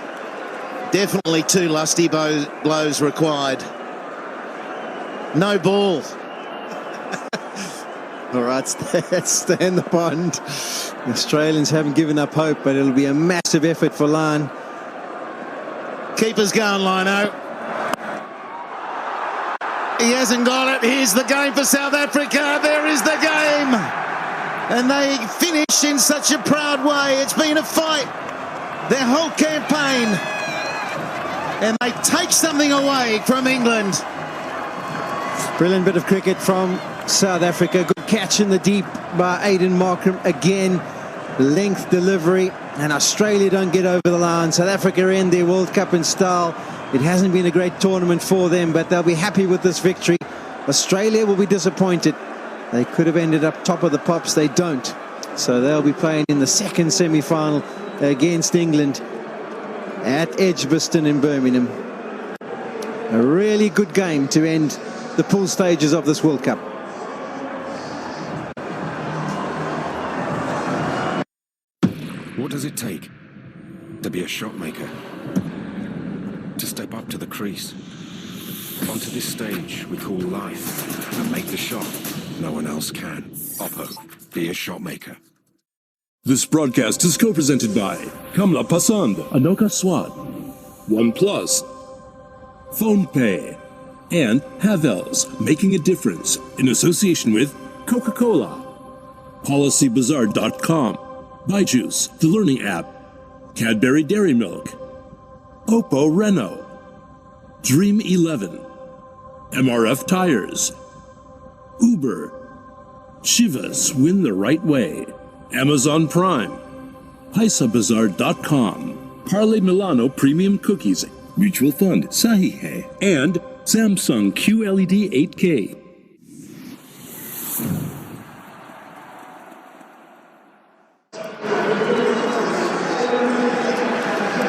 Definitely 2 lusty blows required. No ball. All right, stay in the pond. The Australians haven't given up hope, but it'll be a massive effort for Lyon. Keeper's going, Lino. He hasn't got it. Here's the game for South Africa. There is the game. And they finish in such a proud way. It's been a fight their whole campaign. And they take something away from England. Brilliant bit of cricket from South Africa. Good catch in the deep by Aiden Markram again. Length delivery, and Australia don't get over the line. South Africa end their World Cup in style. It hasn't been a great tournament for them, but they'll be happy with this victory. Australia will be disappointed. They could have ended up top of the pops. They don't. So they'll be playing in the second semi-final against England at Edgbaston in Birmingham. A really good game to end the pool stages of this World Cup. What does it take to be a shot maker? To step up to the crease, onto this stage we call life, and make the shot no one else can. Oppo, be a shot maker. This broadcast is co-presented by Kamla Pasand, Anoka Swad, OnePlus, PhonePay, and Havels, making a difference in association with Coca-Cola, PolicyBazaar.com, Byju's, the learning app, Cadbury Dairy Milk, Oppo Renault, Dream 11, MRF Tires, Uber, Chivas Win the Right Way, Amazon Prime, PaisaBazaar.com, Parle Milano Premium Cookies, Mutual Fund, Sahi Hai, and Samsung QLED 8K.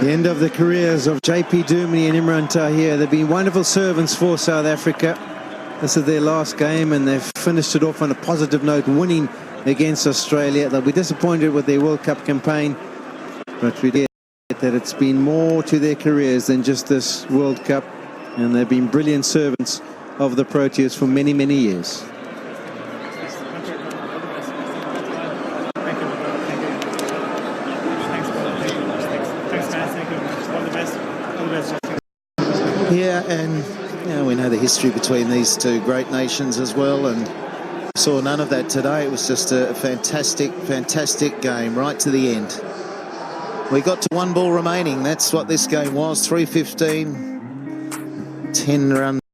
The end of the careers of JP Duminy and Imran Tahir. They've been wonderful servants for South Africa. This is their last game, and they've finished it off on a positive note, winning against Australia. They'll be disappointed with their World Cup campaign, but we did that it's been more to their careers than just this World Cup, and they've been brilliant servants of the Proteas for many, many years. Yeah, and we know the history between these two great nations as well, and saw none of that today. It was just a fantastic, fantastic game right to the end. We got to 1 ball remaining. That's what this game was. 3:15, 10 runs.